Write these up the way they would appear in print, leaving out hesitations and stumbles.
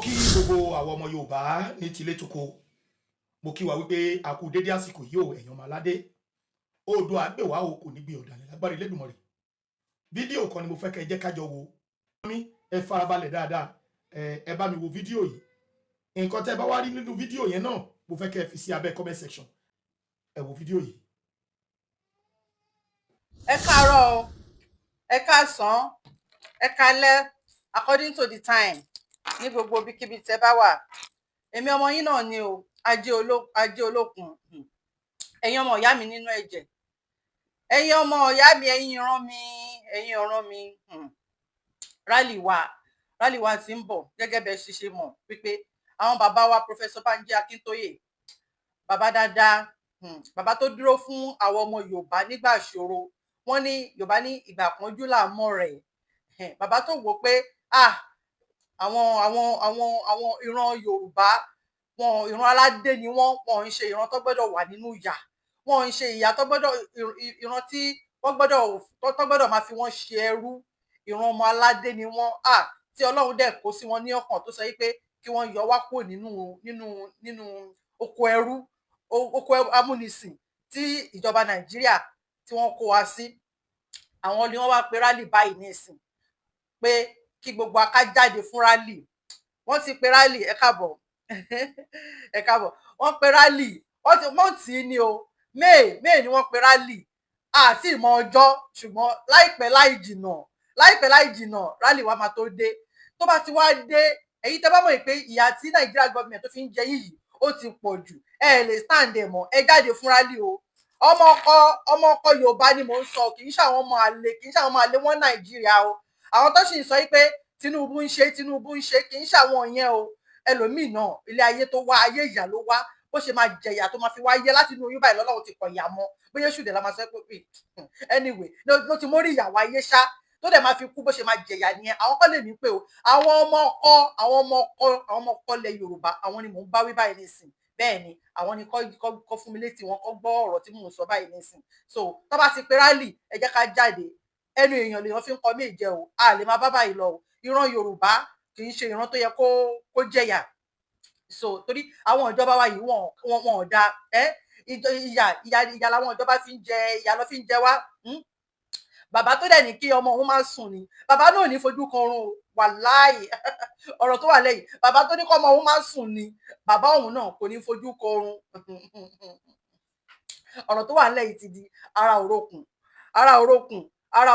kí gbogbo àwọn ọmọ Yorùbá ní tilé toko. Mo kí wa wípé a kú dédé àsìkò yìí o ẹ̀yin ọmọ aládé. Oòduà àgbèwá o kò ní gbé ọ̀dàlẹ̀ lágbára Elédùmarè. Fídíò kan ni mo fẹ́ kẹ́ jẹ́ ká jọ wò. Ẹ farabalẹ̀ dáadáa. Ẹ bá mi wo fídíò yìí. Nǹkan tẹ́ bá wá rí nínú fídíò yẹn náà, mo fẹ́ kẹ́ fi sí abẹ́ comment section. Ẹ wo fídíò yìí. Ẹ káàárọ̀ o, ẹ káàsán, ẹ káalẹ́ according to the time ní gbogbo ibikíbi tẹ́ bá wà. Èmi ọmọ yín náà ni o, ajé olókun. Ẹ̀yin ọmọ ìyá mi nínú ẹ̀jẹ̀. Ẹ̀yin ọmọ ìyá mi, ẹ̀yin ìran mi. Rally wa tí ń bọ̀ gẹ́gẹ́ bẹ́ ṣe mọ̀ wípé àwọn bàbá wa Professor Banji Akintoye, bàbá dáadáa, bàbá tó dúró fún àwọn ọmọ Yorùbá nígbà ìṣòro. Wọ́n ní Yorùbá ní ìgbà pọ́njú là mọ̀ rẹ̀. Bàbá tó wò pé àwọn ìran Yorùbá, wọn ìran aládé ni wọ́n ń ṣe ìran tó gbọ́dọ̀ wà nínú ìyà. Wọ́n ń ṣe ìyà tó gbọ́dọ̀ ìran tí wọ́n gbọ́dọ̀ máa fi wọ́n ṣe ẹrú. Ìran ọmọ aládé ni wọ́n. Tí Ọlọ́run dẹ̀ kó sí wọn ní ọkàn tó sọ wípé kí wọ́n yọ wá kúrò nínú oko ẹrú, oko amúnisìn tí ìjọba Nàìjíríà tí wọ́n kó wa sí. Àwọn ni wọ́n wá pe rally báyìí nísìn pé kí gbogbo aká jáde fún rally. Wọ́n ti pe rally, ẹ káàbọ̀ ẹ káàbọ̀. Wọ́n pe rally, mọ́ǹtì ni o, May ni wọ́n pe rally. Àti ìmọ̀ ọjọ́, ṣùgbọ́n láìpẹ́ láì jìnnà rally wa máa tó dé. Tó bá ti wá dé, èyí tẹ́ bá mọ̀ pé ìyà tí Nigeria government tó fi ń jẹ yìí ó ti pọ̀ jù, ẹ lè stand ẹ̀ mọ́, ẹ jáde fún rally o. Ọmọ ọkọ Yorùbá ni mò ń sọ, kì í ṣe àwọn ọmọ àlè wọn Nàìjíríà o. Àwọn tó sì ń sọ pé Tinubu ń ṣe, kì í ṣe àwọn yẹn o. Ẹlòmíì náà ilé ayé tó wá, ayé ìyà ló wá. Bó ṣe máa jẹ̀yà tó máa fi wá yé láti inú oyún báyìí lọ́lọ́run ti kọ̀ ìyà mọ́. Bóyá ṣùdẹ̀ la máa sọ pé anyway ló ti mórí ìyàwó ayé ṣá tó dẹ̀ máa fi kú. Bó ṣe máa jẹ̀yà nìyẹn. Àwọn kọ́ lè mí pé o, àwọn ọmọ ọkọ ilẹ̀ Yorùbá, àwọn ni mò ń bá wí báyìí nísìn. Bẹ́ẹ̀ ni àwọn ni kọ́ fún mi létí wọn, kọ́ gbọ́ ọ̀rọ̀ tí mò ń sọ báyìí nísìn. So tó bá ti pe rally, ẹ jẹ́ ká jáde. Ẹnu èèyàn lèèyàn fi ń kọ méje o. A lè máa bá báyìí lọ o. Ìran Yorùbá kì í ṣe ìran tó yẹ kó jẹ̀yà. So torí àwọn ìjọba wa yìí wọn ò dáa. Ìyà làwọn ìjọba fi ń jẹ, ìyà ló fi ń jẹ wá. Bàbá tó dẹ̀ ní kí ọmọ òun má sùn ni, bàbá náà ò ní fojú kan oorun o. Wàláì ọ̀rọ̀ tó wà lẹ́yìn, bàbá tó ní kí ọmọ òun má sùn ni, bàbá òun náà kò ní fojú kan oorun. Ọ̀rọ̀ tó wà lẹ́yìn ti di ara òrokùn, ara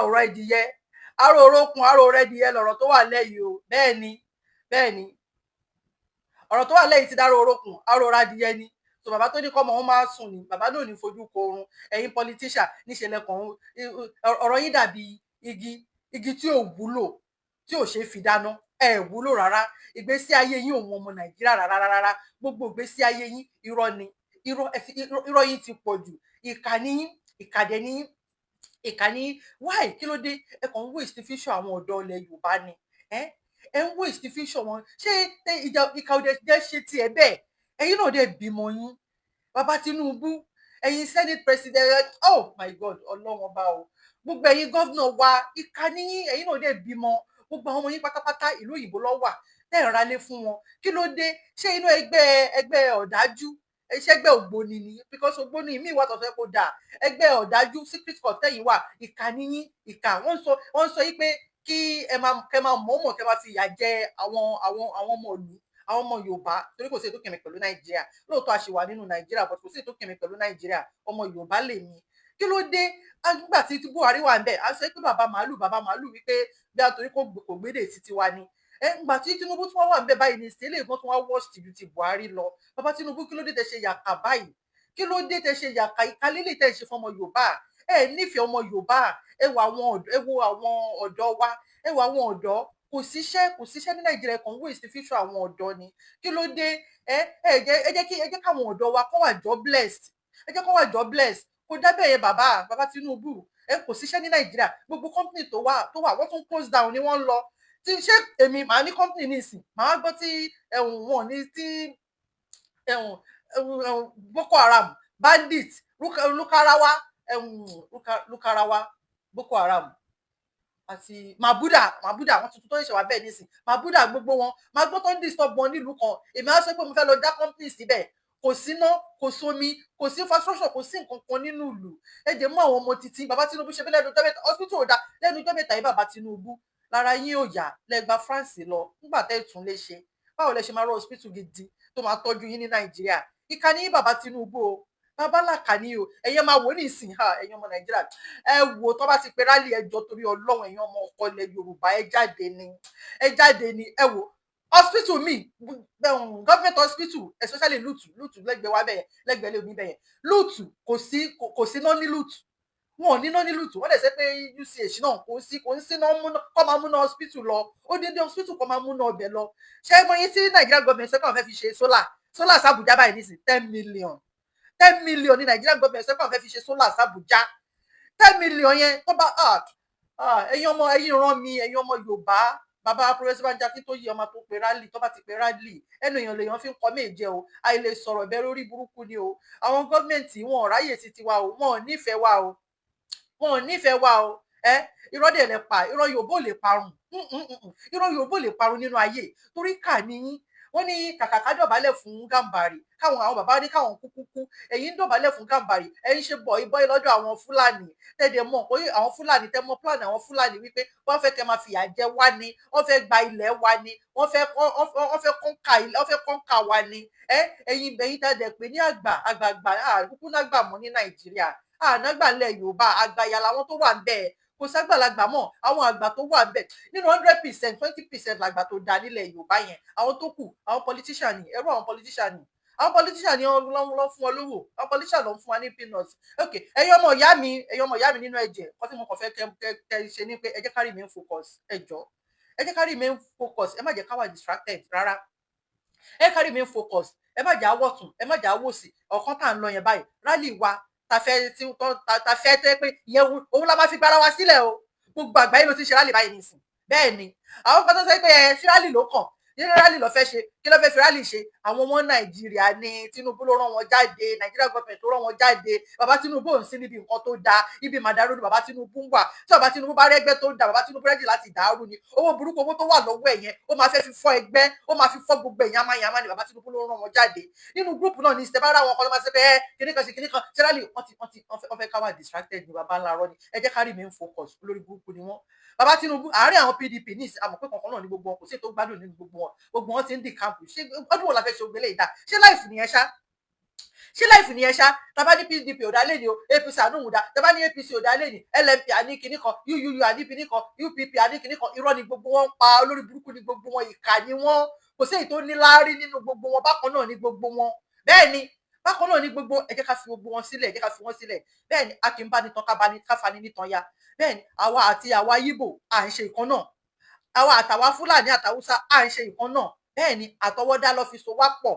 ọ̀rọ̀ ẹdìyẹ, ara òrokùn, ara ọ̀rọ̀ ẹdìyẹ lọ̀rọ̀ tó wà lẹ́yìn o. Bẹ́ẹ̀ ni ọ̀rọ̀ tó wà lẹ́yìn ti dára òrokùn, ara ọ̀rọ̀ adìyẹ ni. So bàbá tó ní kí ọmọ òun má sùn ni, bàbá náà ò ní fojú kan oorun. Ẹ̀yin politician níṣẹ̀lẹ̀ kan, ọ̀rọ̀ yín dàbí igi tí ò wúlò, tí ò ṣe fi dáná. Ẹ wúlò rárá. Ìgbésí ayé yín ò mọ ọmọ Nàìjíríà rárá. Gbogbo ìgbésí ayé yín irọ́ ni. Irọ́ yín ti pọ̀ jù. Ìkà ni yín. Why? Kí ló dé? Ẹ kàn ń waste future àwọn ọ̀dọ́ ilẹ̀ Yorùbá ni. Ẹ ń waste future wọn. Ṣé ìkà òde jẹ́ ṣe tiẹ̀ bẹ́ẹ̀? Ẹ̀yin náà dẹ̀ bímọ yín. Bàbá Tinubu, ẹ̀yin Senate President, oh my God, Ọlọ́run ọba o. Gbogbo ẹ̀yin governor wa, ìkà ni yín, ẹ̀yin náà dẹ̀ bímọ. Gbogbo àwọn ọmọ yín pátápátá ìlú òyìnbó ló wà. Tẹ́ ẹ̀ ralé fún wọn. Kí ló dé? Ṣé inú ẹgbẹ́ ọ̀dájú, ẹgbẹ́ ògbóni ni? Because ògbóni mi wà tó fẹ́ kó dáa. Ẹgbẹ́ ọ̀dájú secret court tẹ́yìn wà, ìkà ni yín, ìkà. Wọ́n sọ yí pé kí ẹ máa mọ̀ọ́mọ̀ kẹ́ máa fi ìyà jẹ àwọn ọmọ ìlú, àwọn ọmọ Yorùbá, torí kò sí ètò kẹ̀mí pẹ̀lú Nàìjíríà. Lóòótọ́ a ṣì wà nínú Nàìjíríà, but kò sí ètò kẹ̀mí pẹ̀lú Nàìjíríà. Ọmọ Yorùbá lè mi. Kí ló dé? Nígbà tí Buhari wà ń bẹ̀, a sọ pé bàbá màálù wípé bí a torí kò gbédè títí wa ni. Nígbà tí Tinubu tún wà ń bẹ̀ báyìí ní sílé ìbọn tún wá worst ju ti Buhari lọ. Bàbá Tinubu, kí ló dé tẹ́ ṣe yàkà báyìí? Kí ló dé tẹ́ ṣe yàkà? Ìkà lílé tẹ́ ṣe fún ọmọ Yorùbá. Ẹ nífẹ̀ẹ́ ọmọ Yorùbá. Ẹ wo àwọn ọ̀dọ́ wa. Ẹ wo àwọn ọ̀dọ́. Kò síṣẹ́ ní Nàìjíríà, kan waste future àwọn ọ̀dọ́ ni. Kí ló dé? Ẹ jẹ́ káwọn ọ̀dọ́ wa kó wà jobless. Ẹ jẹ́ kó wà jobless. Kò dábẹ́ yẹn bàbá Tinubu. Kò síṣẹ́ ní Nàìjíríà. Gbogbo company tó wà wọ́n tún close down ni wọ́n lọ. Tí ṣé èmi màá ní company nísìn, màá gbọ́ tí wọn ní tí Boko Haram, bandit, Lukarawa, Boko Haram. àti Mabuda wọn tuntun tó ṣe wà bẹ́ẹ̀ nísìn Mabuda gbogbo wọn máa gbọ́ tó ń disturb wọn nílùú kan èmi á sọ pé mo fẹ́ lọ dá company síbẹ̀ kò síná kò sómi kò sí infrastructure kò sí nǹkan kan nínú ìlú ẹ jẹ́ mú àwọn ọmọ títí bàbá Tinubu ṣe bí lẹ́nu ọjọ́ mẹ́ta hospital ò dá lẹ́nu ọjọ́ mẹ́ta yìí bàbá Tinubu lára yín ò yá lẹ́gba France lọ nígbà tẹ́ tún lè ṣe báwo lẹ ṣe máa rọ hospital gidi tó máa tọ́jú yín ní Nàìjíríà ìka ní bàbá Tinubu o bàbá làkà ní o ẹ̀yẹ́ máa wò ní ìsìn ha ẹ̀yin ọmọ Nàìjíríà ẹ wò tó bá ti pe rálì ẹjọ́ torí Ọlọ́run ẹ̀yin ọmọ ọkọ ilẹ̀ Yorùbá ẹ jáde ni ẹ wò hospital mi government hospital especially Lutu lẹ́gbẹ̀ẹ́ wa bẹ́ẹ̀ lẹ́gbẹ̀ẹ́ lé omi bẹ́ẹ̀ Lutu kò sí náà ní Lutu wọn ò níná ní Lutu wọ́n dẹ̀ sẹ́ pé UCH náà kò ń síná kọ́ máa múná hospital lọ ó dídí hospital kọ́ máa múná ọbẹ̀ lọ ṣé mo yín sí Nigeria government sẹ́kọ̀ọ́ fẹ́ fi ṣe solar sàbújá báyìí nísìn 10 million ní Nigeria government sẹ́kọ̀ọ́ fẹ́ fi ṣe solar sàbújá 10 million yẹn tó bá ẹ̀yin ràn mí ẹ̀yin ọmọ Yorùbá bàbá Professor Banji Akintoye ọmọ tó pe rally tó bá ti pe rally ẹnu èèyàn lèèyàn fi ń kọ méje o àìlè sọ̀rọ̀ ìbẹ̀rù orí burúkú ni o àwọn gọ́ọ̀mẹ̀ntì wọn ò ráyè sí tiwa o wọn ò nífẹ̀ẹ́ wa o irọ́ dẹ̀ lẹ pa irọ́ Yorùbá ò lè parun irọ́ Yorùbá ò lè parun nínú ayé torí kà ní wọ́n ní kàkà ká dọ̀bálẹ̀ fún Gàmbàrí àwọn bàbá ní káwọn kúkúkú ẹ̀yin ń dọ̀bálẹ̀ fún Gàmbàrí ẹ̀yin ṣe bọ̀yì lọ́dọ̀ àwọn Fúlàní tẹ̀dẹ̀ mọ̀ pé àwọn Fúlàní tẹ́ mọ̀ plan àwọn Fúlàní wípé wọ́n fẹ́ kẹ́ máa fìyà jẹ wá ni wọ́n fẹ́ gba ilẹ̀ wa ni wọ́n fẹ́ kọ́ńkà wa ni ẹ̀yin tẹ̀dẹ̀ pé ní àgbààgbà kúkú nágbà mọ́ ní Nàìjíríà ànágbà ńlẹ̀ Yorùbá àgbàyà làwọn tó wà ń bẹ́ẹ̀ kò ságbàlagbà mọ́ àwọn àgbà tó wà bẹ́ẹ̀ nínú 100% 20% làgbà tó dá nílẹ̀ Yorùbá yẹn àwọn tó kù àwọn politician ni ẹrú àwọn politician ni ló fún wọn lówó àwọn politician ló ń fún wa ní peanuts ok ẹ̀yin ọmọ ìyá mi nínú ẹ̀jẹ̀ kọ́ tí mo kàn fẹ́ kẹ́ ṣe ni pé ẹ jẹ́ ká remain focus ẹ jọ̀ọ́ ẹ jẹ́ ká remain focus ẹ má jẹ́ ká wà distracted rárá ẹ ká remain focus ẹ má jẹ́ àwọ̀tún ẹ má jẹ́ àwòsì ọ̀kan tá à ń lọ yẹn báyìí rally wa ta fẹ́ tẹ́ pé ìyẹn òun la máa fi gbára wa sílẹ̀ o gbogbo àgbáyé ló ti ṣe rálì báyìí nìsín bẹ́ẹ̀ ni àwọn kan tó sọ pé ṣé rálì ló kàn nínú rálì ló fẹ́ ṣe kí ló fẹ́ fi rálì ṣe àwọn ọmọ Nàìjíríà ní Tinubu ló rán wọn jáde Nàìjíríà gọọmẹ̀ntì tó rán wọn jáde bàbá Tinubu ò ń sí níbi nǹkan tó dáa ibi màdàrú ni bàbá Tinubu ń wà tí bàbá Tinubu bá rẹ́gbẹ́ tó dáa bàbá Tinubu rẹ́jì láti dàrú ni owó burúkú owó tó wà lọ́wọ́ ẹ̀ yẹn ó máa fẹ́ fi fọ́ ẹgbẹ́ ó máa fi fọ́ gbogbo ẹ̀yàn amáyàmá ni bàbá Tinubu ló rán wọn jáde nínú gúrùpù náà ní ìṣẹ́bára wọn kan ló máa ṣe pé kíníkan ṣẹ́rálì wọ́n fẹ́ ká wà distracted ni bàbá ńlá rọ́ ni ẹ jẹ́ ká remain focus lórí burúkú ni wọ́n bàbá Tinubu àárín àwọn PDP ní àmọ̀ pé kankan náà ní gbogbo wọn kò sí ètò gbádùn nínú gbogbo wọn ti ń di camp ṣé ọdún wo la fẹ́ ṣe ògbélé ìdá ṣé láìfù nìyẹn ṣá tàbá ní PDP ò dá lé ní o APC àdúhùn dá tàbá ní APC ò dá lé ní LMP àní kinní kan UUU àní kinní kan UPP àní kinní kan irọ́ ni gbogbo wọn pa olórí burúkú ni gbogbo wọn ìkà ni wọn kò sí èyí tó níláárí nínú gbogbo wọn bákan náà ní gbogbo wọn bẹ́ẹ̀ ni bákan náà ní gbogbo ẹ jẹ́ ká fi gbogbo wọn sílẹ̀ ẹ jẹ́ ká fi wọn sílẹ̀ bẹ́ẹ̀ ni a kì í bá ní tán ká fani nítan ya bẹ́ẹ̀ ni àwa àti àwa Yíbò à ń ṣe ìkan náà àwa àtàwa Fúlàní àtàwùsá à ń ṣe ìkan náà bẹ́ẹ̀ ni àtọwọ́dá ló fi so wá pọ̀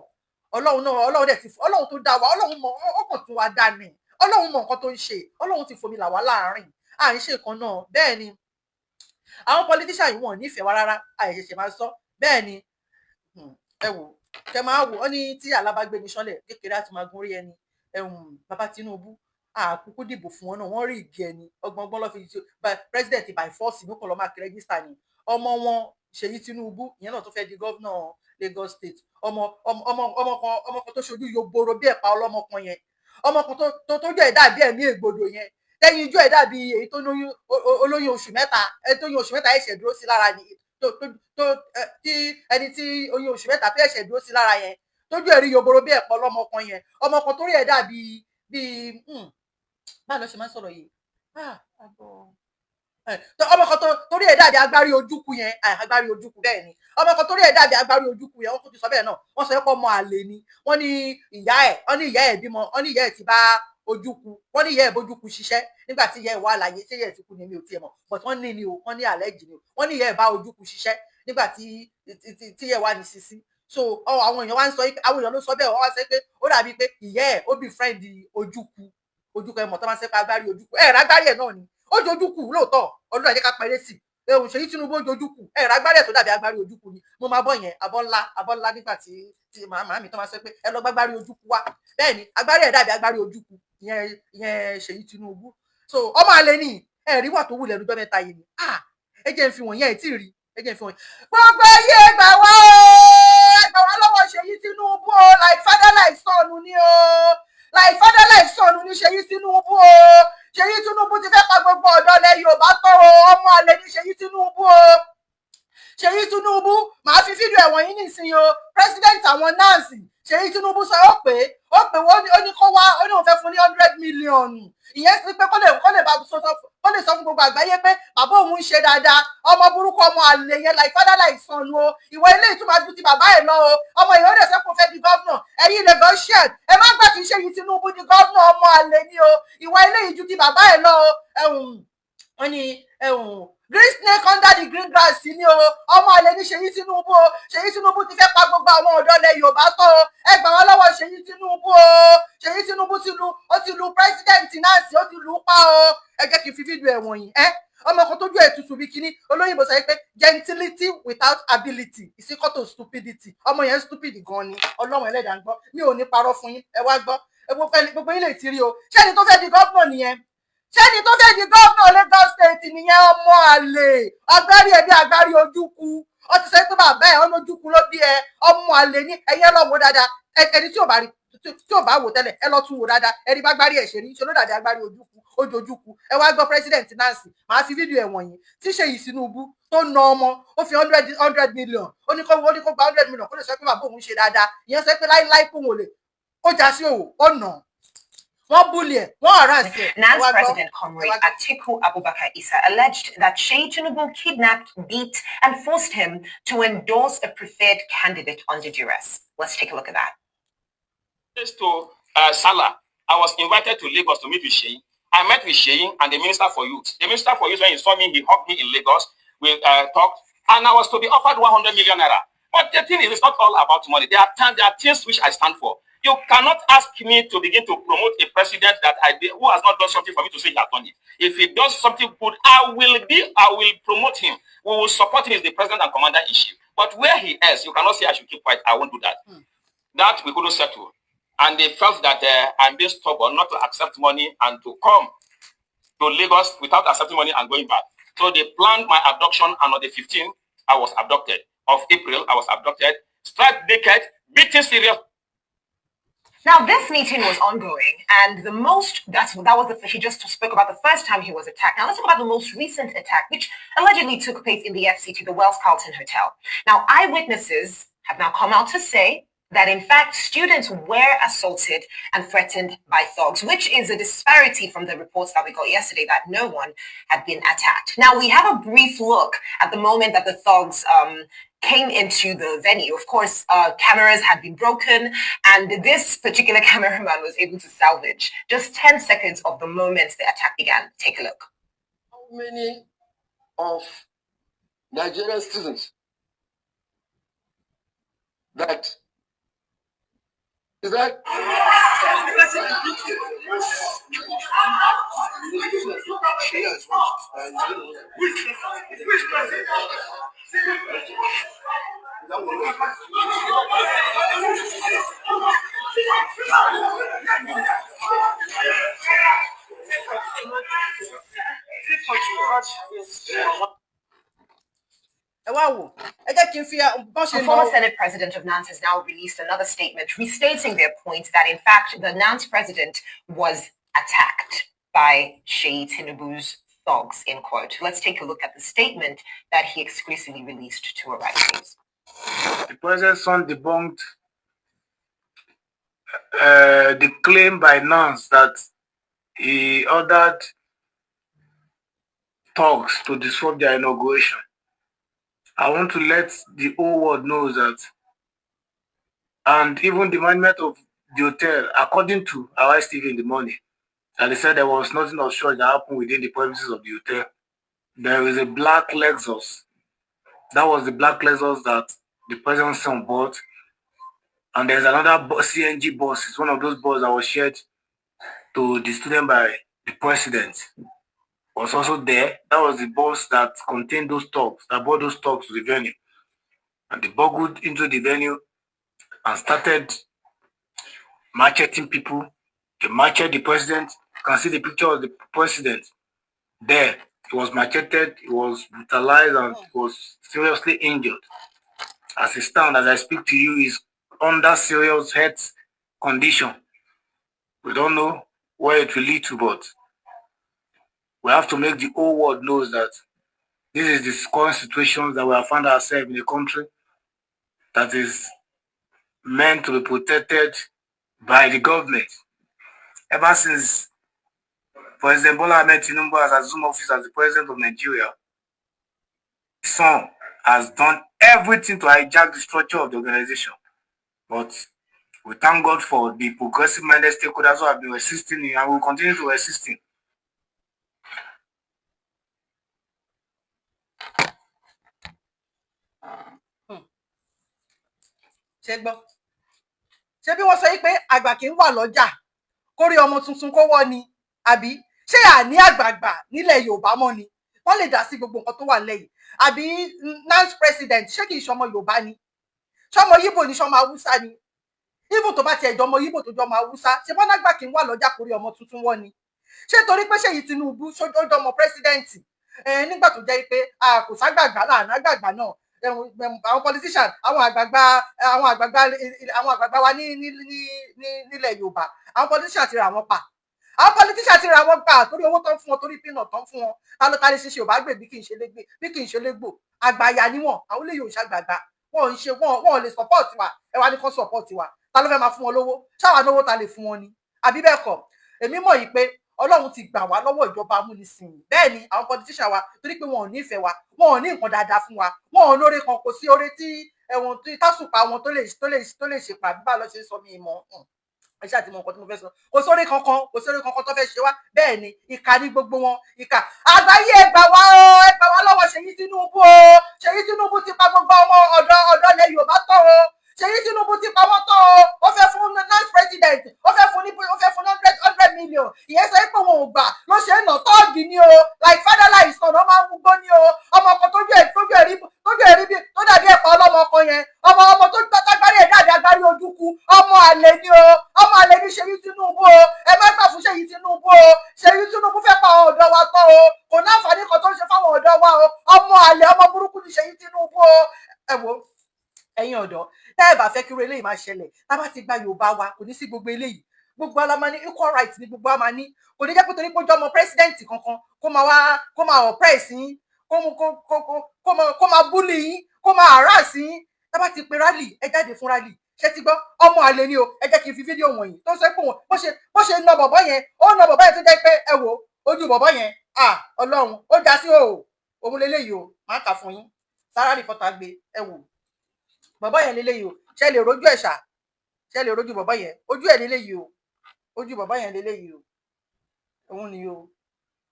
Ọlọ́run dẹ̀ ti Ọlọ́run tó dá wa Ọlọ́run mọ ọkàn tó wá dá ni Ọlọ́run mọ nǹkan tó ń ṣe Ọlọ́run ti fomi là wá láàrin à ń ṣe ìkan náà bẹ́ẹ̀ ni àwọn politician yìí wọn ò nífẹ̀ẹ́ wa rárá àìṣẹ̀ṣẹ̀ máa sọ bẹ́ẹ̀ ni ẹ wò kẹ máa wò ó ní tí alábàgbé ní sánlẹ̀ kékeré àti máa gún rí ẹni bàbá Tinubu àkókò dìbò fún wọn náà wọ́n rí ìgé ẹni ọgbọ̀ngbọ́n lọ́ fi president by force ní kò lọ́ máa kí rẹ́gísítà ni ọmọ wọn Ṣèyí Tinubu ìyẹn náà tó fẹ́ di gọ́vnà Lagos State ọmọ kan tó ṣojú yoboro bí ẹ̀pà ọlọ́mọ kan yẹn ọmọ kan tó jẹ́ ẹ̀dá bí ẹ̀mí ègbodò yẹn lẹ́yìn ijó ẹ̀dá bí èyí tó olóyún oṣù mẹ́ta tó yún oṣù mẹ́ta ẹ̀ṣẹ̀ dúró sí lára ni tí ẹni tí oyún oṣù mẹ́ta tó ẹ̀ṣẹ̀ dúró sí lára yẹn tójú ẹ̀rí yoboro bí ẹ̀pà ọlọ́mọ kan yẹn ọmọ kan tó rí ẹ̀dá bí báwo ló ṣe máa ń sọ̀rọ̀ yìí ọmọ kan torí ẹ̀ dàbí agbárí ojúkú yẹn agbárí ojúkú bẹ́ẹ̀ ni ọmọ kan torí ẹ̀ dàbí agbárí ojúkú yẹn wọ́n kò ti sọ bẹ́ẹ̀ náà wọ́n sọ pé ọmọ àlè ni wọ́n ní ìyá ẹ̀ bímọ wọ́n ní ìyá ẹ̀ ti bá ojúkú wọ́n ní ìyá ẹ̀ bójúkú ṣiṣẹ́ nígbà tí ìyá ẹ̀ wà láyé ṣé ìyá ẹ̀ ti kú ni mi ò tiẹ̀ mọ̀ but wọ́n ní ni o wọ́n ní àlẹ́jì ni o wọ́n ní ìyá ẹ̀ bá ojúkú ṣiṣẹ́ nígbà tí ìyá ẹ̀ wà ní sísí so àwọn èèyàn wá ń sọ àwọn èèyàn ló sọ bẹ́ẹ̀ wọ́n wá sọ pé ó dàbí pé ìyá ẹ̀ ó bí friend ojúkú ẹ̀ mọ̀ tó máa ń sẹ́pẹ́ agbárí ojúkú rágbárí ẹ̀ náà ni ó jojúkù lóòótọ́ ọdún àjẹká pẹ̀lẹ́ sí Ṣèyí Tinubu ó jojúkù rágbárí ẹ̀ tó dàbí agbárí ojúkù ni mo máa bọ̀ yẹn abọ́ ńlá nígbà tí màmá mi tó máa sọ pé ẹ lọ gbágbárí ojúkù wá bẹ́ẹ̀ ni agbárí ẹ̀ dàbí agbárí ojúkù ìyẹn Ṣèyí Tinubu so ọmọ àlè ni ẹ̀rí wà tó wù lẹ́nu ọjọ́ mẹ́ta yìí ni ẹ jẹ́ n fi wọ̀nyí ẹ̀ tí rí ẹ jẹ́ n fi wọ̀nyí. Gbogbo ayé ẹgbà wá o ẹgbà wá lọ́wọ́ Ṣèyí Tinubu o like father like son ni o like father like son ni Ṣèyí Tinubu o Ṣèyí Tinubu ti fẹ́ pa gbogbo ọ̀dọ́ ilẹ̀ Yorùbá tán o ọmọ àlè ni Ṣèyí Tinubu o Ṣèyí Tinubu màá fi fídíò ẹ̀wọ̀n yìí nísìnyí o president àwọn nọ́ọ̀sì Ṣèyí Tinubu sọ ó pé ó ní kó wá ó ní òun fẹ́ fún ní 100 million ìyẹn sí pé kó lè sọ fún gbogbo àgbáyé pé bàbá òun ń ṣe dáadáa ọmọ burúkú ọmọ àlè yẹn like father like son o ìwọ ilé ìtumọ̀ ju ti bàbá ẹ̀ lọ o ọmọ ìyẹn ó lè sẹ́kùn fẹ́ di gọ́vnà ẹ̀yin negotiate ẹ má gbà kí Ṣèyí Tinubu di gọ́vnà ọmọ àlè ni o ìwọ ilé ìju ti bàbá ẹ̀ lọ o wọ́n ní green snake under the green grass ni o ọmọ àlè ní Ṣèyí Tinubu o Ṣèyí Tinubu ti fẹ́ pa gbogbo àwọn ọ̀dọ́ ilẹ̀ Yorùbá tó o ẹ gbà wọ́n lọ́wọ́ Ṣèyí Tinubu o Ṣèyí Tinubu ti lu president náà sí ó ti lù ú pa o ẹ jẹ́ kí n fi fídíò ẹ̀ wọ̀nyí ọmọ kan tójú ẹ̀ tutù bí kíní olóyìnbó sọ pé gentility without ability is equal to stupidity ọmọ yẹn stupid gan ni Ọlọ́run ẹlẹ́dàá ń gbọ́ mi ò ní parọ́ fún yín ẹ wá gbọ́ gbogbo yín lè ti rí o ṣẹ́ni tó fẹ́ di gọ́vnà nìyẹn ṣẹ́ni tó fẹ́ di gọ́vnà Lagos State nìyẹn ọmọ àlè agbárí ẹbí agbárí ojúkú ó ti sọ pé bàbá ẹ̀ ọ̀nà ojúkú ló bí ẹ ọmọ àlè ní ẹ̀yẹ lọ́wọ́ dáadáa ẹni tí ò bá wò tẹ́lẹ̀ ẹ lọ́ tún wò dáadáa ẹni bá gbárí ẹ̀ ṣe rí ṣe ló dàdé agbárí ojúkú ẹ wá gbọ́ president Nancy màá fi fídíò ẹ̀ wọ̀nyí tí Ṣèyí Tinubu tó na ọmọ ó fi 100 million ó ní kó gba 100 million kó lè sọ pé bàbá òun ṣe dáadáa ìyẹn sọ pé láíláí kó wò lè ó já sí òwò ó nà NANS President Comrade Atiku Abubakar Issa alleged that Ṣèyí Tinubu kidnapped, beat, and forced him to endorse a preferred candidate under duress. Let's take a look at that. To Sala, I was invited to Lagos to meet with Ṣèyí. I met with Ṣèyí and the Minister for Youth. The Minister for Youth, when he saw me, he hugged me in Lagos. We talked, and I was to be offered 100 million naira. But the thing is, it's not all about money. There are things which I stand for. You cannot ask me to begin to promote a president that who has not done something for me to say he has done it. If he does something good, I will promote him. We will support him as the president and commander-in-chief. But where he is, you cannot say I should keep quiet. I won't do that. That we couldn't settle. And they felt that I'm being stubborn not to accept money and to come to Lagos without accepting money and going back. So they planned my abduction, and on the 15th, I was abducted. Of April, I was abducted, struck naked, beaten serious. Now, this meeting was ongoing, and he just spoke about the first time he was attacked. Now, let's talk about the most recent attack, which allegedly took place in the FCT, the Wells Carlton Hotel. Now, eyewitnesses have now come out to say that, in fact, students were assaulted and threatened by thugs, which is a disparity from the reports that we got yesterday that no one had been attacked. Now, we have a brief look at the moment that the thugs came into the venue. Of course, cameras had been broken, and this particular cameraman was able to salvage just 10 seconds of the moment the attack began. Take a look. How many of Nigerian students that is that? The former Senate president of NANS has now released another statement restating their point that, in fact, the NANS president was attacked by Ṣèyí Tinubu's thugs, in quote. Let's take a look at the statement that he exclusively released to Arise News. The president's son debunked the claim by NANS that he ordered thugs to disrupt their inauguration. I want to let the whole world know that, and even the management of the hotel, according to Arise TV in the morning, that they said there was nothing of such that happened within the premises of the hotel. There is a black Lexus. That was the black Lexus that the president's son bought. And there's another CNG bus. It's one of those buses that was shared to the student by the president. Was also there. That was the bus that contained those thugs, that brought those thugs to the venue. And they burgled into the venue and started macheting people. They macheted the president. You can see the picture of the president there He was macheted, he was brutalized, and he was seriously injured. As he stands, as I speak to you, he's under serious health condition. We don't know where it will lead to, but we have to make the whole world know that this is the current situation that we have found ourselves in a country that is meant to be protected by the government. Ever since President Bola Ahmed Tinubu has assumed office as the president of Nigeria, his son has done everything to hijack the structure of the organization. But we thank God for the progressive-minded stakeholders who have been resisting him and will continue to resist him. ṣé gbọ́ ṣé bí wọ́n sọ yìí pé àgbà kì í wà lọ́jà kórí ọmọ tuntun kó wọ́ ni àbí ṣé àní àgbààgbà nílẹ̀ Yorùbá mọ́ ni wọ́n lè dá sí gbogbo nǹkan tó wà lẹ́yìn àbí nance president ṣé kì í ṣọmọ Yorùbá ni ṣọmọ Yíbò ni ṣọmọ Haúsá ni even tó bá tiẹ̀ jọmọ Yíbò tó jọmọ Haúsá ṣé bọ́n àgbà kì í wà lọ́jà kórí ọmọ tuntun wọ́ ni ṣé torí pé ṣèyí Tinubu ṣojọmọ president nígbà tó jẹ́ pé kò ságbàgbà láàánú àgbààgbà náà àwọn politician àwọn àgbààgbà wa nílẹ̀ Yorùbá àwọn politician ti ra wọn pa àwọn politician ti ra wọn pa torí owó tó ń fún wọn torí pínà tó ń fún wọn ta ló ta lè ṣe Yorùbá gbè bí kì í ṣe légbò àgbàyà níwọ̀n àwọn olè yóò ṣàgbàgbà wọn ò ṣe wọn ò lè support wa ẹ wá ní kó support wa ta ló fẹ́ máa fún wọn lówó ṣáwa lówó ta lè fún wọn ni àbí bẹ́ẹ̀ kọ́ èmi mọ̀ yìí pé Ọlọ́run ti gbà wá lọ́wọ́ ìjọba amúnisìn bẹ́ẹ̀ ni àwọn politician wa torí pé wọn ò nífẹ̀ẹ́ wa wọn ò ní nǹkan dáadáa fún wa wọn ò lóore kan kò sí oore tí ẹ̀wọ̀n tí tásùpá wọn tó lè ṣe pàbí bá lọ ṣe sọ mí mọ́ ẹ ṣáà ti mọ nǹkan tí mo fẹ́ sọ kò sóore kankan tó fẹ́ ṣe wá bẹ́ẹ̀ ni ìkà ní gbogbo wọn ìkà àgbáyé ẹ gbà wá o ẹ gbà wá lọ́wọ́ Ṣèyí Tinubu o Ṣèyí Tinubu ti pa gbogbo ọmọ ọ̀dọ́ ilẹ̀ Yorùbá tán o Ṣèyí Tinubu ti pa wọ́n tán o ó fẹ́ fún nance president ó fẹ́ fún 100 million ìyẹn sọ pé wọn ò gbà ló ṣe é nà tọ́ọ̀gì ni o like father like son ọmọ amúgbó ni o ọmọ kan tójú ẹ̀rí bí tó dàbí ẹ̀pọ̀ ọlọ́mọ kan yẹn ọmọ tó tágbárí ẹ̀ dàbí agbárí ojúkú ọmọ àlè ni o ọmọ àlè ní Ṣèyí Tinubu o ẹ má gbà fún Ṣèyí Tinubu o Ṣèyí Tinubu fẹ́ pa àwọn ọ̀dọ́ wa tán o kò ní àǹfààní kan tó ń ṣe fáwọn ọ̀dọ́ wa o ọmọ àlè ọmọ burúkú ní Ṣèyí Tinubu o ẹ wo ẹ̀yin ọ̀dọ́ tẹ́ ẹ bá fẹ́ kí irú eléyìí máa ṣẹlẹ̀ tá bá ti gba Yorùbá wa kò ní sí gbogbo eléyìí gbogbo ala máa ní equal right ní gbogbo a máa ní kò ní jẹ́ pé torí pé ó jẹ́ ọmọ president kankan kó máa oppress yín kó máa bully yín kó máa harass yín tá bá ti pe rally ẹ jáde fún rally ṣé ti gbọ́ ọmọ àlè ni o ẹ jẹ́ kí n fi fídíò wọ̀nyí tó ń sọ pé bó ṣe na bọ̀bọ̀ yẹn ó na bọ̀bọ̀ yẹn tó jẹ́ pé ẹ wò ojú bọ̀bọ̀ yẹn Ọlọ́run ó já sí òun lélẹ́yìí o máa kà fún yín Sárà rìpọ́tà gbé ẹ wò bọ̀bọ̀ yẹn lélẹ́yìí o ṣe lè rojú ẹ̀ ṣá ṣe lè rojú bọ̀bọ̀ yẹn ojú ẹ̀ lélẹ́yìí o ojú bọ̀bọ̀ yẹn lélẹ́yìí o òun ni o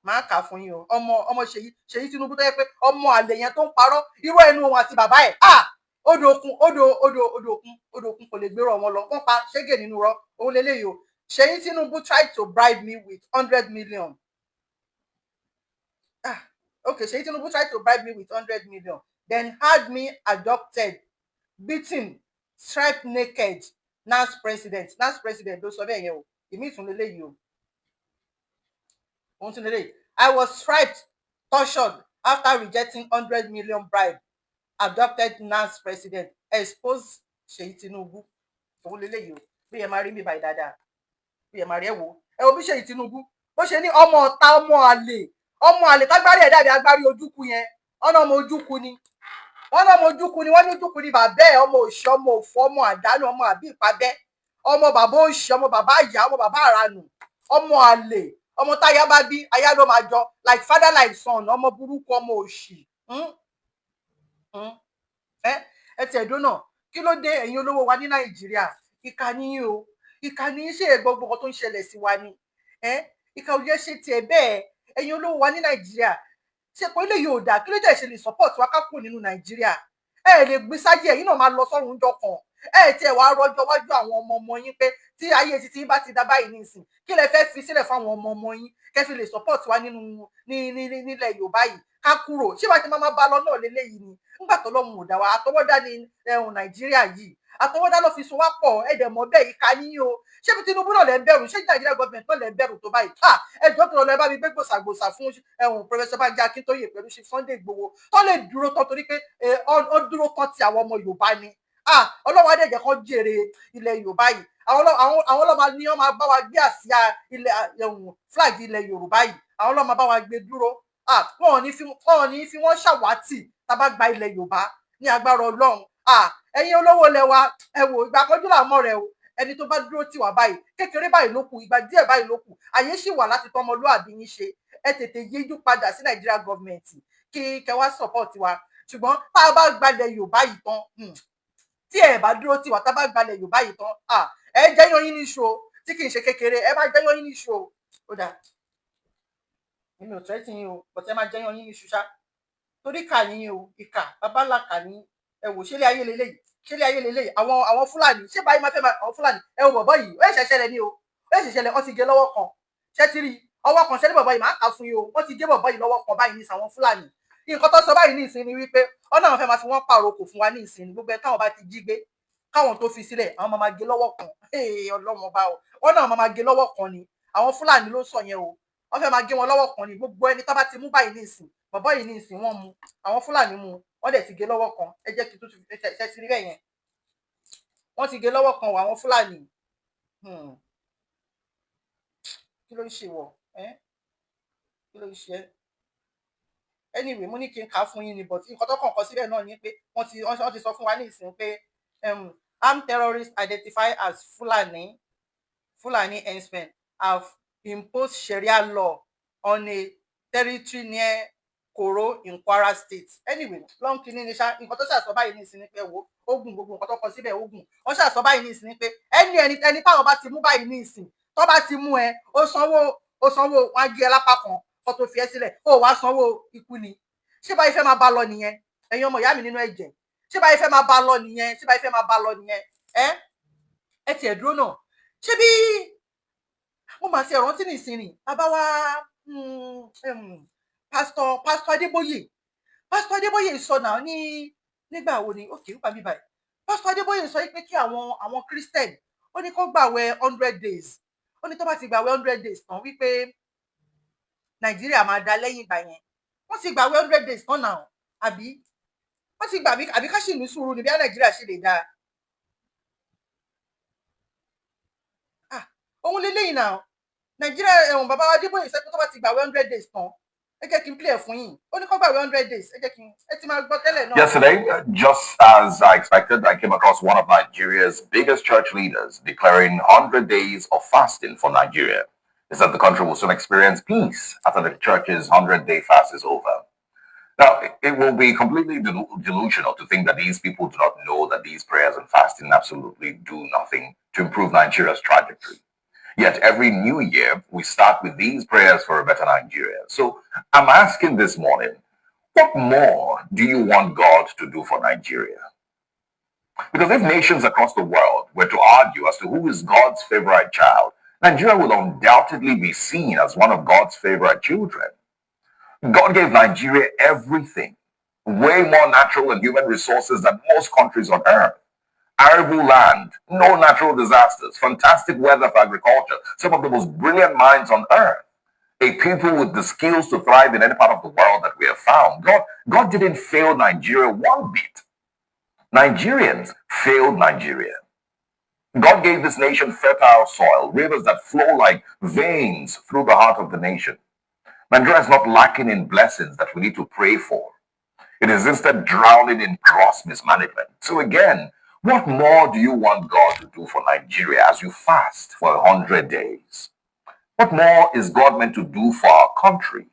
máa kà fún yín o ọmọ Ṣèyí Tinubu tó yẹ pé ọmọ àlè yẹn tó ń parọ́ irú ẹnu òun àti bàbá ẹ̀ odò òkun kò lè gbérò wọn lọ wọ́n pa ṣégè nínú rọ òun lélẹ́yìí o Ṣèyí Tinubu tried to bribe me with 100 million okay Ṣèyí Tinubu tried to bribe me with 100 million then had me abducted beaten stripped naked nance president ló sọ bẹ́ẹ̀ yẹn o ìmí ìtún lélẹ́yìí o òun tún lélẹ́yìí I was stripped tortured after rejecting 100 million bribe abducted nance president exposed Ṣèyí Tinubu òun lélẹ́yìí o bí ẹ máa rí mi báyìí dáadáa bí ẹ máa rí ẹ wo bí Ṣèyí Tinubu bó ṣe ní ọmọ ọ̀tá ọmọ àlè tágbárí ẹ̀ dàbí agbárí ojúkú yẹn ọ̀nà ọmọ ojúkú ni wọ́n ní ojúkú ni bàbá ẹ̀ ọmọ òṣì ọmọ òfò ọmọ àdánù ọmọ àbí ìpàbẹ́ ọmọ bàbá òṣì ọmọ bàbá àyà ọmọ bàbá àrànù ọmọ àlè ọmọ táyà bá bí aya ló máa jọ like father like son ọmọ burúkú ọmọ òṣì ẹ tiẹ̀ dóná kí ló dé ẹ̀yin olówó wa ní Nàìjíríà ìkà ni o ìkà ni ṣe gbogbo nǹkan tó ń ṣẹlẹ̀ sí wa ni ìkà ò yẹ ṣe tiẹ̀ bẹ́ẹ̀ ẹ̀yin olówó wa ní Nàìjíríà ṣe pé ilé yóò dáa kí ló dé ṣe lè support wa ká kúrò nínú Nàìjíríà ẹ lè gbé sáyé ẹ̀yin náà máa lọ sọ́run jọ kan ẹ tiẹ̀ wá rọjò wájú àwọn ọmọ yín pé tí ayé títí bá ti dá báyìí nísìn kí lẹ fẹ́ fi sílẹ̀ fáwọn ọmọ yín kẹ́ fi lè support wa nínú nílẹ̀ Yorùbá yìí ká kúrò ṣé wàá ti máa bá lọ náà lélẹ́yìí ni nígbà tó lọ́mù ò dá wa àtọwọ́dá ní Nàìjíríà yìí àtọwọ́dá ló fi so wá pọ̀ ẹ̀dẹ̀ mọ́ bẹ́ẹ̀ ìka níyìn o ṣé bí Tinubu náà lẹ́ ń bẹ̀rù ṣé Nàìjíríà gọ́ọ̀mẹ̀ntì náà lẹ́ ń bẹ̀rù tó báyìí ẹjọ́ tó lọ ẹ bá mi gbé gbòsàgbòsà fún Professor Banji Akintoye pẹ̀lú ṣe Sunday Igboho tó lè dúró tán torí pé ó dúró tán ti àwọn ọmọ Yorùbá ni Ọlọ́run adẹ́jẹ́ kan jèrè ilẹ̀ Yorùbá yìí àwọn ọlọ́mọ ni wọ́n máa bá wa gbé àsíá ilẹ̀ flag ilẹ̀ Yorùbá yìí àwọn ọlọ́mọ bá wa gbé dúró wọn ò ní fi wọ́n ṣàwátì tá a bá gba ilẹ̀ Yorùbá ní agbára Ọlọ́run ẹ̀yin olówó ilẹ̀ wa ẹ wò ìgbà kanjú làmọ́ rẹ o ẹni tó bá dúró tì wá báyìí kékeré báyìí ló kù ìgbà díẹ̀ báyìí ló kù àyè sì wà láti tọ́ ọmọlúwàbí yín ṣe ẹ tètè yíjú padà sí Nàìjíríà gọ́ọ̀mẹ̀ntì kí kẹ wá support wa ṣùgbọ́n tá a bá gbalẹ̀ Yorùbá yìí tán tí ẹ bá dúró tì wá tá a bá gbalẹ̀ Yorùbá yìí tán ẹ jẹ́yàn yín níṣu o tí kì í ṣe kékeré ẹ máa jẹ́yàn yín níṣu o ó dáa èmi ò tẹ́tí yín o bọ̀tẹ́ máa jẹ́yàn yín níṣu ṣá torí kà yín o ìkà babalàkà ní ẹ wò ṣẹlẹ̀ ayé lélẹ́yìí ṣẹlẹ̀ ayé lélẹ́yìí àwọn Fúlàní ṣé báyìí máa fẹ́ máa àwọn Fúlàní ẹ wo bọ̀bọ̀ yìí ó yẹ ṣẹṣẹlẹ̀ ní o ó yẹ ṣẹṣẹlẹ̀ wọ́n ti gé lọ́wọ́ kan ṣẹ́ ti rí ọwọ́ kan ṣẹ́ni bọ̀bọ̀ yìí máa kà fún yín o wọ́n ti gé bọ̀bọ̀ yìí lọ́wọ́ kan báyìí ní àwọn Fúlàní nǹkan tó sọ báyìí ní ìsìn ni wípé ọ̀nà àwọn fẹ́ máa fi wọ́n pàrokò fún wa ní ìsìn gbogbo ẹ̀ táwọn bá ti jí gbé káwọn tó fi sílẹ̀ àwọn máa gé lọ́wọ́ kan Ọlọ́run bá wọn náà máa gé lọ́wọ́ kan ni àwọn Fúlàní ló sọ yẹn o wọ́n fẹ́ máa gé wọn lọ́wọ́ kan ni gbogbo ẹni tó bá ti mú báyìí ní ìsìn bọ̀bọ̀ yìí ní ìsìn wọ́n mú àwọn Fúlàní mú wọ́n dẹ̀ ti gé lọ́wọ́ kan ẹ jẹ́ kí tó ti ṣe ti rí bẹ́ẹ̀ yẹn wọ́n ti gé lọ́wọ́ kan wọ àwọn Fúlàní kí ló ń ṣe wọ̀ kí ló ń ṣe anyway mo ní kí n kà á fún yín ni but nǹkan tó kàn kọ síbẹ̀ náà ni pé wọ́n ti sọ fún wa ní ìsìn pé armed terrorists identified as Fulani herdsmen have imposed Sharia law on a territory near Koro in Kwara State. Anyway, long kini ni ṣá nǹkan tó ṣàsọ báyìí ní ìsìn ni pé wo ogun gbogbo nǹkan tó kọ síbẹ̀ ogun wọ́n ṣàsọ báyìí ní ìsìn ni pé ẹni táwọn bá ti mú báyìí ní ìsìn tó bá ti mú ẹ ó sanwó wọn á gé ẹ lápá kan kó tó fi ẹ́ sílẹ̀ ó wá sanwó ikú ni ṣé báyìí fẹ́ máa bá lọ nìyẹn ẹ̀yin ọmọ ìyá mi nínú ẹ̀jẹ̀ ṣé báyìí fẹ́ máa bá lọ nìyẹn ẹ tiẹ̀ dúró náà ṣé bí mo máa ṣe ìrántí nìsín ni bàbá wa pásítọ̀ Adébóyè sọ náà nígbà wo ni òkè nípa bíbá ẹ̀ pásítọ̀ Adébóyè sọ pé kí àwọn Christian ó ní kó gbàwẹ̀ 100 days ó ní tó bá ti gbàwẹ̀ 100 days tán wípé Nàìjíríà máa da lẹ́yìn ìgbà yẹn wọ́n ti gbàwẹ̀ 100 days tán náà àbí wọ́n ti gbà àbí ká sì ní sùúrù ní bí Nàìjíríà ṣe lè dáa ohun lélẹ́yìn náà Nàìjíríà bàbá wa Adébóyè sọ pé tó bá ti gbàwẹ̀ 100 days tán ẹ jẹ́ kí n play ẹ̀ fún yín ó ní kó gbàwẹ̀ 100 days ẹ jẹ́ kí ẹ ti máa gbọ́ tẹ́lẹ̀ náà. Yesterday, just as I expected, I came across one of Nigeria's biggest church leaders declaring 100 days of fasting for Nigeria. He said the country will soon experience peace after the church's 100-day fast is over. Now, it will be completely delusional to think that these people do not know that these prayers and fasting absolutely do nothing to improve Nigeria's trajectory. Yet every new year, we start with these prayers for a better Nigeria. So I'm asking this morning, what more do you want God to do for Nigeria? Because if nations across the world were to argue as to who is God's favorite child, Nigeria will undoubtedly be seen as one of God's favorite children. God gave Nigeria everything, way more natural and human resources than most countries on earth. Arable land, no natural disasters, fantastic weather for agriculture, some of the most brilliant minds on earth, a people with the skills to thrive in any part of the world that we have found. God didn't fail Nigeria one bit. Nigerians failed Nigeria. God gave this nation fertile soil, rivers that flow like veins through the heart of the nation. Nigeria is not lacking in blessings that we need to pray for. It is instead drowning in gross mismanagement. So again, what more do you want God to do for Nigeria as you fast for 100 days? What more is God meant to do for our country?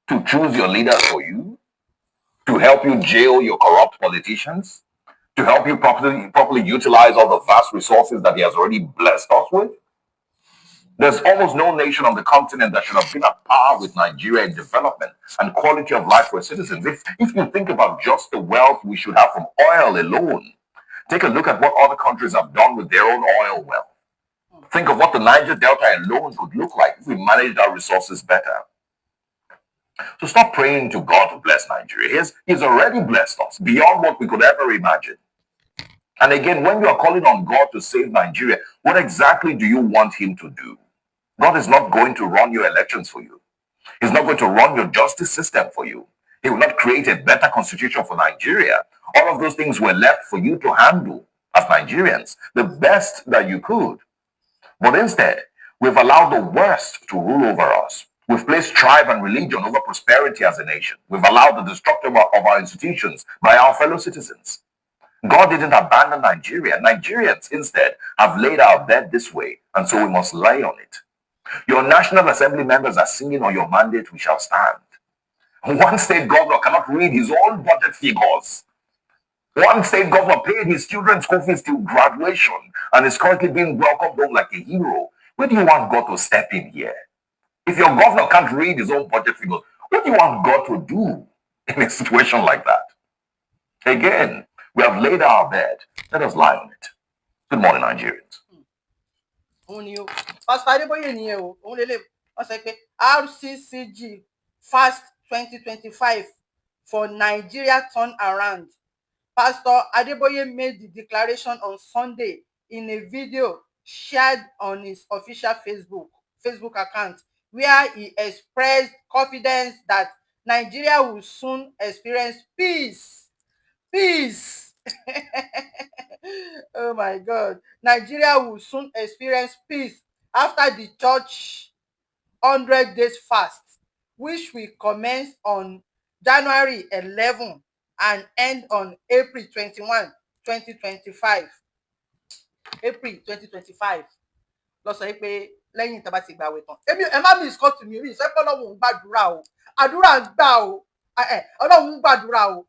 To choose your leaders for you? To help you jail your corrupt politicians? To help you properly utilize all the vast resources that He has already blessed us with? There's almost no nation on the continent that should have been at par with Nigeria in development and quality of life for its citizens. If you think about just the wealth we should have from oil alone, take a look at what other countries have done with their own oil wealth. Think of what the Niger Delta alone could look like if we managed our resources better. So stop praying to God to bless Nigeria. He's already blessed us beyond what we could ever imagine. And again, when you are calling on God to save Nigeria, what exactly do you want him to do? God is not going to run your elections for you. He's not going to run your justice system for you. He will not create a better constitution for Nigeria. All of those things were left for you to handle as Nigerians, the best that you could. But instead, we've allowed the worst to rule over us. We've placed tribe and religion over prosperity as a nation. We've allowed the destruction of our institutions by our fellow citizens. God didn't abandon Nigeria. Nigerians instead have laid our bed this way, and so we must lie on it. Your National Assembly members are singing on your mandate, we shall stand. One state governor cannot read his own budget figures. One state governor paid his children's school fees till graduation and is currently being welcomed home like a hero. Where do you want God to step in here? If your governor can't read his own budget figures, what do you want God to do in a situation like that? Again, we have laid our bed. Let us lie on it. Good morning, Nigerians. Pastor Adeboye nìyẹn o, òun lè wọ́n sọ pé RCCG Fast 2025 for Nigeria turn around. Pastor Adeboye made the declaration on Sunday in a video shared on his official Facebook account, where he expressed confidence that Nigeria will soon experience peace. Oh my God. Nigeria will soon experience peace after the church 100 days fast, which will commence on January 11 and end on April 21, 2025. April 2025. Lọ sọ pé lẹ́yìn tá bá ti gbààwẹ̀ tán. Ẹ má miss call to me, rí sọ pé Ọlọ́run ń gbàdúrà o. Àdúrà ń gbà o. Ọlọ́run ń gbàdúrà o.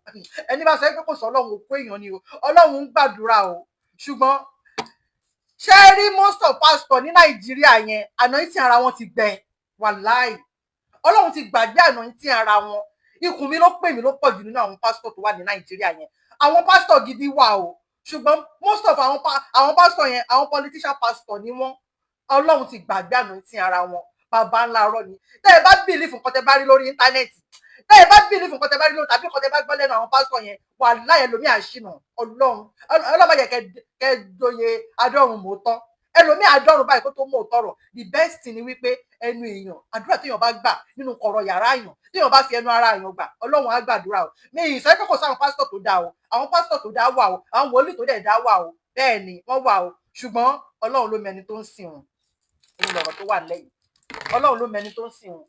Ẹni bá sọ pé kò sọ Ọlọ́run òkú èèyàn ni o. Ọlọ́run ń gbàdúrà o. Ṣùgbọ́n ṣé rí most of pastor ní Nàìjíríà yẹn anointing ara wọn ti gbẹ. Wàláì. Ọlọ́run ti gbàgbé anointing ara wọn. Ikùn mi ló pè mí ló pọ̀ jù nínú àwọn pastor tó wà ní Nàìjíríà yẹn. Àwọn pastor gidi wà o. Ṣùgbọ́n most of àwọn pastor yẹn àwọn politician pastor ni wọ́n. Ọlọ́run ti gbàgbé anointing ara wọn. Bàbá ńlá ọ̀rọ̀ ni. Tẹ́ ẹ bá believe nǹkan tẹ́ bá rí lórí íńtánẹ́ẹ̀tì. Tẹ́ ẹ bá believe nǹkan tẹ́ bá rí lórí tàbí nǹkan tẹ́ bá gbọ́ lẹ́nu àwọn pastor yẹn wà láyé lómi àṣìnà. Ọlọ́run má jẹ́ kẹ́ doye adọ́run mọ́tọ́. Ẹlòmí àdọ́run báyìí kó tó mọ̀ tọrọ. The best thing ni wípé ẹnu èèyàn àdúrà téèyàn bá gbà nínú kọ̀rọ̀ yàrá èèyàn téèyàn bá fi ẹnu ara èèyàn gbà Ọlọ́run á gbàdúrà o. Mi ì sọ pé kò sáwọn pásítọ̀ tó dá o, àwọn pásítọ̀ tó dá wà o, àwọn wòlíì tó dẹ̀ dá wà o, bẹ́ẹ̀ ni wọ́n wà o, ṣùgbọ́n Ọlọ́run ló mẹni tó ń sìn wọn. Òun lọ̀rọ̀ tó wà lẹ́yìn. Ọlọ́run ló mẹni tó ń sìn wọn.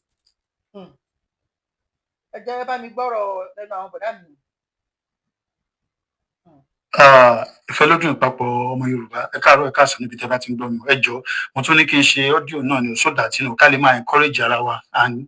Ẹ jẹ́ bá mi gbọ́rọ̀ lẹ́nu àwọn bọ̀dá mi. Ìfẹ́ lójú ìpapọ̀ ọmọ Yorùbá ẹ káàárọ̀ ẹ káàsán níbi tẹ́ bá ti ń gbọ́ mi ẹ jọ̀ọ́ mo tún ní kí n ṣe ọ́díò náà ni so that ká lè máa encourage ara wa and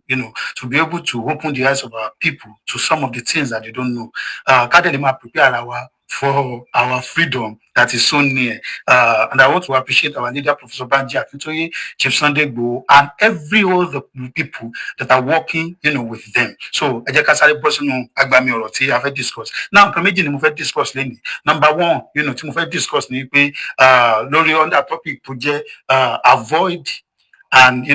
to be able to open the eyes of our people to some of the things that they don't know ká dẹ̀ lè máa prepare ara wa for our freedom that is so near. And I want to appreciate our leader, Professor Banji Akintoye, Chief Sunday Igboho, and every other people that are working, with them. So, I just can't person agbami ọ̀rọ̀ tí a fẹ́ discuss. Now, nǹkan méjì ni mo fẹ́ discuss lẹ́nìí. Number one, tí mo fẹ́ discuss ni pé lórí under topic tó jẹ́ avoid and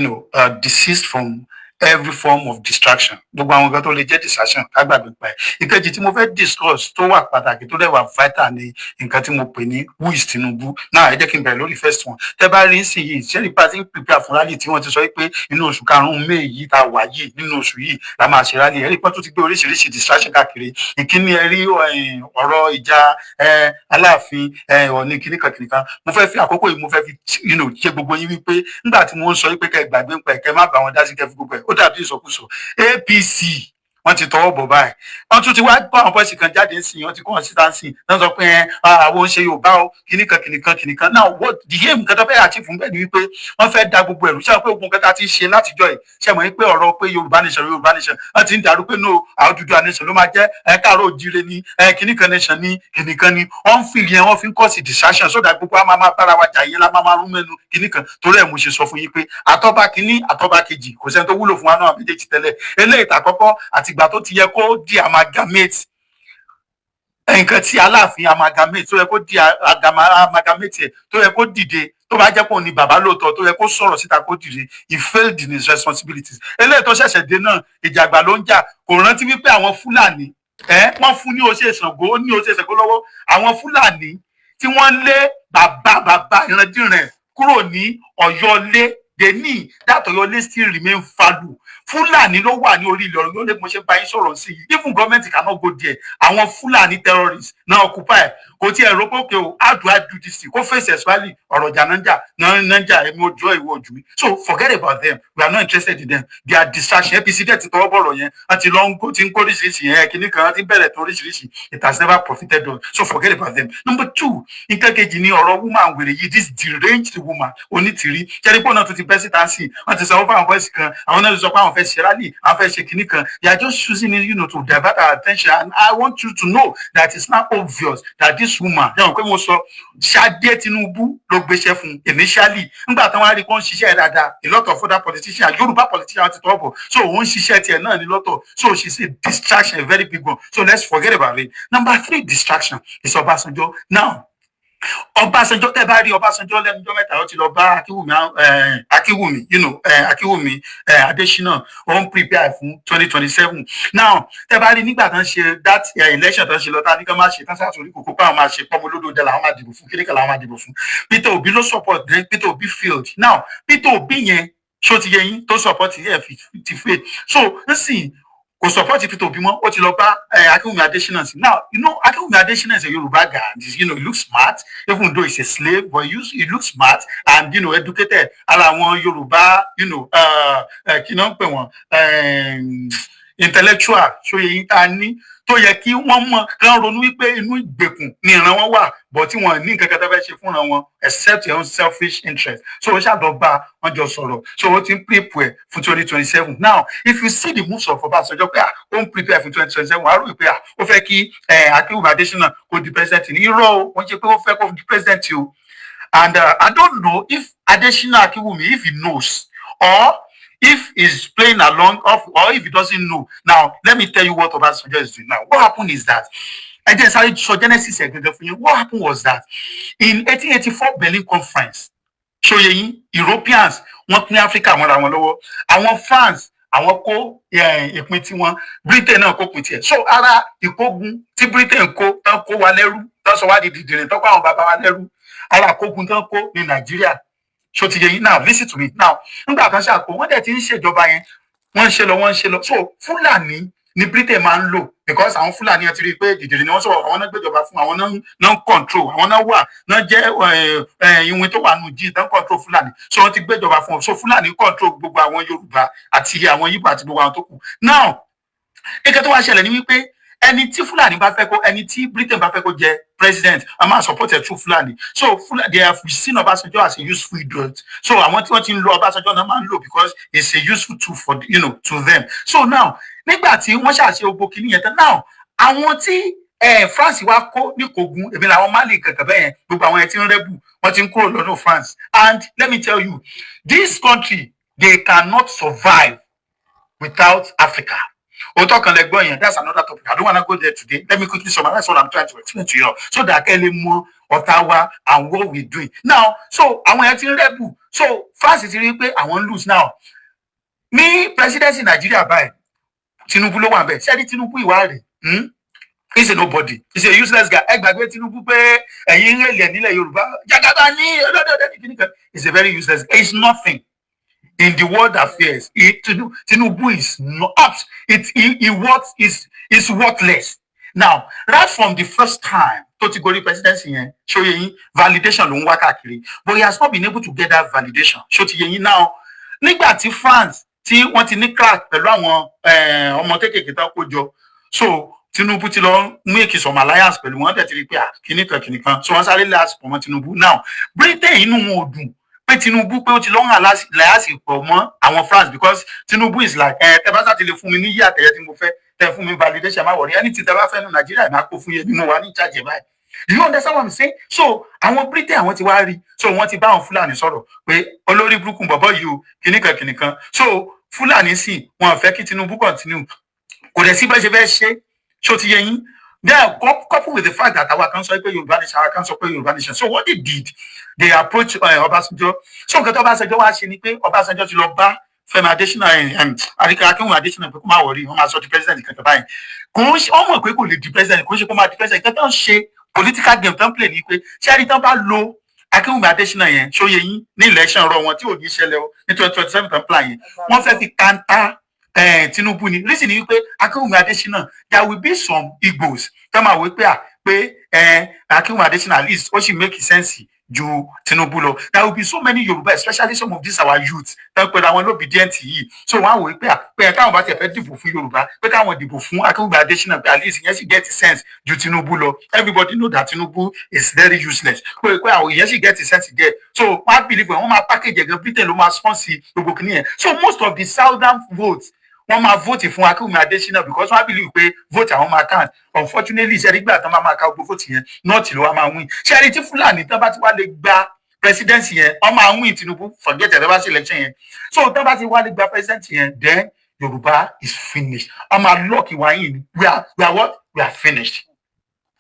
desist from every form of distraction. Gbogbo àwọn nǹkan tó lè jẹ́ distraction ká gbàgbé pa ẹ̀. Ìkejì tí mo fẹ́ discuss tó wà pàtàkì tó dẹ̀ wà vital ni nǹkan tí mo pè ní who is Tinubu. Náà ẹ jẹ́ kí n bẹ̀rẹ̀ lórí first one. Tẹ́ bá rí sí yìí ṣé nípa tí ń prepare fún rally tí wọ́n ti sọ pé inú oṣù karùn-ún May yìí tá a wà yìí nínú oṣù yìí la máa ṣe rally. Ẹ̀rí pọ́n tó ti gbé oríṣiríṣi distraction káàkiri. Ìkíní ẹ rí ọ̀rọ̀ ìjà Aláàfin Ọọ̀ni kìnìkan. Mo fẹ́ fi àkókò yìí mo fẹ́ fi ṣe gbogbo yín wípé nígbà tí wọ́n ń sọ pé kẹ́ gbàgbé ń pẹ̀ kẹ́ má bá wọn dá sí kẹ́ fi gbogbo ẹ̀ ó dàbí ìsọkúsọ. APC wọ́n ti tọwọ́ bọ̀ báyìí wọ́n tún ti wá gbọ́ àwọn bọ́ọ̀sì kan jáde sí wọ́n ti kọ́ wọn síta sí wọ́n sọ pé àwọn ṣe Yorùbá o kìnìkan náà what the aim nǹkan tó fẹ́ àti fún bẹ́ẹ̀ ni wípé wọ́n fẹ́ da gbogbo ẹ̀rú ṣé àwọn pé ogun kẹta ti ṣe látijọ́ ẹ̀ ṣé mọ̀ pé ọ̀rọ̀ pé Yorùbá nation wọ́n ti ń dàrú pé no Odùduwà nation ló máa jẹ́ káàárọ̀ oòjíire ni kìnìkan nation ni kìnìkan ni wọ́n ń fìlì yẹn wọ́n fi ń kọ́ sí distraction so that gbogbo àwọn máa bára wa jà yẹn la máa rún mẹ́nu kìnìkan torí ẹ̀ mo ṣe sọ fún yín pé àtọ́ba kìíní àtọ́ba kejì kò sẹ́ni tó wúlò fún wa náà méjèèjì tẹ́lẹ̀ eléyìí tàkọ́kọ́ àtìgbà tó ti yẹ kó di amalgamate nǹkan tí Aláàfin amalgamate tó yẹ kó di amalgamate tó yẹ kó dìde tó bá jẹ́ pé òun ni bàbá lóòótọ́ tó yẹ kó sọ̀rọ̀ síta kó dìde, he failed in his responsibilities. Eléyìí tó ṣẹ̀ṣẹ̀ dé náà ìjàgbá ló ń jà, kò rántí wípé àwọn Fúlàní wọ́n fún ní oṣù Ṣàngó ní oṣù Ṣàngó lọ́wọ́, àwọn Fúlàní tí wọ́n lé bàbá ìrandíran kúrò ní Ọ̀yọ́lé, they need that Ọ̀yọ́lé still remain fallow. Fúlàní ló wà ní orí ilẹ̀ Ọ̀yọ́lé mo ṣe bá yín sọ̀rọ̀ sí i, even government cannot go there. Àwọn Fúlàní terrorists náà occupy, kò tí ẹ rò pé òkè o, how do I do this thing? Kó face especially ọ̀rọ̀ ìjà náà èmi ojú ìwọ ojú mi. So forget about them, we are not interested in them, they are distraction. APC dẹ̀ ti tọwọ́ bọ̀rọ̀ yẹn, wọ́n ti lọ ti ń kó oríṣiríṣi yẹn, kìíní kan ti bẹ̀rẹ̀ tó oríṣiríṣi, it has never profited us, so forget about them. Number two, nǹkan kejì ni ọ̀rọ̀ woman wèrè yìí, this deranged woman onítìrí, jẹ́rìpọ̀ náà tó ti bẹ́ síta sí i, wọ́n ti sọ fún àwọn voice kan, àwọn náà ti sọ pé àwọn fẹ́ ṣe rally, àwọn fẹ́ ṣe kìíní kan, they are just choosing it, to divert our attention. And I want you to know that it's not obvious that this woman, mo sọ Ṣadé Tinubu ló gbéṣẹ́ fún initially, nígbà tí wọ́n rí kó ń ṣiṣẹ́ dáadáa, a lot of other politicians, Yorùbá politicians ti tọ́ bọ̀, so òun ṣiṣẹ́ tiẹ̀ náà ní lọ́tọ̀, so she's a distraction, a very big one, so let's forget about it. Number 3 distraction is Ọbásanjọ́. Now Ọbásanjọ́, tẹ́ bá rí Ọbásanjọ́ lẹ́nu ọjọ́ mẹ́ta ó ti lọ bá Akínwùmí Adésínà, ó ń prepare fún 2027. Now tẹ́ bá rí nígbà tán ṣe that election tán ṣe lọ tá ní kán má ṣe tán sàtòrí kòkó pé àwọn máa ṣe pọ́nmọ́ lódò dẹ́ làwọn máa dìbò fún, kíníkà làwọn máa dìbò fún. Peter Obi ló support, then Peter Obi failed. Now Peter Obi yẹn ṣó ti yẹ yín tó support yẹn ti fail, so nísìnyí kò support Peter Obi mọ́, ó ti lọ bá Akínwùmí Adésínà sí. Now Akínwùmí Adésínà is a Yorùbá guy, he looks smart, even though he's a slave, but he looks smart and educated. Ara àwọn Yorùbá kí náà ń pè wọ́n intellectual, so yẹ ta ní tó yẹ kí wọ́n mọ̀ kán ronú wípé inú ìgbèkùn ni ìran wọn wà, but tí wọ́n ní nǹkan kan tó fẹ́ ṣe fúnra wọn except your own selfish interest. So ó ṣàdọ̀gba wọn jọ sọ̀rọ̀, so ó ti ń prepare fún 2027. Now if you see the moves of Ọbásanjọ́ pé ó ń prepare fún 2027, wàá rò pé ó fẹ́ kí Akínwùmí Adésínà kó di president ní irọ́ o, wọ́n ṣe pé ó fẹ́ kó di president o. And I don't know if Adésínà Akínwùmí, if he knows or if he's playing along or if he doesn't know. Now let me tell you what Obasanjo is doing now. What happened is that, and then sorry, so Genesis what happened was that in 1884 Berlin Conference, so Europeans wọ́n pín Africa mọ́ra wọn lọ́wọ́, àwọn France àwọn kó ìpín tí wọn, Britain náà kó pín tiẹ̀. So ara ìkógun tí Britain kó tán kó wa lẹ́rú, tán sọ wá di dìdìrín, tán kó àwọn bàbá wa lẹ́rú, ara ìkógun tán kó ní Nàìjíríà. So ti yẹ yín, now listen to me. Now nígbà kan ṣàkó wọ́n dẹ̀ ti ń ṣèjọba yẹn, wọ́n ń ṣe lọ. So Fúlàní ni Britain máa ń lò, because àwọn Fúlàní ti rí i pé dìdìrín ni wọ́n sọ, àwọn náà gbéjọba fún, àwọn náà control, àwọn náà wà náà jẹ́ ìwé tó wà nù jí tán control Fúlàní, so wọ́n ti gbéjọba fún ọ. So Fúlàní control gbogbo àwọn Yorùbá àti àwọn Yíbò àti gbogbo àwọn tó kù. Now nǹkan tó wá ṣẹlẹ̀ ni wípé ẹni tí Fúlàní bá fẹ́ kó, ẹni tí Britain bá fẹ́ kó jẹ president, a máa support a true Fulani. So they have seen Obasanjo as a useful idiot. So àwọn tí wọ́n ti ń lo Obasanjo náà máa ń lò because it's a useful tool for to them. So now nígbà tí wọ́n ṣàṣe ogbó kìíní yẹn tán, now àwọn tí France wá kó ní Kogun, èmi làwọn Mali kankan bẹ́ẹ̀ yẹn, gbogbo àwọn yẹn ti ń rẹ́bù, wọ́n ti ń kúrò lọ́dọ̀ France. And let me tell you, this country, they cannot survive without Africa. That's another topic. I don't want to go there today. Let me quickly summarize what I'm trying to explain to you, so that I can learn more Ottawa and what we're doing now. So I want to rebel. So France is really I want to lose now. Me presidency in Nigeria by Tinubu lo wa be. Say Tinubu iware. He's a nobody. He's a useless guy. Tinubu pe eyin rele nile Yoruba. Jagaba ni. He's a very useless guy. He's nothing in the world affairs. Tinubu is not up. It's worthless. Now, right from the first time, Totigori presidency, showing validation, but he has not been able to get that validation. Now, nígbà France, wọ́n ti ní crack pẹ̀lú àwọn ọmọ kékèké tó kó jọ. So Tinubu ti lọ make some alliance pẹ̀lú wọn, tẹ̀ ti rí pé kìnìkan. So wọ́n sáré last pọ̀ mọ́ Tinubu. Now, Britain inú wọn ò dùn Tinubu pé ó ti lọ́hùn aláàsì pọ̀ mọ́ àwọn France, because Tinubu is like tẹ́ bá ti lè fún mi ní yí àtẹ̀yẹ tí mo fẹ́, tẹ́ fún mi validation má wọ̀rí, ẹni tí tẹ́ bá fẹ́ nu Nàìjíríà máa kó fún yẹn nínú wa ní charge báyìí. You understand what I'm saying? So àwọn Britain àwọn ti wá rí, so wọ́n ti bá àwọn Fúlàní sọ̀rọ̀ pé olórí burúkú bọ̀bọ̀ yìí o kìnìkan. So Fúlàní sì wọn fẹ́ kí Tinubu continue, kò dẹ̀ sí bá ṣe fẹ́ ṣe, ṣó ti yẹ yín. Then coupled with the fact that our council Yorùbá nation, our council Yorùbá nation. So what they did, they approached Obasanjo. So nǹkan tó Obasanjo wá ṣe ni pé Obasanjo ti lọ bá Fẹ́mi Adésínà Akinwumi Adésínà pé kó má worry, wọ́n máa sọ di president kankan báyìí. Kò ń ṣe ọmọ pé kò lè di president, kò ń ṣe kó máa di president. Nǹkan tó ń ṣe political game tó ń play ni pé ṣé ẹni tó bá lo Akinwumi Adésínà yẹn ṣóye yín ní election rọ wọn tí ò ní ṣẹlẹ̀ o ní 2027 tó ń plan yẹn. Wọ́n fẹ́ fi kanta Tinubu ni. Reason ni wípé Akinwumi Adésínà, there will be some Igbos tó máa wí pé Akinwumi Adésínà at least ó sì make sense ju Tinubu lọ. There will be so many Yorùbá, especially some of these our youths tó ń pè àwọn obedient yìí. So wọ́n á wò pé káwọn bá ti fẹ́ dìbò fún Yorùbá, pé káwọn dìbò fún Akinwumi Adésínà, pé at least ìyẹn sì get sense ju Tinubu lọ. Everybody know that Tinubu is very useless. Pé àwọn ìyẹn sì get sense there. So wọ́n á believe wọ́n máa package ẹ̀gán Britain ló máa sponsor gbogbo kìíní yẹn. So most of the southern votes wọ́n máa vote fún Akinwumi Adésínà because wọ́n believe pé vote àwọn máa count. Unfortunately ṣẹ́rí gbà tán máa ka gbogbo vote yẹn north ló wá máa win. Ṣẹ́rí tí Fúlàní tán bá ti wá lè gba presidency yẹn wọ́n máa win Tinubu, forget ẹ̀ bá ṣe election yẹn. So tán bá ti wá lè gba presidency yẹn, then Yorùbá is finished. wọ́n máa lock ìwà yìí ni we are what? We are finished.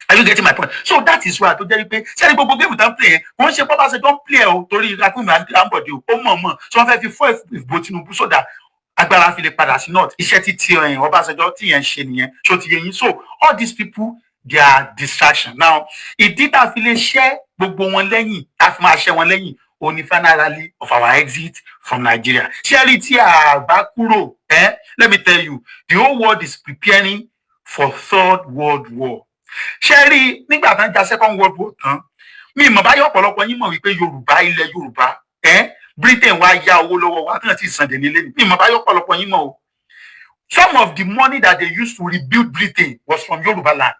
Are you getting my point? So that is why to jẹ́ pé ṣẹ́rí gbogbo game tán play yẹn wọ́n ṣe pọ́pá ṣe tó ń play ẹ̀ o torí Akinwumi Adésínà ó mọ̀ so wọ́n fẹ́ fi fọ́ ìbò Tinubu so that agbára fi lè padà sí north. Iṣẹ́ tí Ọbásanjọ́ tí yẹn ṣe nìyẹn ṣó ti yẹ yín. So all these people, they are distraction. Now ìdí tá a fi lè ṣẹ́ gbogbo wọn lẹ́yìn, tá a fi máa ṣẹ́ wọn lẹ́yìn, òun ni final rally of our exit from Nigeria. Ṣẹ́rí tí a bá kúrò, let me tell you, the whole world is preparing for third world war. Ṣẹ́rí nígbà tán ja second world war tán, mi mọ̀ báyọ̀ ọ̀pọ̀lọpọ̀ yín mọ̀ wípé Yorùbá, ilẹ̀ Yorùbá, Britain wá yá owó lọ́wọ́ wa kàn ti sàn dé nílé ni. Mi mọ̀ báyọ̀ ọ̀pọ̀lọpọ̀ yín mọ̀ o. Some of the money that they used to rebuild Britain was from Yorùbá land.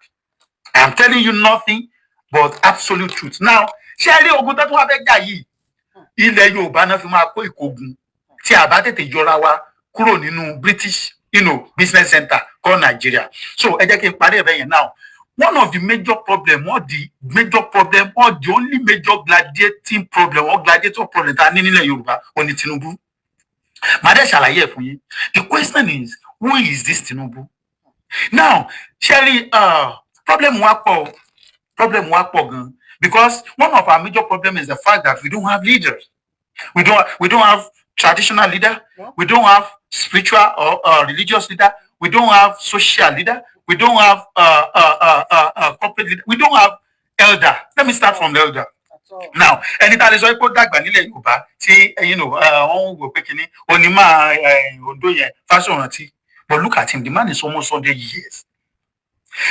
I am telling you nothing but absolute truth. Now, ṣẹ́rí ogun tó tún wá fẹ́ jà yìí, ilẹ̀ Yorùbá náà fi máa kó ìkógun tí a bá tètè yọra wa kúrò nínú British business center called Nigeria. So ẹ jẹ́ kí n parí ẹ̀ bẹ́ẹ̀ yẹn now. One of the major problem, or the only major gladiating problem or gladiator problem that ní nílẹ̀ Yorùbá ó ní Tinubu. Màá dẹ̀ ṣàlàyé ẹ̀ fún yín. The question is, who is this Tinubu? Now, ṣẹ́rí problem wa pọ̀ gan, because one of our major problems is the fact that we don't have leaders. We don't have traditional leader. We don't have spiritual or religious leader. We don't have social leader. We don't have corporate leader. We don't have elder. Let me start from the elder. Now, anytime there's a put that Gbanile Yorùbá, see, on wò pé kíní, onímọ̀ Ondo yẹn, Fáṣọ̀rántí. But look at him, the man is almost 100 years.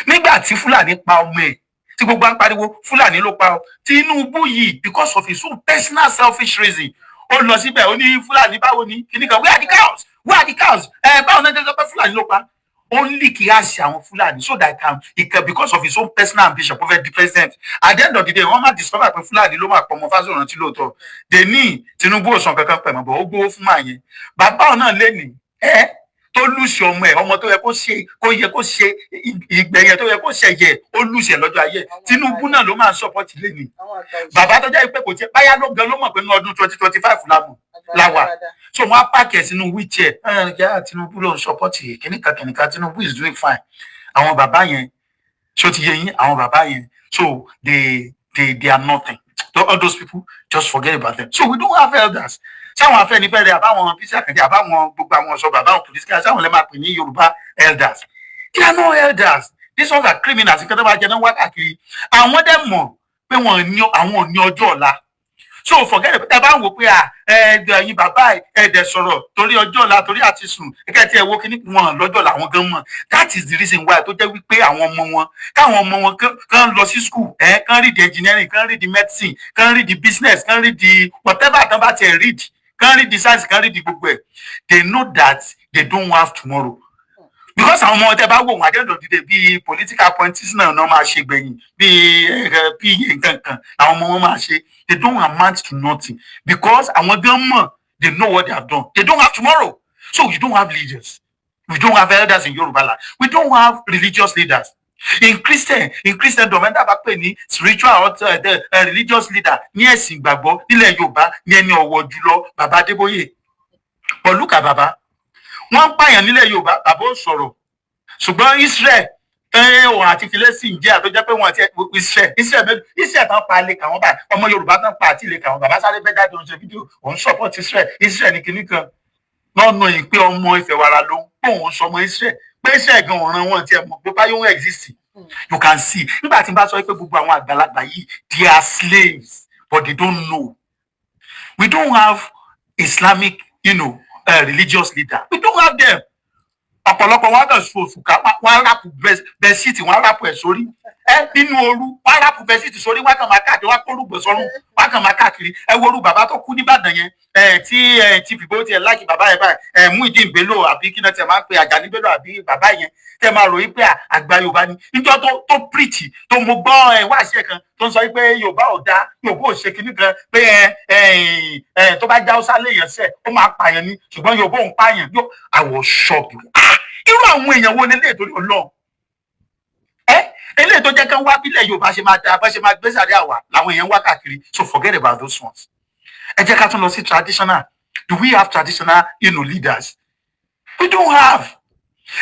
Nígbà tí Fúlàní pa ọmọ ẹ̀, tí gbogbo à ń pariwo Fúlàní ló pa ọ, Tinubu yìí, because of his own personal selfish reason, ó lọ síbẹ̀, ó ní Fúlàní báwo ni, kíní kan, where are the cows? Where are the cows? Báwo náà jẹ́ pé Fúlàní ló pa? Only kí á ṣe àwọn Fúlàní so that he can, because of his own personal ambition, prophet the president. At the end of the day, wọ́n máa discover pé Fúlàní ló máa pọ̀ mọ́ Fáṣọ̀rántí lóòótọ́. They ní Tinubu ò san kankan pẹ̀mọ́ bọ̀ ó gbówó fún màá yẹn. Bàbá ọ̀nà lé ní tó lùsì ọmọ ẹ̀, ọmọ tó yẹ kó ṣe ìgbẹ̀yẹ tó yẹ kó ṣe yẹ ó lùsì ẹ̀ lọ́jọ́ ayé. Tinubu náà ló máa support lé ní. Bàbá tó jẹ́ pé kò tiẹ̀ báyá ló gan ló mọ̀ pé ní ọdún 2025 láwà. So wọ́n á pààkì ẹ̀ sínú wheelchair. Tinubu ló ń support kìnìkan Tinubu is doing fine. Àwọn bàbá yẹn ṣó ti yé yín, àwọn bàbá yẹn, so they are nothing. All those people, just forget about them. So we don't have elders. Sáwọn Afẹ́nifẹ́re àbáwọn Bísí Àkàndé àbáwọn gbogbo àwọn ọ̀ṣọ́ bàbáwọn political, sáwọn lè máa pè ní Yorùbá elders. They are no elders. These ones are criminals. Ìkẹ́tọ́ bá jẹ náà wá káàkiri. Àwọn dẹ̀ mọ̀ pé àwọn ò ní ọjọ́ ọ̀la. So forget it. Ẹ bá ń wò pé ẹ̀yin bàbá ẹ̀dẹ̀ sọ̀rọ̀ torí ọjọ́ ọ̀la torí àti sùn. Ẹ̀kẹ́ tí ẹ wo kíní wọn lọ́jọ́ ọ̀la àwọn gan mọ̀. That is the reason why tó jẹ́ wípé àwọn ọmọ wọn, káwọn ọmọ wọn kàn lọ sí school, kàn read the engineering, kàn read the medicine, kàn read the business, kàn read the whatever tán bá tiẹ̀ read, kàn read the science, kàn read the gbogbo ẹ̀. They know that they don't have tomorrow. Because àwọn ọmọ tẹ bá wò wọn at the end of the day bí political appointees náà máa ṣe gbẹ̀yìn bí nǹkan kan àwọn ọmọ wọn máa ṣe, they don't amount to nothing because àwọn gan mọ̀ they know what they have done. They don't have tomorrow. So you don't have leaders. We don't have elders in Yorùbá land. We don't have religious leaders. In Christendom, ẹ̀dá bá pè ní spiritual or religious leader ní ẹ̀sìn ìgbàgbọ́ nílẹ̀ Yorùbá ní ẹni ọ̀wọ̀ jùlọ Bàbá Adébóyè. But look at Bàbá. Wọ́n pààyàn nílẹ̀ Yorùbá, bàbá ò sọ̀rọ̀. Ṣùgbọ́n Israel òun àti filẹ́sì ń jẹ́ àtọ́jọ́ pé wọ́n ti Israel tán pa lè kàwọn báyìí ọmọ Yorùbá tán pa àti lè kàwọn bàbá sáré fẹ́ jáde oúnjẹ fídíò òun support Israel ní kinní kan lọ́nà yìí pé ọmọ Ìfẹ̀wàrà ló ń pọ̀ òun sọmọ Israel pé Israel gan ọ̀ràn wọn ti ẹ̀ mọ̀ pé báyọ̀ ń exist you can see nígbà tí n bá sọ pé gbogbo àwọn àgbàlagbà yìí they are slaves but they don't know we don't have Islamic religious leader we don't have them. Ọ̀pọ̀lọpọ̀ wọn kàn so òṣùká wọn rápù bẹsíìtì wọn rápù ẹ̀ sórí nínú ooru wọn rápù bẹsíìtì sórí wọn kàn máa káàkiri wọn kórùgbò sọ́rùn wọn kàn máa káàkiri ẹ worú bàbá tó kú nìbàdàn yẹn tí fìbó tiẹ̀ láìkì bàbá yẹn báyìí Muyideen Bello àbí kí náà tiẹ̀ máa ń pe Àjàní Bello àbí bàbá yẹn tẹ́ máa ròyìn pé àgbà Yorùbá ni níjọ́ tó pírìtì tó mo gbọ́ wáṣẹ kan tó ń sọ pé Yorùbá ò dá Yorùbá ò ṣe kinní kan pé tó bá já Hausa léèyàn sẹ̀ ó máa pààyàn ni ṣùgbọ́n Yorùbá ò ń pààyàn I was shocked irú àwọn èèyàn wo nílé ìtòrí Ọlọ́run eléyìí tó jẹ́ kán wá bílẹ̀ Yorùbá ṣe máa da bá ṣe máa gbé sáré àwà làwọn èèyàn wá káàkiri so forget about those ones. Ẹ jẹ́ ká tún lọ sí traditional. Do we have traditional leaders? We don't have.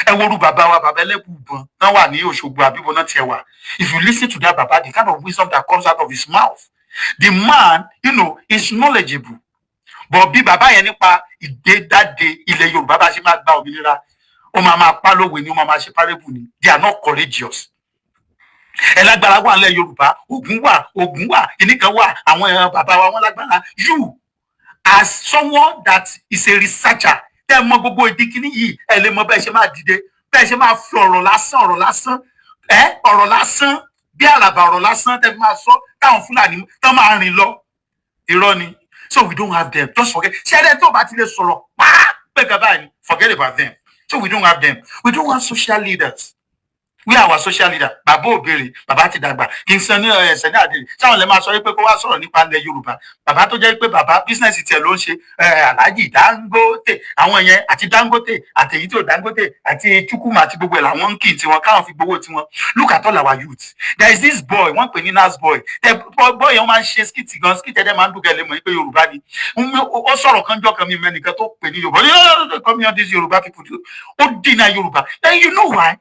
Ẹ worú bàbá wa bàbá Ẹlẹ́bùúbọn náà wà ní Òṣogbo àbíbo náà tiẹ̀ wà. If you listen to that baba, the kind of wisdom that comes out of his mouth, the man is knowledgeable. But bí bàbá yẹn nípa ìgbédáde ilẹ̀ Yorùbá bá ṣe máa gba òmìnira ó máa pa lówe ni ó máa ṣe parable ni they are not courageous. Ẹlágbára wà nílẹ̀ Yorùbá Ògún wà ìníkan wà àwọn bàbá wa wọn lágbára. You as someone that is a researcher tẹ́ mọ̀ gbogbo ìdí kíní yìí ẹ lè mọ̀ bẹ́ẹ̀ ṣe máa dìde bẹ́ẹ̀ ṣe máa fi ọ̀rọ̀ lásán bí àràbà ọ̀rọ̀ lásán tẹ́ fi máa sọ táwọn Fúlàní tán máa rìn lọ irọ́ ni. So we don't have them. Just forget. Ṣé ẹni tó bá ti lè sọ̀rọ̀ pẹ́ẹ́kẹ́ báyìí forget about them. So we don't have them. We don't have social leaders. We are our social leader. Bàbá òbèrè, bàbá ti dàgbà. Kì í san ní ẹsẹ̀ ní àdìrí. Sáwọn lè máa sọ pé kó wá sọ̀rọ̀ nípa ilẹ̀ Yorùbá. Bàbá tó jẹ́ pé bàbá bísínẹ́sì tiẹ̀ ló ń ṣe Alhaji Dangote. Àwọn yẹn àti Dangote àti èyí tí ò Dangote àti Chukwuma àti gbogbo ẹ̀ làwọn ń kì í tiwọn káwọn fi gbowó tiwọn. Look at all our youth. There is this boy, wọ́n pè ní Nas boy. Boy yẹn máa ń ṣe skit gan. Skit ẹ̀dẹ̀ máa ń dùgẹ̀ lé mọ̀ pé Yorùbá ni. Ó sọ̀rọ̀ kan jọ́ kan mi mẹ́nìkan tó pè ní Yorùbá. Come here, these Yorùbá people. Ó dínà Yorùbá. And you know why?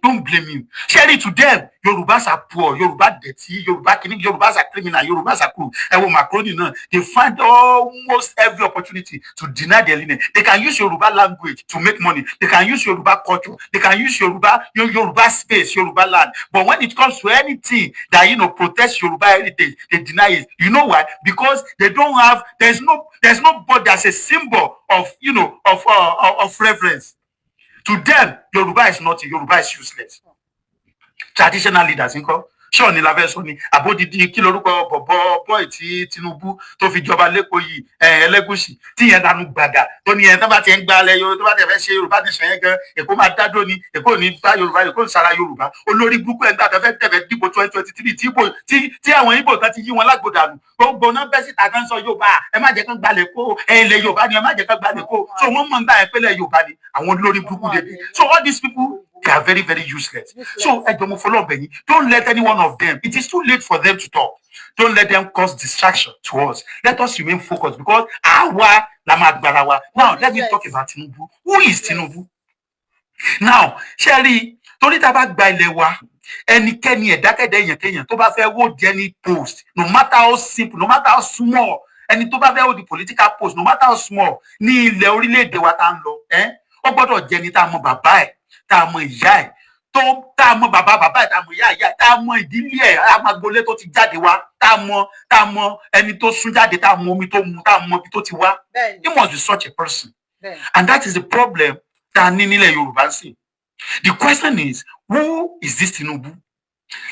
Don't blame him. Share it to them. Yorùbás are poor, Yorùbá dirty, Yorùbás are criminal, Yorùbás are cruel. Macaroni now, they find almost every opportunity to deny their lineage. They can use Yorùbá language to make money. They can use Yorùbá culture. They can use Yorùbá space, Yorùbá land. But when it comes to anything that protects Yorùbá heritage, they deny it. You know why? Because they don't have. There's nobody that's a symbol of of reverence. To them, Yorùbá is nothing. Yorùbá is useless. Traditional leaders, Ṣé ni la fẹ́ sọ ni àbódìdí kí lorúkọ bọ̀bọ̀ tí Tinubu tó fi jọba lẹ́kọ̀ọ́ yìí Ẹlẹ́gùṣì tí yẹn dànù gbàgà tó ní yẹn tó bá ti ń gbalẹ̀ Yorùbá tó bá ti fẹ́ ṣe Yorùbá ní sẹ́yìn gan Èkó máa dádó ni Èkó ní bá Yorùbá Èkó ní sara Yorùbá olórí burúkú ẹ̀ ń dàtọ̀ fẹ́ tẹ̀fẹ́ dìbò 2023 tí àwọn Ìgbò kan ti yí wọn lágbòdànù gbogbo náà bẹ́ síta kan sọ Yorùbá ẹ má jẹ́ kán gbalẹ̀ kó ilẹ̀ Yorùbá ni ẹ má jẹ́ kán gbalẹ̀ kó so wọ́n mọ̀ ń gbà ẹ pẹ́lẹ̀ Yorùbá ni àwọn olórí burúkú dédé so all these people they are very, very useless. So, don't let any one of them. It is too late for them to talk. Don't let them cause distraction to us. Let us remain focused because now let me talk about Tinubu. Who is Tinubu? Now, Sherry, torí tá bá gba ilẹ̀ wa, ẹnikẹ́ni ẹ̀dákẹ́dẹ́ èèyàn kéèyàn tó bá fẹ́ hold any post, no matter how simple, no matter how small, ẹni tó bá fẹ́ hold the political post, no matter how small, ní ilẹ̀ orílẹ̀-èdè wa tá ń lọ, ó gbọ́dọ̀ jẹ́ ní tá mọ̀ bàbá ẹ̀. Tá mọ̀ ìyá ẹ̀ tó tá mọ̀ bàbá ẹ̀ tá mọ̀ ìyá ẹ̀ tá mọ̀ ìdílé ẹ̀ amagbolé tó ti jáde wá tá mọ̀ ẹni tó sún jáde tá mọ̀ omi tó mu tá mọ̀ ibi tó ti wá. He must be such a person. And that is the problem tá ní nílẹ̀ Yorùbá sí. The question is, who is this Tinubu?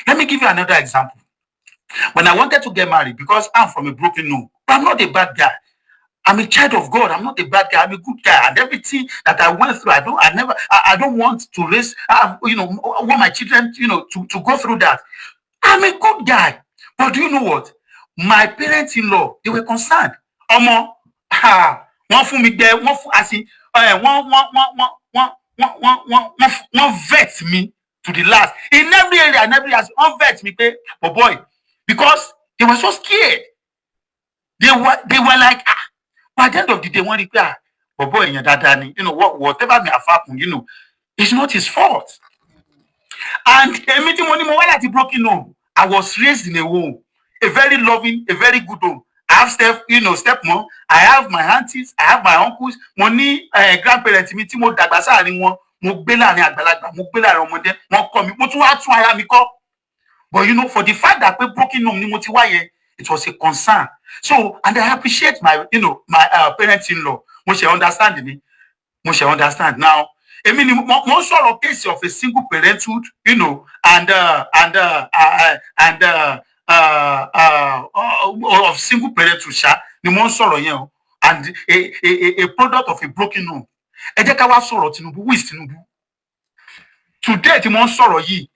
Let me give you another example. When I wanted to get married, because I'm from a broken home, but I'm not a bad guy. I'm a child of God. I'm not a bad guy. I'm a good guy. And everything that I went through, I don't want to raise, want my children, to go through that. I'm a good guy. But do you know what? My parents-in-law, they were concerned. One for me there, one for one vet me to the last. In every area, one vet me, but boy, because they were so scared. They were like, but at the end of the day, when they but boy, whatever may have happened, it's not his fault. And èmi tí mo ní mo wá láti broken home, I was raised in a home, a very loving, a very good home. I have stepmom, I have my aunties, I have my uncles, mo ní grandparents mi tí mo dàgbà sáàrin wọn, mo gbé láàrin àgbàlagbà, mo gbé láàrin ọmọdé, wọ́n kọ́ mi, mo tún wá tún ara mi kọ́. But for the fact that pé broken home ni mo ti wá yẹn, it was a concern. So, and I appreciate my parents-in-law. Mo ṣe understand me. Mo ṣe understand now. I mean, mo sọ̀rọ̀ case of a single parenthood, and of single parenthood, ni mo sọ̀rọ̀ yẹn, and a product of a broken home. Ẹ jẹ́ ká wá sọ̀rọ̀ Tinubu. Who is Tinubu? Today, tí mo sọ̀rọ̀ yìí,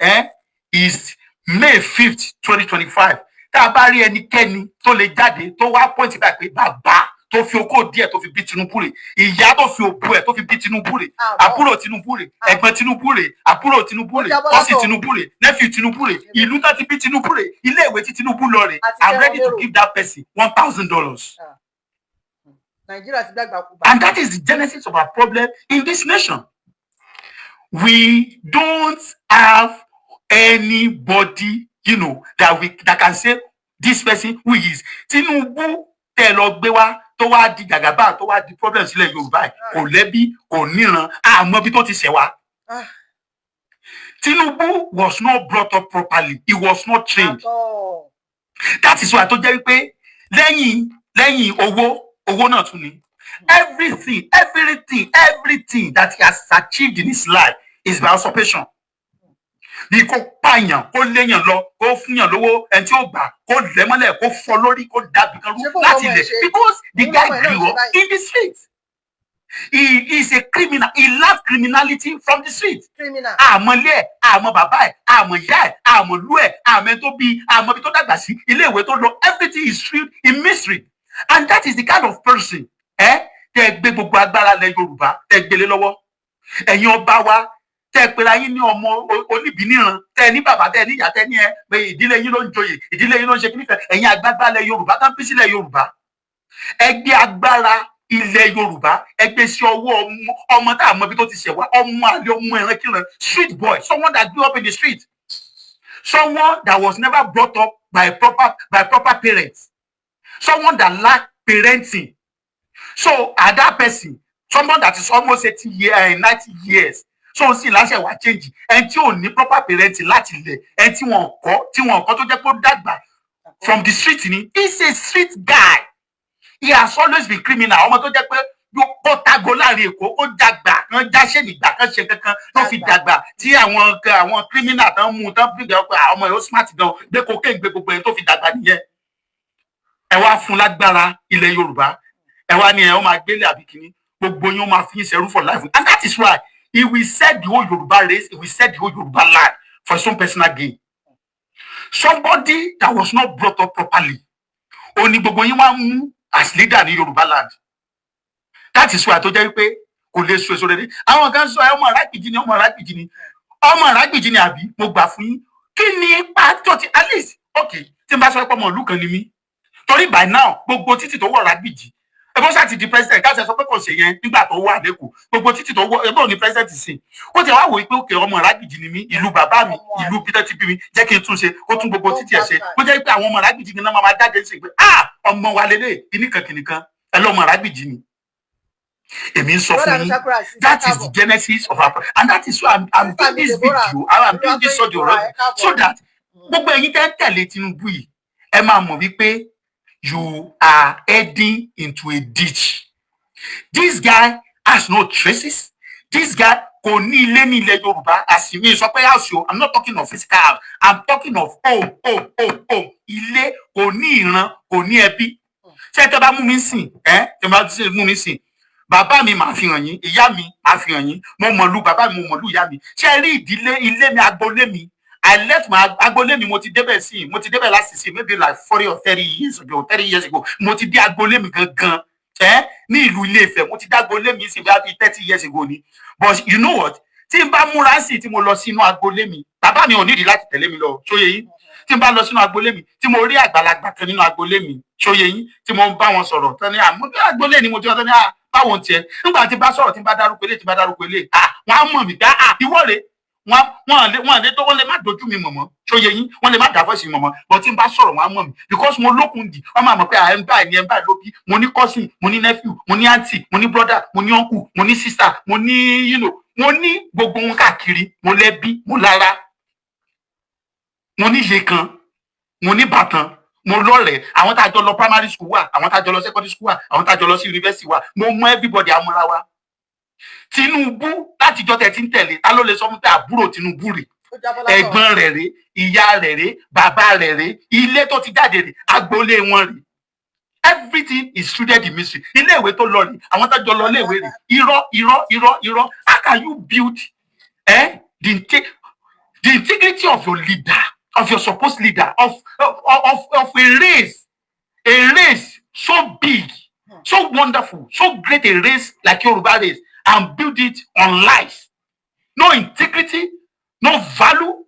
is May 5th, 2025. Tá a bá rí ẹnikẹ́ni tó lè jáde tó wá point back pé bàbá tó fi okó díẹ̀ tó fi bí Tinubu rẹ̀, ìyá tó fi òbú ẹ̀ tó fi bí Tinubu rẹ̀, àbúrò Tinubu rẹ̀, ẹ̀gbọ́n Tinubu rẹ̀, àbúrò Tinubu rẹ̀, kọ́sì Tinubu rẹ̀, nephew Tinubu rẹ̀, ìlú tó ti bí Tinubu rẹ̀, ilé ìwé tí Tinubu lọ rẹ̀, I'm ready to give that person $1,000. And that is the genesis of our problem in this nation. We don't have anybody, that can say this person who is Tinubu tẹ lọ gbé wá tó wá di gàgàbá tó wá di problem sílẹ̀ Yorùbá kò lẹ́bí kò níran àmọ́ bí tó ti ṣẹ̀ wá. Tinubu was not brought up properly. He was not trained. That is why tó jẹ́ wípé lẹ́yìn owó náà tún ni. Everything that he has achieved in his life is by usurpation. Bí kò pààyàn kó léyàn lọ kó fúnyàn lówó ẹni tí ó gbà kó lẹ́mọ́lẹ̀ kó fọ́ lórí kó dàbí kan rú láti ilẹ̀, because the guy grew up in the street. He is a criminal. He learned criminality from the street. Àmọ́ ilé ẹ̀, àmọ́ bàbá ẹ̀, àmọ́ ìyá ẹ̀, àmọ́ ìlú ẹ̀, àmọ́ tó bí, àmọ́ bí tó dàgbà sí, ilé ìwé tó lọ, everything is filled in mystery. And that is the kind of person tẹ́ gbé gbogbo agbára lẹ Yorùbá tẹ́ gbélé lọ́wọ́. Ẹ̀yin ọba wa tẹ́ pera yín ní ọmọ oníbìníran, tẹ́ ní bàbá, tẹ́ ní ìyá, tẹ́ ní pé ìdílé yín ló ń joyè, ìdílé yín ló ń ṣe kíníkan. Ẹ̀yin àgbàgbà lẹ Yorùbá tán bí sílẹ̀ Yorùbá. Ẹ gbé agbára ilẹ̀ Yorùbá, ẹ gbé sí ọwọ́ ọmọ tá a mọ bí tó ti ṣẹ̀ wá, ọmọ àlè, ọmọ ẹran kíran, street boy, someone that grew up in the street, someone that was never brought up by proper parents, someone that lacked parenting. So at that person, someone that is almost 90 years, so sì láṣẹ wá change, ẹni tí ò ní proper parenting láti ilẹ̀, ẹni tí wọ́n kọ́ tó jẹ́ kó dàgbà from the street ni, he's a street guy. He has always been criminal. Ọmọ tó jẹ́ pé kó tago láàrin Èkó, ó dàgbà kan jáṣẹ́ nígbà kan ṣe kankan tó fi dàgbà tí àwọn criminal tán mú tán fi gbà pé ọmọ yóò smart gan gbé cocaine gbé gbogbo ẹni tó fi dàgbà nìyẹn. Ẹ wá fún lágbára ilẹ̀ Yorùbá, ẹ wá ní ẹ ó máa gbélé àbí kìíní, gbogbo yín ó máa fi ṣerú for life. And that is why he will set the whole Yoruba race, he will set the whole Yoruba land for his own personal gain. Somebody that was not brought up properly, only gbogbo yín wá mú as leader in Yoruba land. That is why tó jẹ́ pé kò lè so èso rere. Àwọn kan sọ ọmọ Arágbìjí ni, ọmọ Arágbìjí ni àbí mo gbà fún yín. Kí ni ipa tó ti at least okay tí n bá sọ pé ọmọ ìlú kan ni mí. Torí by now gbogbo títì tó wọ Arágbìjí. Ẹbọ ṣá ti di president, ká ṣe sọ pé kò ṣe yẹn nígbà tó wà lẹ́kọ̀ọ́. Gbogbo títì tó wọ ẹbọ ní president sí. Ó ti wá wò pé òkè ọmọ Arágbìjí ni mí, ìlú bàbá mi, ìlú Peter ti bí mi, jẹ́ kí n tún ṣe, ó tún gbogbo títì ẹ̀ ṣe. Ó jẹ́ pé àwọn ọmọ Arágbìjí ni náà máa jáde sí pé ọmọ wa lélẹ̀ kìnnìkan ẹ lọ́mọ Arágbìjí ni. Èmi ń sọ fún yín, that is the genesis of our, and that is why I'm doing this video, I'm doing this audio so that gbogbo ẹ̀yin tẹ́ tẹ̀lé Tinubu yìí ẹ máa mọ̀ wípé you are heading into a ditch. This guy has no traces. This guy kò ní ilé ní ilẹ̀ Yorùbá, as in sọ pé house o, I'm not talking of physical house, I'm talking of home. Ilé kò ní ìran, kò ní ẹbí. Ṣé tẹ́ bá mú mi sìn, tẹ́ bá mú mi sìn, bàbá mi máa fi hàn yín, ìyá mi máa fi hàn yín, mo mọ̀lú bàbá mi, mo mọ̀lú ìyá mi. Ṣé rí ìdílé ilé mi, agboolé mi, I left my agboolé mi, mo ti débẹ̀ last year, maybe like 40 or 30 years ago, 30 years ago. Mo ti dé agboolé mi gangan, ní ìlú Ilé Ifẹ̀, mo ti dé agboolé mi sí bí 30 years ago ni. But you know what? Tí n bá múra sí tí mo lọ sínú agboolé mi, bàbá mi ò nídìí láti tẹ̀lé mi lọ, ṣóyé yín. Tí n bá lọ sínú agboolé mi, tí mo rí àgbàlagbà kan nínú agboolé mi, ṣóyé yín, tí mo ń bá wọn sọ̀rọ̀, tán ní mo bí agboolé ni mo ti wọ́n tán ní báwọn tiẹ̀. Nígbà tí bá sọ̀rọ̀, tí bá dárúkọ ilé, wọ́n á mọ̀ mí pé ìwọ rè wọ́n lè tó wọ́n lè má dojú mi mọ̀mọ́ ṣó yẹ yín wọ́n lè má dà fọ́ọ̀sì mọ̀mọ́ but tí n bá sọ̀rọ̀ wọn á mọ̀ mi because mo lókun dì wọ́n máa mọ̀ pé ẹ̀ ń báyìí ni ẹ̀ ń báyìí ló bí mo ní cousin mo ní nephew mo ní aunty mo ní brother mo ní uncle mo ní sister mo ní mo ní gbogbo wọn káàkiri mo lẹ́bí mo lára mo ní iye kan mo ní bàtàn mo lọ́rẹ̀ẹ́ àwọn tá a jọ lọ primary school wà àwọn tá a jọ lọ secondary school wà àwọn tá a jọ lọ sí university wà mo mọ everybody amúra wa Tinubu látijọ́ tẹ̀ tí ń tẹ̀lé ta ló lè sọ fún pé àbúrò Tinubu rè ẹ̀gbọ́n rẹ̀ rè ìyá rẹ̀ rè bàbá rẹ̀ rè ilé tó ti jáde rè agboolé wọn rè everything is student in mystery ilé ìwé tó lọ rè àwọn tó jọ lọ ilé ìwé rè irọ́ how can you build the integrity of your leader of your supposed leader of a race so big so wonderful so great a race like Yorùbá race and build it on lies no integrity no value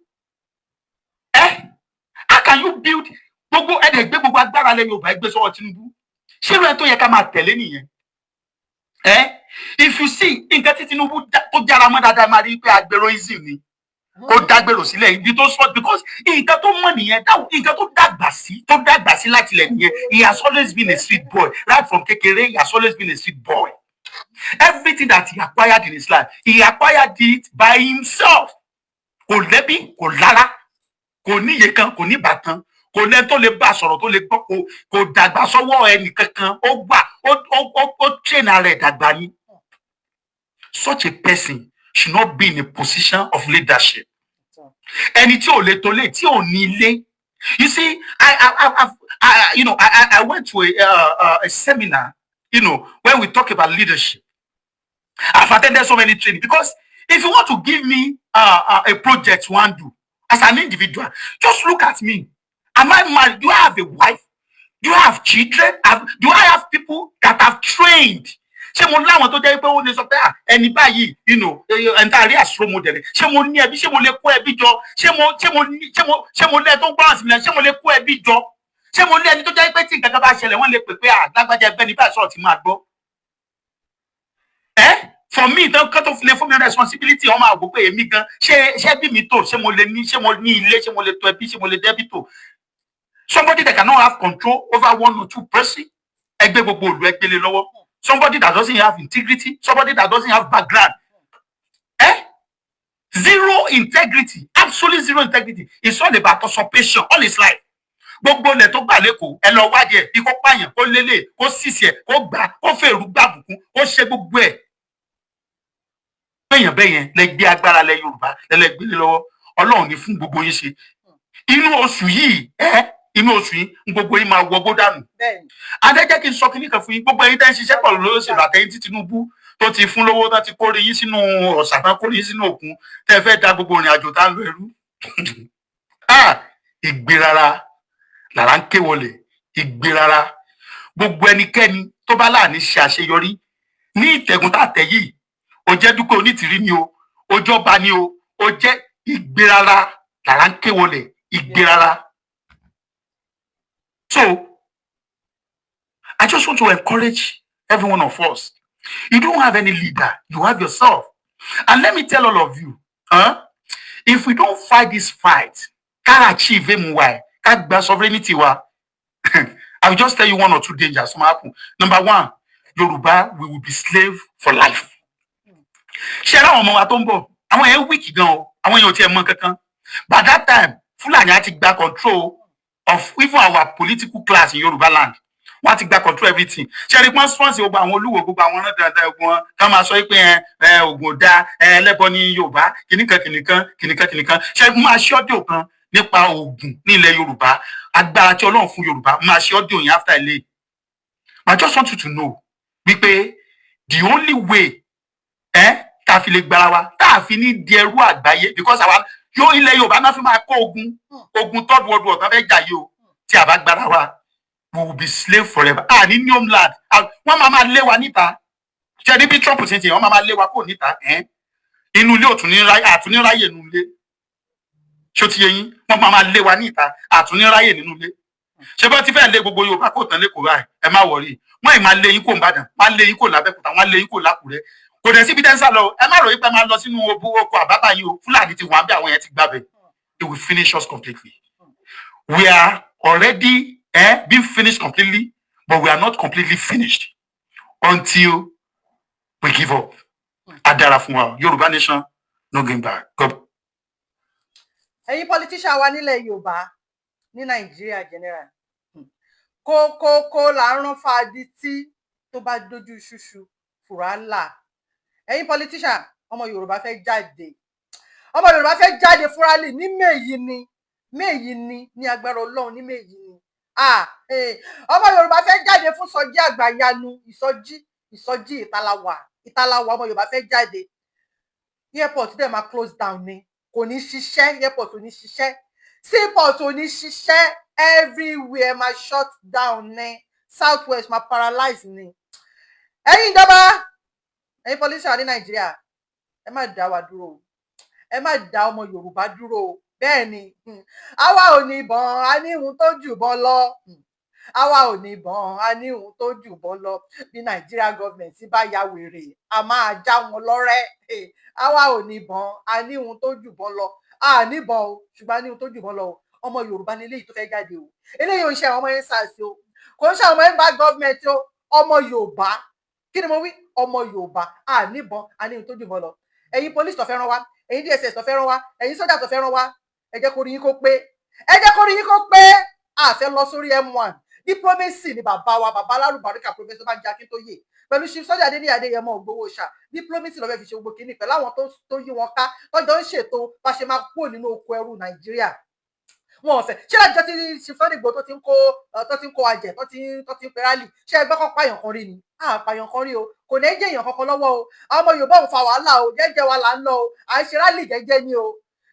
how can you build gbogbo ẹ̀dẹ̀gbẹ́ gbogbo agbára lẹ Yorùbá ẹgbẹ́ sọ́wọ́ Tinubu ṣé ìrẹ́ tó yẹ ká máa tẹ̀lé nìyẹn if you see nǹkan tí Tinubu tó jára mọ́ dáadáa máa rí pé agbèròism ni ó dágbèrò sílẹ̀ ibi tó sọ because nǹkan tó mọ̀ nìyẹn nǹkan tó dàgbà sí láti ilẹ̀ nìyẹn he has always been a street boy right from kékeré he has always been a street boy everything that he acquired in his life he acquired it by himself kò lẹ́bí kò lára kò níye kan kò ní bàtàn kò lẹ́ni tó lè bá sọ̀rọ̀ tó lè gbọ́ kò dàgbà sọ́wọ́ ẹnì kankan ó train ara ẹ̀ dàgbà ni such a person should not be in a position of leadership. Ẹni tí ò lè tó lè tí ò ní ilé. You see, I went to a seminar, when we talk about leadership. I've attended so many trainings because if you want to give me a project to undo as an individual, just look at me. Am I married? Do I have a wife? Do I have children? Do I have people that I've trained? Ṣé mo láwọn tó jẹ́ pé ó lè sọ pé ẹni báyìí ẹ̀ntàrí àṣírò model ṣé mo ní ẹbí ṣé mo lè kó ẹbí jọ ṣé mo lẹ́ tó ń gbọ́ràn sí mi ṣé mo lè kó ẹbí jọ ṣé mo lé ẹni tó jẹ́ pé tí nǹkan kan bá ṣẹlẹ̀ wọ́n lè pè pé lágbájá ẹgbẹ́ ní báyìí sọ̀rọ̀ tí máa gbọ́. For me tó kọ́ tó lè fún mi responsibility ọmọ àgbo pé èmi gan ṣé bí mi tó ṣé mo lè ní ilé ṣé mo lè tó ẹbí ṣé mo lè dẹ́bí tó. Somebody that cannot have control over one or two person ẹgbẹ́ gbogbo òlu ẹgbẹ́ lé lọ́wọ́. Somebody that doesn't have integrity, somebody that doesn't have background. Zero integrity, absolute zero integrity. It's all about usurpation all his life. Gbogbo ilẹ̀ tó gbà lẹ́kọ̀ọ́ ẹ lọ wádìí ẹ̀ bí kò pààyàn kó lélẹ̀ kó sísì ẹ̀ kó gbà kó fèrú gbàbùkún kó ṣe gbogbo ẹ̀. Bẹ́yẹn lẹ gbé agbára lẹ Yorùbá lẹ́lẹ́gbẹ́ lé lọ́wọ́ Ọlọ́run ní fún gbogbo yín ṣe. Inú oṣù yìí gbogbo yín máa wọgbó dànù. Adẹ́jẹ́ kí n sọ kíní kan fún yín gbogbo ẹ̀yin tẹ́ ń ṣiṣẹ́ pẹ̀lú lóṣèlú àtẹ̀yìn tí Tinubu tó ti fún lówó tó ti kórè yín sínú ọ̀sà tán kórè yín sínú òkun tẹ́ fẹ́ da gbogbo ìrìn àjò tá ń lo ẹrú. Ìgbérara lára ń ké wọlé ìgbérara gbogbo ẹnikẹ́ni tó bá láàní ṣe àṣeyọrí ní ìtẹ̀gùn tá tẹ̀ yìí ó jẹ́ dúpẹ́ onítìrí ni o ó jọba ni o ó jẹ́ ìgbérara lára ń ké wọlé ìgbérara. So, I just want to encourage every one of us. You don't have any leader. You have yourself. And let me tell all of you, if we don't fight this fight, can't achieve MY, can't be sovereignty. I will just tell you one or two dangers. Number one, Yorùbá, we will be slave for life. Share our mama tombo. I want a week ago. I want you to tell me. By that time, Fulani had to back control of even our political class in Yorùbá land. Wọ́n ti gba control everything. Ṣé rí pọ́n sponsor gbogbo àwọn olúwo gbogbo àwọn náà dáadáa wọn ká máa sọ pé Ògùn ọ̀dà ẹlẹ́bọ ní Yorùbá kìnìkan. Ṣé máa ṣe ọ́díò kan nípa Ògùn ní ilẹ̀ Yorùbá agbára tí Ọlọ́run fún Yorùbá máa ṣe ọ́díò yẹn after ilé. I just want you to know wípé the only way tá a fi lè gbára wa tá a fi ní di ẹrú àgbáyé because àwa ilẹ̀ Yorùbá náà fi máa kó ogun third world war tán fẹ́ jà yìí o tí a bá gbára wa we will be slave forever. Ní new homeland wọ́n máa lé wa níta ṣe ní bí Trump ṣe ń ṣe wọ́n máa lé wa kó níta inú ilé àtúníráyè nínú ilé ṣó ti yé yín wọ́n máa lé wa níta àtúníráyè nínú ilé ṣé bá ti fẹ́ lé gbogbo Yorùbá kò tán lẹ́kọ̀ọ́ báyìí ẹ má wọrí wọ́n ì máa lé yín kó Ìbàdàn máa lé yín kó l'Abẹ́òkúta wọ́n lé yín kó l'Ákúrẹ́ kò dẹ̀ síbi tẹ́ ń sá lọ ẹ má ròyìn pé máa lọ sínú oko àbábá yìí o Fúlàní ti wà bí àwọn yẹn ti gbàbẹ̀ they will finish us completely we are already being finished completely but we are not completely finished until we give up adara fún wa Yorùbá nation no going back. ẹ̀yin politician wa nílẹ̀ Yorùbá ní Nàìjíríà general kókókó là ń rán fàdí tí tó bá dojú ṣuṣu fùrà là ẹ̀yin politician ọmọ Yorùbá fẹ́ jáde fúrálì ní méyì ni ní agbára Ọlọ́run ní méyì ni ọmọ Yorùbá fẹ́ jáde fún ìsọjí àgbàyanu ìsọjí ìtàláwà ọmọ Yorùbá fẹ́ jáde airport dẹ̀ máa close down ni kò ní ṣiṣẹ́ airport ò ní ṣiṣẹ́ seaport ò ní ṣiṣẹ́ everywhere máa shut down ni southwest máa paralyze ni ẹ̀yin ìjọba ẹ̀yin politician ní Nàìjíríà ẹ má dá wa dúró ẹ má dá ọmọ Yorùbá dúró bẹ́ẹ̀ ni àwa ò ní ìbọn a ní ohun tó jù bọ́n lọ àwa ò ní ìbọn a ní ohun tó jù bọ́n lọ bí Nàìjíríà gọọmẹ̀ntì bá ya wèrè a máa já wọn lọ́rẹ́ àwa ò ní ìbọn a ní ohun tó jù bọ́n lọ a ní ìbọn o ṣùgbọ́n a ní ohun tó jù bọ́n lọ ọmọ Yorùbá ní eléyìí tó fẹ́ jáde o eléyìí ò ń ṣe àwọn ọmọ yẹn sàṣì o kò ń ṣe àwọn ọmọ yẹn bá gọọmẹ̀ntì o ọmọ Yorùbá kí ni mo wí ọmọ Yorùbá a ní ìbọn a ní ohun tó jù bọ́n lọ ẹ̀yin police tó fẹ́ rán wa ẹ̀yin DSS tó fẹ́ rán wa ẹ̀yin sójà tó fẹ́ rán wa ẹ jẹ́ kó rí yín kó pé a fẹ́ lọ sórí M1 diplomacy ni bàbá wa bàbá alárùbáríkà professor Banji Akíntóyè pẹ̀lú chief sọ́jà Adéníyì Adéyẹmọ Ògbówó ṣá diplomacy ló fẹ́ fi ṣe gbogbo kínní pẹ̀lú àwọn tó yí wọn ká tọ́jọ́ ń ṣètò bá ṣe máa kúrò nínú oko ẹrú Nàìjíríà wọn ò fẹ́ ṣé láti jọ tí chief Sunday Igboho tó ti ń kó ajẹ tó ti ń pe rally ṣé ẹgbẹ́ kan pààyàn kan rí ni pààyàn kan rí o kò ní jẹ́ èèyàn kankan lọ́wọ́ o àwọn ọmọ Yorùbá ò fa wàhálà o jẹ́jẹ́ wa là ń lọ o à ń ṣe rally jẹ́jẹ́ ni o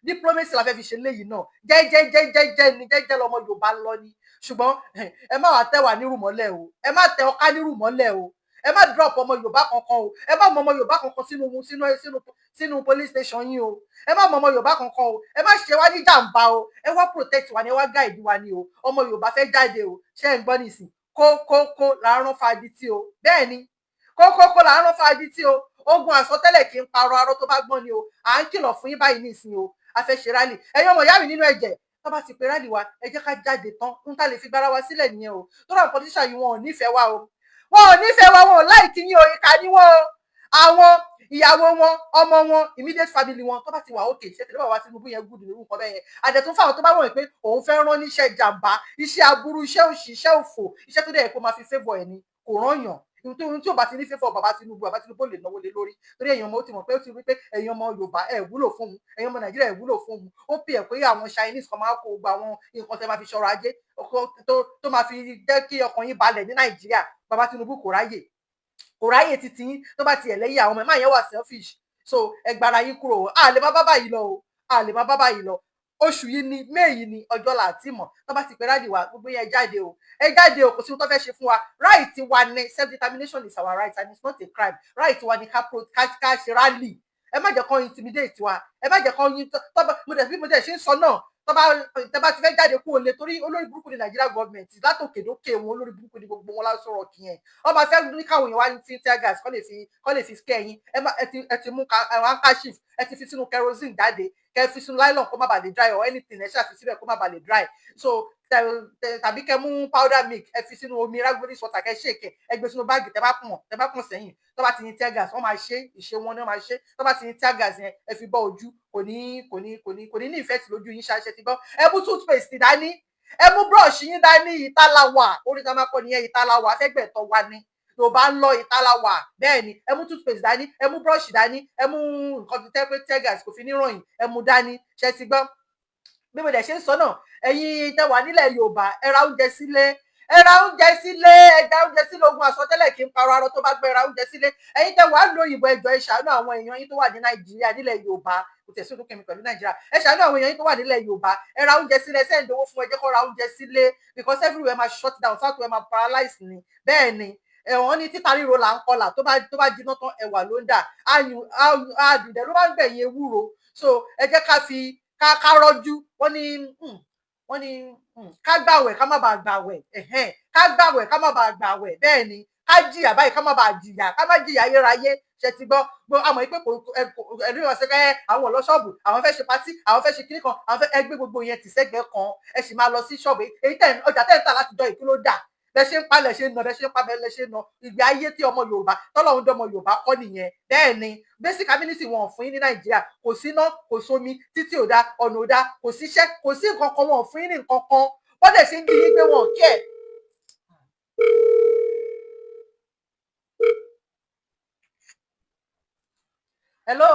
diplomacy la fẹ́ fi ṣe léyìí náà jẹ́jẹ́ ni jẹ́jẹ́ lọmọ Yorùbá lọ ni ṣùgbọ́n ẹ má wàá tẹ́ wà nírù mọ́lẹ̀ o ẹ má tẹ ọká nírù mọ́lẹ̀ o ẹ má drop ọmọ Yorùbá kankan o ẹ má mọ ọmọ Yorùbá kankan sínú police station yín o ẹ má mọ ọmọ Yorùbá kankan o ẹ má ṣe wá ní jàǹbá o ẹ wá protect wa ni ẹ wá guide wa ni o ọmọ Yorùbá fẹ́ jáde o ṣé ẹ ń gbọ́ nìsín kókókó là ń rán fàdí tí o bẹ́ẹ̀ ni kókókó là ń rán fàdí tí o ogun àsọtẹ́lẹ̀ kì í parọ́ arọ́ tó bá gbọ́n ni o à ń kìlọ̀ fún yín báyìí nìsín o a fẹ́ ṣe rally ẹ̀yin ọmọ ìyá mi nínú ẹ̀jẹ̀ tó bá ti pe rally wa ẹ jẹ́ ká jáde tán ń ká lè fi gbára wa sílẹ̀ nìyẹn o tó rà politician yìí wọn ò nífẹ̀ẹ́ wa o wọn ò láìkí yín o ìkà ni wọn o àwọn ìyàwó wọn ọmọ wọn immediate family wọn tó bá ti wà òkè ṣe tẹ̀lé bàbá Tinubu yẹn gùdù nínú nǹkan bẹ́ẹ̀ yẹn àdẹ̀tún fáwọn tó bá wọ̀nyí pé òun fẹ́ rán níṣẹ́ jàǹbá iṣẹ́ aburú iṣẹ́ òṣì iṣẹ́ òfò iṣẹ́ tó dẹ̀ kó máa fi favour ẹ̀ ni kò rán yàn tí ò bá ti ní fífọ bàbá Tinubu lè náwó lé lórí torí èèyàn ọmọ ó ti mọ̀ pé ó ti rí pé èèyàn ọmọ Yorùbá ẹ wúlò fún un èèyàn ọmọ Nàìjíríà ẹ wúlò fún un ó pè é pé àwọn Chinese kan máa kó gba àwọn nǹkan tẹ́ máa fi ṣọrọ̀ ajé tó máa fi jẹ́ kí ọkàn yín balẹ̀ ní Nàìjíríà bàbá Tinubu kò ráyè títí yín tó bá tiẹ̀ lẹ́yìn àwọn ọmọ ẹ̀ máa yẹn wà selfish so ẹ gbára yín kúrò a lè má bá báyìí lọ oṣù yìí ni méyì ni ọjọ́ láti mọ̀ tó bá ti pẹ́ rádìí wa gbogbo yẹn jáde o kò sí ohun tó fẹ́ ṣe fún wa right wa ni self determination is our right and it's not a crime right wa ni ká ṣe rally ẹ má jẹ́ kán intimidate wa ẹ má jẹ́ kán yín mo dẹ̀ ṣe ń sọ náà tẹ́ bá ti fẹ́ jáde kúrò lé torí olórí burúkú ní Nàìjíríà gọọmẹ̀ntì látòkèdókè wọn olórí burúkú ní gbogbo wọn lásọ̀rọ̀ kì yẹn wọ́n máa fẹ́ ní káwọn èèyàn wá ní tear gas kọ́ lè fi scare yín ẹ ti mú handkerchief ẹ ti fi sínú kerosene jáde kẹ́ fi sínú nylon kó má bàa lè dry or anything ẹ ṣáà fi síbẹ̀ kó má bàa lè dry so tàbí kẹ́ mú powder milk ẹ fi sínú omi ragbori water kẹ́ shake ẹ gbé sínú báàgì tẹ́ bá pọ̀n sẹ́yìn tó bá ti ní tear gas wọ́n máa ṣe ìṣe wọn ni wọ́n máa ṣe tó bá ti ní tear gas yẹn ẹ fi bọ́ ojú kò ní ní ìfẹ́ tí lójú yín ṣáṣẹ ti gbọ́ ẹ mú toothpaste dání ẹ mú brush yín dání ìtàláwà orí ta máa kọ nìyẹn ìtàláwà fẹ́gbẹ̀tọ̀ wa ni tó bá ń lọ ìtàláwà bẹ́ẹ̀ ni ẹ mú toothpaste dání ẹ mú brush dání ẹ mú nǹkan tó tẹ́ pé tear gas kò fi ní ròyìn ẹ mú dání ṣe ti gbọ́ bí mo dẹ̀ ṣe ń sọ náà ẹ̀yin tẹ́ wà nílẹ̀ Yorùbá ẹ ra oúnjẹ sílé ogun àsọtẹ́lẹ̀ kí n parọ́ arọ tó bá gbé ra oúnjẹ sílé ẹ̀yin tẹ́ wà lóyìnbó ẹjọ́ ẹ ṣàánú àwọn èèyàn yín tó wà ní Nàìjíríà nílẹ̀ Yorùbá kò tẹ̀sí òdòkè mi pẹ̀lú Nàìjíríà ẹ ṣàánú àwọn èèyàn yín tó wà nílẹ̀ Yorùbá ẹ ra oúnjẹ sílé send owó fún ẹ jẹ́ kó ra oúnjẹ sílé because everywhere máa shut down southwest máa paralyze ni bẹ́ẹ̀ ni ẹ̀wọ̀n ní títa ríro là ń kọlà tó bá jiná tán ẹ̀wà ló ń dà àdùdẹ̀ ló bá ń gbẹ̀yìn ewúro so ẹ jẹ́ ká rọ́jú wọ́n ní ká gbàwẹ̀ ká má bàa gbàwẹ̀ ká gbàwẹ̀ ká má bàa gbàwẹ̀ bẹ́ẹ̀ ni ká jìyà báyìí ká má bàa jìyà ká má jìyà ayérayé ṣe ti gbọ́ àmọ́ pé ẹ̀rí ọ̀sẹ̀ kẹ́ àwọn lọ ṣọ́ọ̀bù àwọn fẹ́ ṣe patí àwọn fẹ́ ṣe kíní kan àwọn fẹ́ ẹgbẹ́ gbogbo yẹn tì sẹ́gbẹ̀ẹ́ kan ẹ sì máa lọ sí ṣọ́ọ̀bù èyí ọjà tẹ́ ń tà láti jọ ìkí ló dà bẹ ṣe ń pa lẹ ṣe ń nà bẹ ṣe ń pa bẹ lẹ ṣe ń nà ìgbé ayé tí ọmọ Yorùbá tọ́lọ́run dọ́mọ Yorùbá kọ́ nìyẹn bẹ́ẹ̀ ni basic amenity wọn ò fún yín ní Nàìjíríà kò síná kò sómi títí ò dá ọ̀nà ò dá kò síṣẹ́ kò sí nǹkan kan wọn ò fún yín ní nǹkan kan wọ́n dẹ̀ ṣe ń bí yín pé wọn ò kí ẹ̀. hello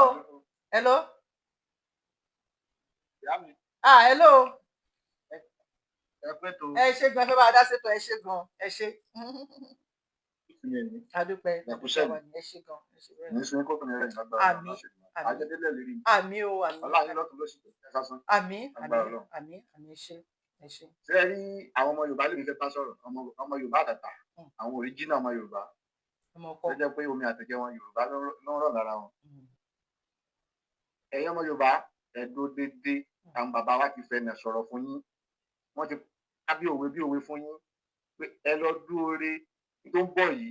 hello hello ẹ ṣe gan ẹ fẹ́ bá a dá sétò ẹ ṣe gan ẹ ṣe adúpẹ́ ẹ ṣe gan ẹ ṣe àmì o àmì ṣe ẹ ṣe. ṣé ẹ rí àwọn ọmọ Yorùbá lè fẹ́ bá sọ̀rọ̀ ọmọ Yorùbá àtàtà àwọn òríjínà ọmọ Yorùbá tó jẹ́ pé omi àtẹ̀jẹ́ wọn Yorùbá ló ń rọ̀ lára wọn. ẹ̀yin ọmọ Yorùbá ẹ̀dó dédé àwọn bàbá wa ti fẹ́ nà sọ̀rọ̀ fún yín wọ́n ti ká bí òwe fún yín pé ẹ lọ dúró re tó ń bọ̀ yìí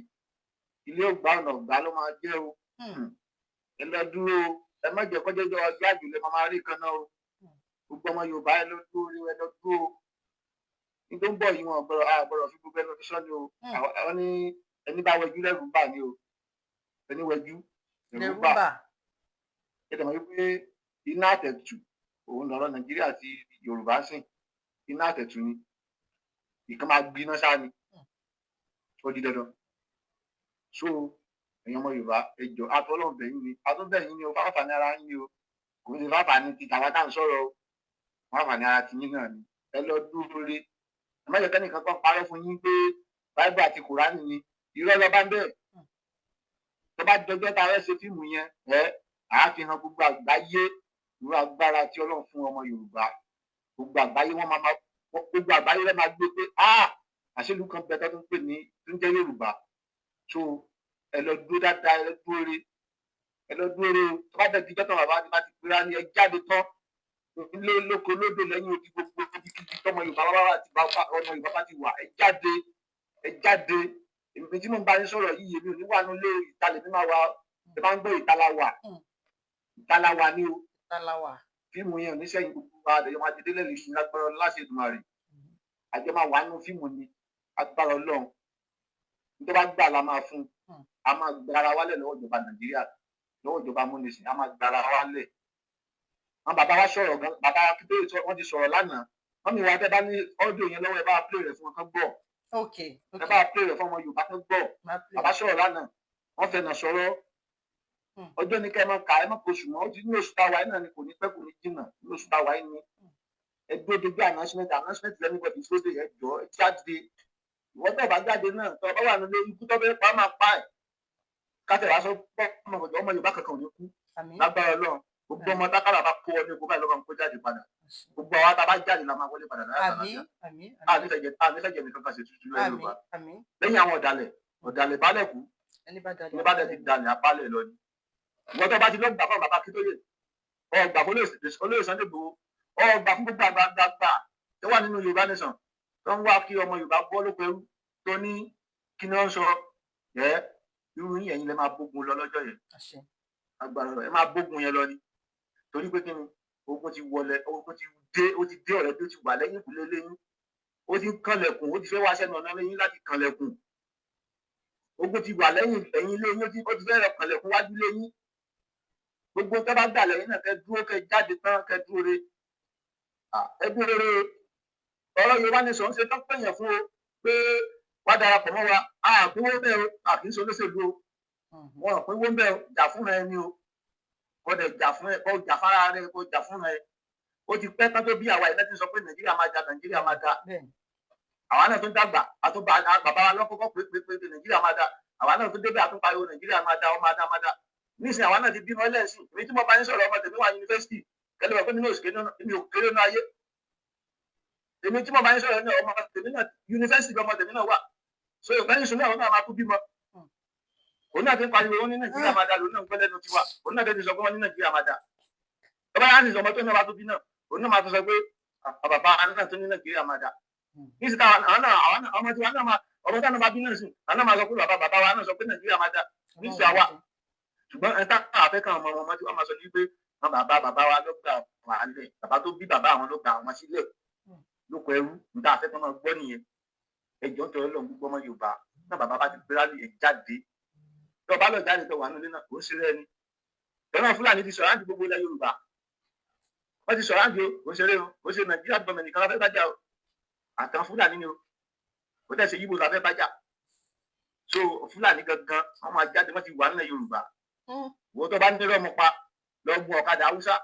ilé ògbà ọ̀nà ògbà ló máa jẹ́ o ẹ lọ dúró ẹ má jẹ́ kọjá ìjọba ọjọ́ àjùlẹ̀ máa rí kan náà o gbogbo ọmọ Yorùbá ẹ lọ dúró re ẹ lọ dúró ní tó ń bọ̀ yìí wọn àbọ̀rọ̀ fi gbogbo ẹnu fi sọ́ ni o àwọn ní ẹni bá wẹjú lẹ́rù bà ni o ẹni wẹjú lẹ́rù bà ẹ dẹ̀ mọ̀ wípé iná àtẹ̀tù òun lọ̀rọ̀ Nàìjíríà àti Yorùbá sìn iná àtẹ̀tù ni ìkan máa gbiná ṣáá ni ó di dandan so ẹ̀yin ọmọ Yorùbá ẹjọ́ atọ́lọ́bẹ̀yìn ni atọ́bẹ̀yìn ni o fáfà ní ara yín ni o kò ní fáfà ní ti tàwa tá à ń sọ̀rọ̀ o fáfà ní ara tiyín náà ni ẹ lọ dúró lé ẹ má jẹ́ kẹ́nìkan kan parọ́ fún yín pé Báíbù àti Kùránì ni irọ́ lọ bá ń bẹ́ẹ̀ tó bá dọjọ́ tá a fẹ́ ṣe fíìmù yẹn àáfihàn gbogbo àgbáyé irú agbára tí Ọlọ́run fún ọmọ Yorùbá gbogbo àgbáyé gbogbo àgbáyé rẹ máa gbé pé àṣìlú kan bẹ tó ń pè ní tó ń jẹ́ Yorùbá so ẹ lọ dúró dáadáa ẹ lọ dúró re tó bá dẹ̀bi jọ́tọ̀ bàbá ti bá ti gbéra ní ẹ jáde tán ilé lóko lódò lẹ́yìn odi gbogbo kíkí tọmọ Yorùbá ọmọ Yorùbá bá ti wà ẹ jáde èmi tí mo ń bá yín sọ̀rọ̀ yìí èmi ò ní wà nílé ìtalẹ̀ mi máa wà ẹ máa ń gbọ́ ìtalawa ní o fíìmù yẹn ò ní sẹ́yìn gbogbo wa àdéhùn máa dédé lẹ́lẹ́ ìṣúná gbọ́dọ̀ láṣẹ Èdùmàrè àjọ máa wà nínú fíìmù ni agbára Ọlọ́run tó bá gbà la máa fún a máa gbára wálẹ̀ lọ́wọ́ ìjọba Nàìjíríà lọ́wọ́ ìjọba amúnisìn a máa gbára wálẹ̀ àwọn bàbá wa sọ̀rọ̀ gan bàbá Akíntóyè wọ́n ti sọ̀rọ̀ lánàá wọ́n mi wá tẹ́ bá ní ọ́dọ̀ yẹn lọ́wọ́ ẹ bá play rẹ̀ fún wọn kán gbọ́ ẹ bá play rẹ̀ fún ọmọ Yorùbá kán gbọ́ bàbá sọ̀rọ̀ lánàá wọ́n fẹ́ nà sọ̀rọ̀ ọjọ́ ní ká ẹ máa kà ẹ máa kó oṣù mọ́ ó ti ní oṣù táwa yìí náà ni kò ní pẹ́ kò ní jìnnà ní oṣù táwa yìí ni ẹgbẹ́ òdòdó announcement lẹ́nu gbọ́dọ̀ tó dé ẹjọ́ ẹ jáde ìwọ́n tó bá jáde náà tó bá wà nílé ikú tó bẹ́ẹ̀ pa máa pa ẹ̀ káfẹ́ wàá sọ pé ọmọ Yorùbá kankan ò ní kú lágbára Ọlọ́run gbogbo ọmọ tákàrà bá kó ọdún ìkó báyìí lọ́wọ́ kó jáde padà gbogbo àwọn tá a bá jáde la máa wọlé padà láyà ànífẹ̀jẹ̀ nìkan kan ṣe tuntun lẹ́yìn Yorùbá lẹ́yìn àwọn ọ̀dàlẹ̀ balẹ̀ kú ní balẹ̀ ti dalẹ̀ apálẹ̀ lọ ni ìwọ́n tó bá ti lọ́gbà fún bàbá Akíntóyè ọgbà fún olóyè Sunday Igboho ọgbà fún gbogbo àgbàgbà tó wà nínú Yorùbá nation tó ń wá kí ọmọ Yorùbá bọ́ lóko ẹrú tó ní kí ni wọ́n sọ irú yín ẹ̀yin lẹ máa bógun lọ lọ́jọ́ yẹn agbára ẹ máa bógun yẹn lọ ni torí pé kí ni ogun ti wọlé ogun ti dé ọ̀rẹ́ bí ó ti wà lẹ́yìn ìkúlé lẹ́yìn ó ti kànlẹ̀kùn ó ti fẹ́ wá sẹ́nu ọ̀nà lẹ́yìn láti kànlẹ̀kùn ogun ti wà lẹ́yìn ẹ̀yìn lẹ́yìn ó ti fẹ́ rẹ̀ kànlẹ̀kùn wájú lẹ́yìn gbogbo tẹ́ bá gbà lẹ́yìn náà kẹ́ dúró kẹ́ jáde tán kẹ́ dúró re ẹ dúró re ọ̀rọ̀ Yorùbá ní sọ ń ṣe tán pẹ̀yẹ̀ fún o pé wá darapọ̀ mọ́ wa àpínwó bẹ́ẹ̀ o àkíńsọ olóṣèlú o wọn àpínwó bẹ́ẹ̀ o jà fún ẹ ní o kò dẹ̀ jà fún ẹ kò jà fara rẹ kò jà fún ẹ ó ti pẹ́ tán tó bí àwa ìlẹ́tì sọ pé Nàìjíríà máa da àwa náà tó ń dàgbà àtúbà bàbá wa lọ́kọ́kọ́ pé Nàìjíríà máa da àwa náà tó débẹ̀ àtúpariwo Nàìjíríà máa da ó máa da nísìnyí àwa náà ti bímọ ẹlẹ́sìn èmi tí mo bá ń sọ̀rọ̀ ọmọ tèmi wà yunifásitì kẹlẹ́ wà pé nínú òsèké mi ò kéré náà ayé èmi tí mo bá ń sọ̀rọ̀ ní ọmọ tèmi náà yunifásitì ọmọ tèmi náà wà so ìgbẹ́yìn sùn náà wọn náà máa kú bímọ òun náà ti ń pariwo wọn ní Nàìjíríà máa da lòun náà ń pẹ́ lẹ́nu tiwa òun náà ti sọ pé wọ́n ní Nàìjíríà máa da ọba yára ní ìsọmọ tó ní ọba tó bí náà òun náà máa tó sọ pé bàbá náà tó ní Nàìjíríà máa da ní ìsìta àwọn ọmọ tiwa náà ọmọ táwọn bá bí náà sí àná máa sọ pé bàbá wa náà sọ pé Nàìjíríà máa dá ní ìṣe àwa ṣùgbọ́n ẹ tá àfẹ́kàn ọmọ wọn tí wọ́n máa sọ ní pé wọn bàbá wa ló gbà wà lẹ̀ bàbá tó bí bàbá àwọn ló gbà àwọn sílẹ̀ lóko ẹrú níta àfẹ́kàn náà gbọ́ nìyẹn ẹjọ́ ń tọrọ lọ́n gbogbo ọmọ Yorùbá náà bàbá bá ti Gbaradi ẹ̀ jáde tí ọba lọ jáde tó wà nílé náà ó ṣeré ẹni ẹ̀rọ Fúlàní ti sọ̀rọ̀ àǹdí gbogbo ilẹ̀ Yorùbá wọ́n ti sọ̀rọ̀ àǹdí ó ṣeré o ó ṣe Nàìjíríà gọ́ọ̀mẹ̀ntì kan láfẹ́ bájà o àtàn Fúlàní ni o ó tẹ̀ ṣe yíbo láfẹ́ bájà so Fúlàní gangan wọ́n máa jáde wọ́n ti wà nílẹ̀ Yorùbá wọ́n tó bá ní rọ́ọ̀mù pa lọ́gbọ̀n ọ̀kadà Haúsá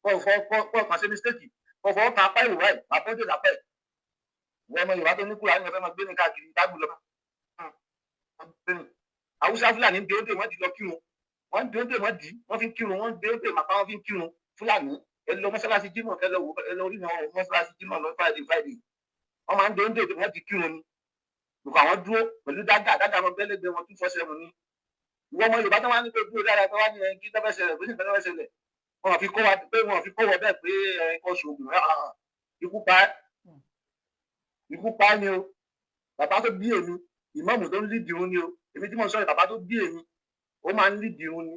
kọ́ kan ṣe mistake kọ́ fọ́ kan apá ìwà ẹ̀ àpọ́jọ́ ìdàpẹ́ wọ́n ọmọ Yorùbá tó ní kúrò àwọn ẹ̀fẹ́ máa gbé ní káàkiri dágbù lọ Haúsá Fúlàní ń dé wọ́n ti lọ kírun wọ́n ń dé wọ́n dì wọ́n fi ń kírun wọ́n ń dé màpá wọ́n fi ń kírun Fúlàní ẹ lọ mọ́sálásí Jímọ̀ ẹ lọ orí náà mọ́sálásí Jímọ̀ lọ Friday wọ́n máa ń dé wọ́n ti kírun ni nǹkan àwọn dúró pẹ̀lú dáadáa wọn bẹ́lẹ́gbẹ́ wọn tún fọ́sẹ̀ mu ní ìwọ ọmọ Yorùbá tó wá ní pé dúró dára tó wá ní kí tó fẹ́ ṣẹlẹ̀ pé nǹkan tó fẹ́ ṣẹlẹ̀ wọn fi kó wa pé wọn fi kó wọ bẹ́ẹ̀ pé ẹ̀kọ́ ṣoògùn ikú pa ni o bàbá tó bí èmi ìmáàmù tó ń lídìí òun ni o èmi tí mo sọ bàbá tó bí èmi ó máa ń lídìí òun ni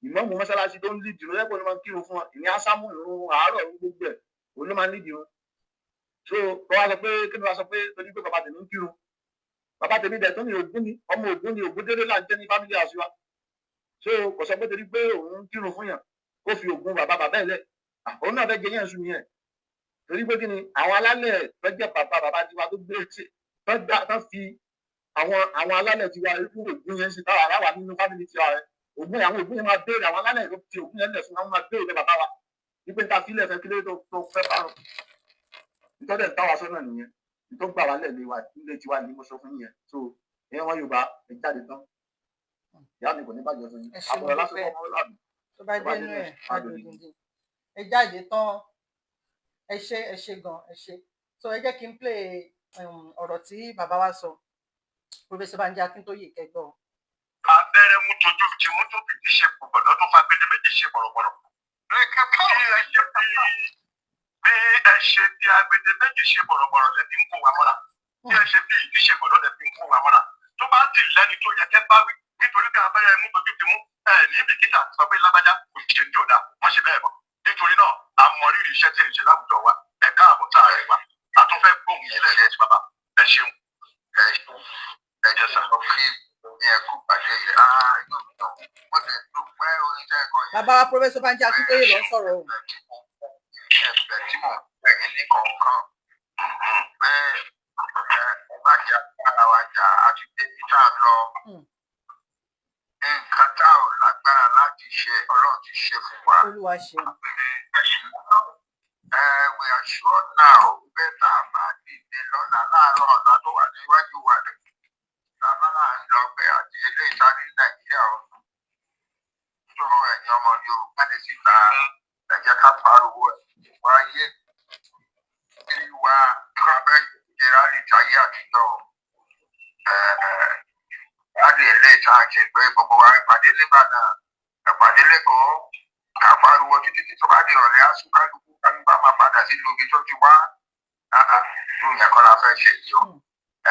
ìmáàmù mọ́sálásí tó ń lídìí òun lẹ́kọ̀ọ́ ló máa ń kírun fún wa ìní ásámù ìrun àárọ̀ ìrun gbogbo ẹ̀ òun ló máa ń lídìí òun so kọ́ wa sọ pé kí ni wàá sọ pé torí pé bàbá tèmi ń kírun bàbá tèmi dẹ̀ tó ní Ògún ni ọmọ Ògún ni Ògúndélé là ń jẹ́ ní family house wa so kò sọ pé torí pé òun ń kírun fún yàn kó fi Ògún bàbá ẹ̀ lẹ̀ òun náà fẹ́ jẹ yẹn sùn yẹn torí pé kí ni àwọn alálẹ̀ tó jẹ́ bàbá tiwa tó gbé ṣe tó fi àwọn alálẹ̀ tiwa irú Ògún yẹn ṣe táwa aláwa nínú family tiwa rẹ Ògún àwọn Ògún yẹn máa béèrè àwọn alálẹ̀ tó fi Ògún yẹn lẹ̀ fún wọn máa béèrè bàbá wa wípé ta sílẹ̀ fẹ́ kílé tó fẹ́ bá wọn nítorí ẹ̀ táwa sọ́nà nìyẹn tó gbà wá lẹ́lẹ́ wa nílé tiwa ni mo sọ fún yẹn so ìyẹn wọn Yorùbá ẹ jáde tán ìyá mi kò ní bàjẹ́ fún yín àbúrò lásìkò ọmọ ọlọ́àbí tó bá dé inú ẹ̀ adòdìdì ẹ jáde tán ẹ ṣe gan ẹ ṣe so ẹ jẹ́ kí n play ọ̀rọ̀ tí bàbá wa sọ Professor Banji Akíntóyè kẹgbọ́. abẹ́rẹ́ mú tójú tí mú tó fìdí ṣe pọ̀ lọ́dún fún abẹ́rẹ́ méjì ṣe bọ̀rọ̀bọ̀rọ̀ bí ẹ ṣe bí agbede méjì ṣe bọ̀rọ̀bọ̀rọ̀ lẹ́bí ń kó wa mọ́ra bí ẹ ṣe bí ìdí ṣe bọ̀rọ̀ lẹ́bí ń kó wa mọ́ra tó bá dì lẹ́ni tó yẹ kẹ́ bá wí nítorí pé abẹ́rẹ́ mú tójú ti mú ní bìkítà sọ pé lágbájá kò ṣe ní ọ̀dà wọ́n ṣe bẹ́ẹ̀ bọ̀ nítorí náà a mọ rírì iṣẹ́ tí ẹ ṣe láwùjọ wa ẹ káàbọ̀ tá a rẹ̀ wa a tún fẹ́ gbóhùn yìí lẹ́yìn ẹ̀jẹ̀ bàbá ẹ ṣeun. ẹ jẹ́ sá. bàbá wa Professor Banji Akíntóyè ló ń sọ̀rọ̀ o. ẹ̀bẹ̀ tí mò ń gbẹ̀yìn ní kọ̀ọ̀kan pé bá jà ara wa jà àti débi tá a lọ nǹkan tá ò lágbára láti ṣe Ọlọ́run ti ṣe fún wa. Olúwa ṣe. We are sure now pé tá a bá dìde lọ́la láàárọ̀ ọ̀la tó wà níwájú wa rẹ̀ bàbá náà ń lọ pé àti ilé ìta ní Nàìjíríà ọ̀hún tó ẹ̀yin ọmọ Yorùbá lè sì ta ẹ̀jẹ̀ ká pariwo ẹ̀ wáyé ìwà abẹ́ ìrárí ìtayé àtijọ́ láti ilé ìta àti pé gbogbo wa ìpàdé nìbàdàn ìpàdé lẹ́kọ̀ọ́ ká pariwo títí tí tó bá di ọ̀rẹ́ àsúkálùkù kálùbá máa padà sí lóbi tó ti wá ìlú yẹn kọ́ la fẹ́ ṣe yìí o.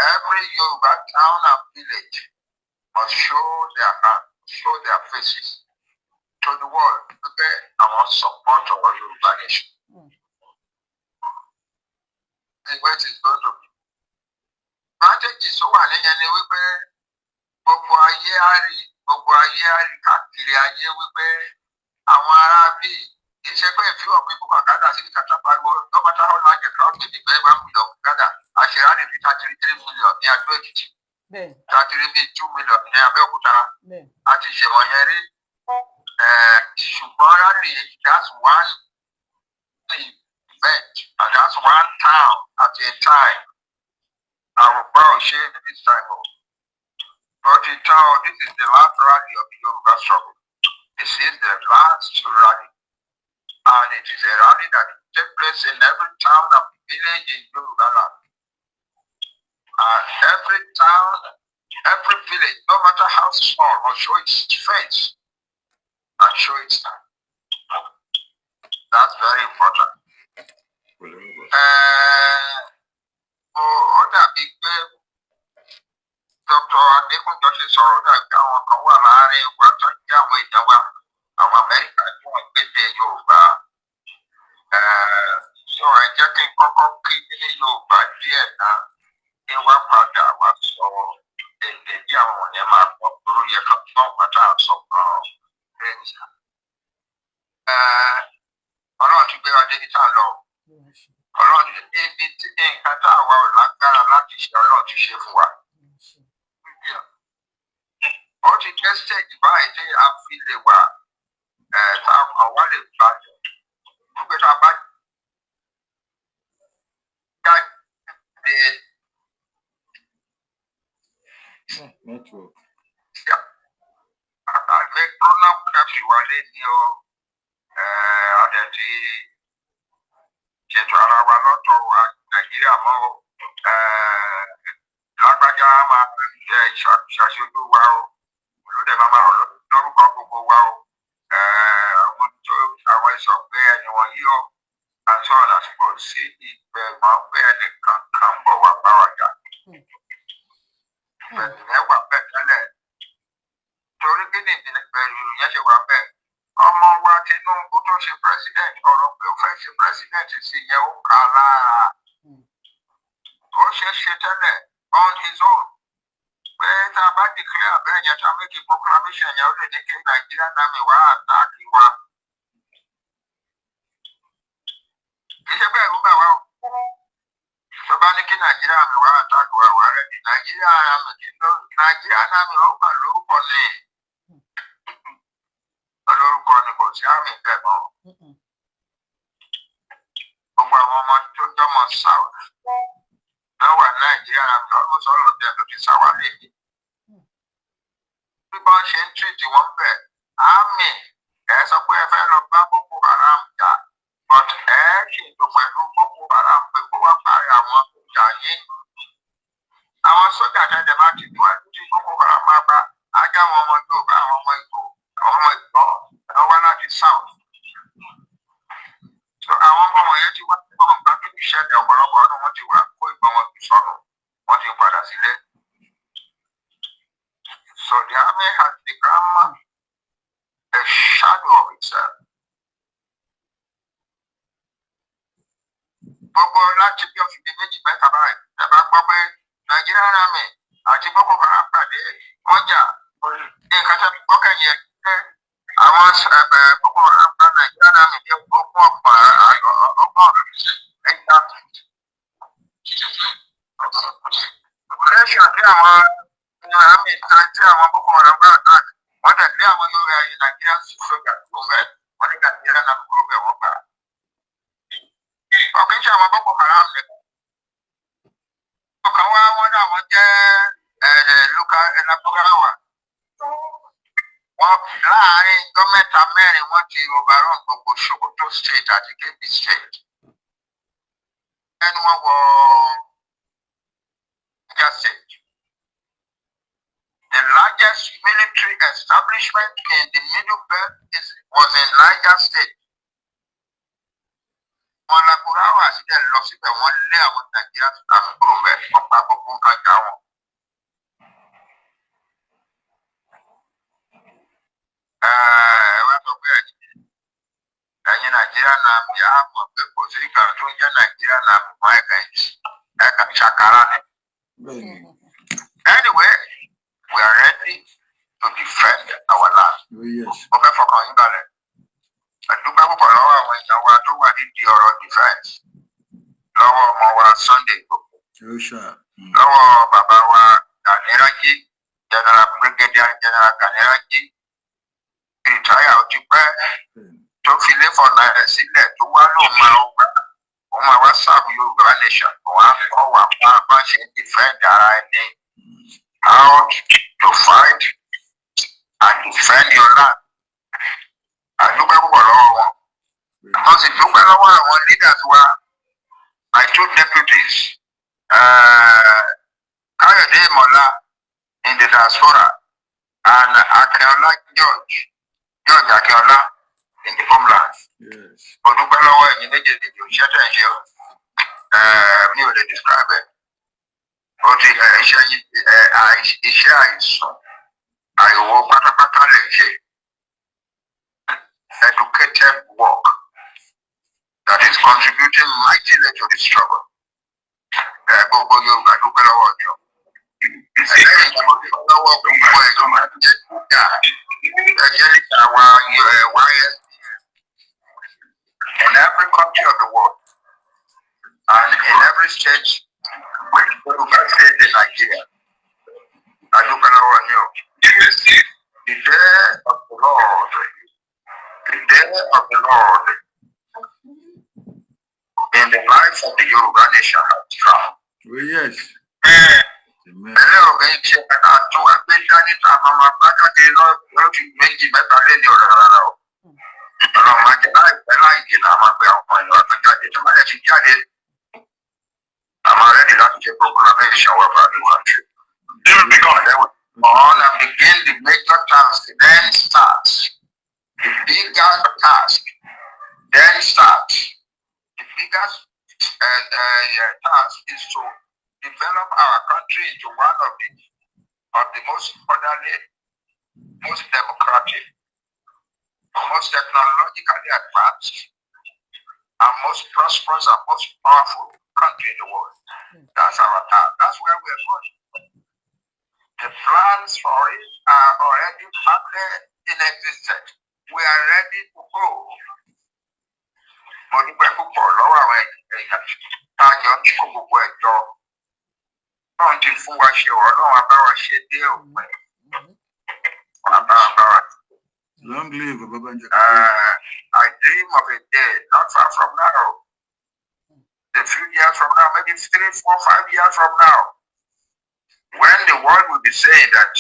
Every Yoruba town and village must show their hand, show their faces to the world pé àwọn support of Yoruba nation. Ìwé ti gbọ́dọ̀. Májèjì tó wà níyẹn ni wípé gbogbo ayé á rí káàkiri ayé wípé àwọn ará bíi iṣẹ́ pé if you people can gather sí kàtà pariwo no matter how large a crowd may be pé 1 million gather àṣeyọrí ní 33 million ní Adó Èkìtì 33 million ní Abẹ́òkúta àti ìṣèwọ̀nyẹn rí ṣùgbọ́n rárá that's one event and that's one town at a time àrùbá òṣè this time o but the town this is the last rally of the Yoruba struggle this is the last rally. And it is a rally that takes place in every town and village in Yoruba land. And every town, every village, no matter how small, must show its face and show its time. That's very important. Ó dàbí pé Dr. Adékúnjọ ṣe sọ̀rọ̀ dàgbà àwọn kan wà láàárín wa tó jẹ́ àwọn ìjọba àwọn Amẹ́ríkà tí wọ́n gbédè Yorùbá. Sọ ẹ jẹ́ kí n kọ́kọ́ kí ní Yorùbá díẹ̀ náà kí wá padà wá sọ èdè bí àwọn yẹn máa pọ̀ lórí yẹ ká fún àwọn pátá sọ gan-an bẹ́ẹ̀ ni. Ọlọ́run ti gbé wa débi tá a lọ. Ọlọ́run ibi tí nǹkan tá a wà ò lágbára láti ṣe Ọlọ́run ti ṣe fún wa. Ó ti jẹ́ stage báyìí tí a fi lè wà tá a kàn wá lè balẹ̀. Gbogbo tá a bá jáde network. àtàgbé program kẹ́fì wálé ní o àdẹ̀tí ṣètò ara wa lọ́tọ̀ wa Nàìjíríà mọ́ o lágbájá máa jẹ ìṣàṣojú wa o olóde máa máa lórúkọ gbogbo wa o àwọn ìsọ̀gbé ẹni wọ̀nyí o àti ọ̀nà àsìkò sí ìgbẹ́ mọ́ pé ẹnìkan kan ń bọ̀ wá bá wa jà. Ìyẹn wà bẹ́ẹ̀ tẹ́lẹ̀ torí kí ni ìbẹ̀rù yẹn ṣe wà bẹ́ẹ̀ ọmọ wa Tinubu tó ṣe president ọ̀rọ̀ pé ó fẹ́ ṣe president sí yẹn ó kà á lára ó ṣe tẹ́lẹ̀ on his own pé tá a bá declare abẹ́rẹ́ yẹn tá a make a proclamation yẹn ó lè ní kí Nàìjíríà náà mi wá àtàkì wa. Kì í ṣe bẹ́ẹ̀ rúbà wa o tó bá ní kí Nàìjíríà mi wá àtàkì wa wà rẹ̀ ní Nàìjíríà náà mi ó gbà lórúkọ ní olórúkọ ni kò sí àmì bẹ́ẹ̀ mọ́. Gbogbo àwọn ọmọ tó jọmọ South lọ́wọ́ Nàìjíríà náà mi ọdún sọ̀rọ̀ tẹ̀ ló ti ṣàwálé mi. Bí wọ́n ṣe ń tìrìtì wọn bẹ̀ àmì ẹ sọ pé ẹ fẹ́ lọ bá Boko Haram jà but ẹ ṣètò pẹ̀lú Boko Haram pé kó wá parí àwọn ìjà yìí. Àwọn sójà tẹ̀lé máa ti dúró tí Boko Haram máa bá ajá àwọn ọmọ Yorùbá àwọn ọmọ Ìgbò àwọn ọmọ Ìgbò wọn wá láti South. So àwọn ọmọ wọ̀nyẹn ti wá sí ọmọ nǹkan tó ti ṣẹlẹ̀ ọ̀pọ̀lọpọ̀ ọdún wọn ti wá kó ìgbọ́n wọn fi sọ̀rọ̀ wọ́n ti padà sílé. So the army has become a shadow of itself. Gbogbo láti bí oṣù bíi méjì mẹ́ta báyìí ẹ bá gbọ́ pé Nàìjíríà Army àti Boko Haram pàdé wọ́n jà nǹkan tó gbọ́ kẹ́yìn ẹ̀ pé àwọn Boko Haram bá Nàìjíríà Army bí ogún ọgbọ̀n ẹ̀yà. Lẹ́sìn àti àwọn Army tí àwọn Boko Haram bá attack wọ́n tẹ̀lé àwọn Yorùbá yìí Nàìjíríà sójà tó bẹ́ẹ̀ wọ́n ní Nàìjíríà náà kúrò bẹ́ẹ̀ wọ́n gbà. Ọ̀kẹ́ ṣe àwọn Boko Haram nìkan. Ọkàn wa wọ́n náà wọ́n jẹ́ Luka Elabogarawa. Wọ́n láàárín ọjọ́ mẹ́ta mẹ́rin wọ́n ti overrun gbogbo Sokoto state àti Kebbi state. Ẹnu wọn wọ Niger state. The largest military establishment in the Middle Belt was in Niger state. Wọ́n Lakurawa sílẹ̀ lọ síbẹ̀ wọ́n lé àwọn Nàìjíríà àkúrò bẹ́ẹ̀ wọ́n pa gbogbo nǹkan jà wọn. Wá sọ pé ẹ̀yin Nàìjíríà náà bí a mọ̀ pé kò sí ìgbà tó ń jẹ́ Nàìjíríà náà mọ̀ ẹ̀ka ṣàkárà ni. Anyway, we are ready to defend our land. Mo fẹ́ fọkàn yín balẹ̀. Àdúgbò púpọ̀ lọ́wọ́ àwọn èèyàn wa tó wà nídìí ọ̀rọ̀ defense. Lọ́wọ́ ọmọ wa Sunday Igboho. Lọ́wọ́ bàbá wa Ganiraji, Brigadier General Ganiraji. Ìtayà ó ti pẹ́ tó fi lé fọ̀nà ẹ̀ sílẹ̀ tó wá lóun máa wá sáàbù Yorùbá nation. Wọ́n á kọ́ wà fún bá ṣe defend ara ẹni. How to fight and defend your land. Àdúgbò púpọ̀ lọ́wọ́ wọn. Wọ́n sì dúpẹ́ lọ́wọ́ àwọn leaders wa. My two deputies, Káyọ̀dé Mọ̀lá in the diaspora and Akínọlá George Akínọlá in the homeland. Mo dúpẹ́ lọ́wọ́ ẹ̀yin méjèèjì òṣìṣẹ́ tẹ̀ ń ṣe o. Mi ò lè describe it. ó ti iṣẹ́ àìsàn àìwọ pátápátá lè ṣe educated work that is contributing mightily to the struggle. Gbogbo Yorùbá dúpẹ́ lọ́wọ́ ni o. Lẹ́yìn tí mo dúpẹ́ lọ́wọ́ gbogbo ẹ̀ tó máa jẹ́ kúkà ẹ̀jẹ̀ àwọn YS in every country of the world and in every state Yorùbá state in Nigeria. I dúpẹ́ lọ́wọ́ ni o. The day of the Lord, the day of the Lord in the life of the Yoruba nation has come. Oh, yes. Ẹlẹ́ ọ̀gá iṣẹ́ àtún agbẹ́jáde tá a máa bá jáde lọ́dún méjì mẹ́ta lé ní ọ̀rọ̀ rárá o. Ọlọ́run máa jẹ láìpẹ́ láì dènà a máa gbé àwọn èèyàn àgbẹ̀jáde tó máa lè ti jáde. A máa rẹ́dì láti ṣe proclamation of our new country. On and begin the major task, then starts. The bigger task, then starts. The biggest task is to develop our country into one of the most orderly, most democratic, most technologically advanced, and most prosperous and most powerful country in the world. That's our task. That's where we're going. The plans for it are already partly in existence. We are ready to go. Mo dúpẹ́ púpọ̀ lọ́wọ́ àwọn èèyàn tá a jọ ní gbogbo ẹ̀jọ́. Ọlọ́run ti fún wa ṣe Ọlọ́run abáwa ṣe dé òpin. Abáwa. Long live, Baba Njaka. I dream of a day not far from now. A few years from now, maybe 3, 4, 5 years from now. When the world will be saying that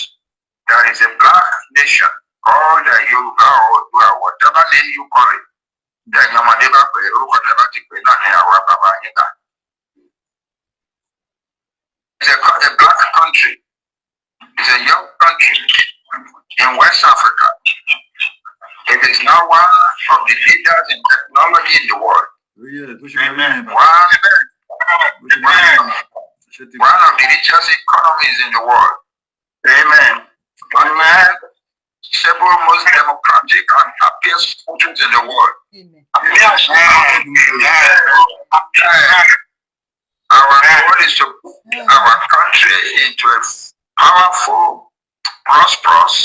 there is a black nation called Yorùbá or whatever name you call it, then Yamadeba Peru, whatever the it's a black country. It's a young country in West Africa. It is now one of the leaders in technology in the world. Amen. One of the richest economies in the world. Amen. One man, several most democratic and happiest countries in the world. Amen. Our goal is to put our country into a powerful, prosperous,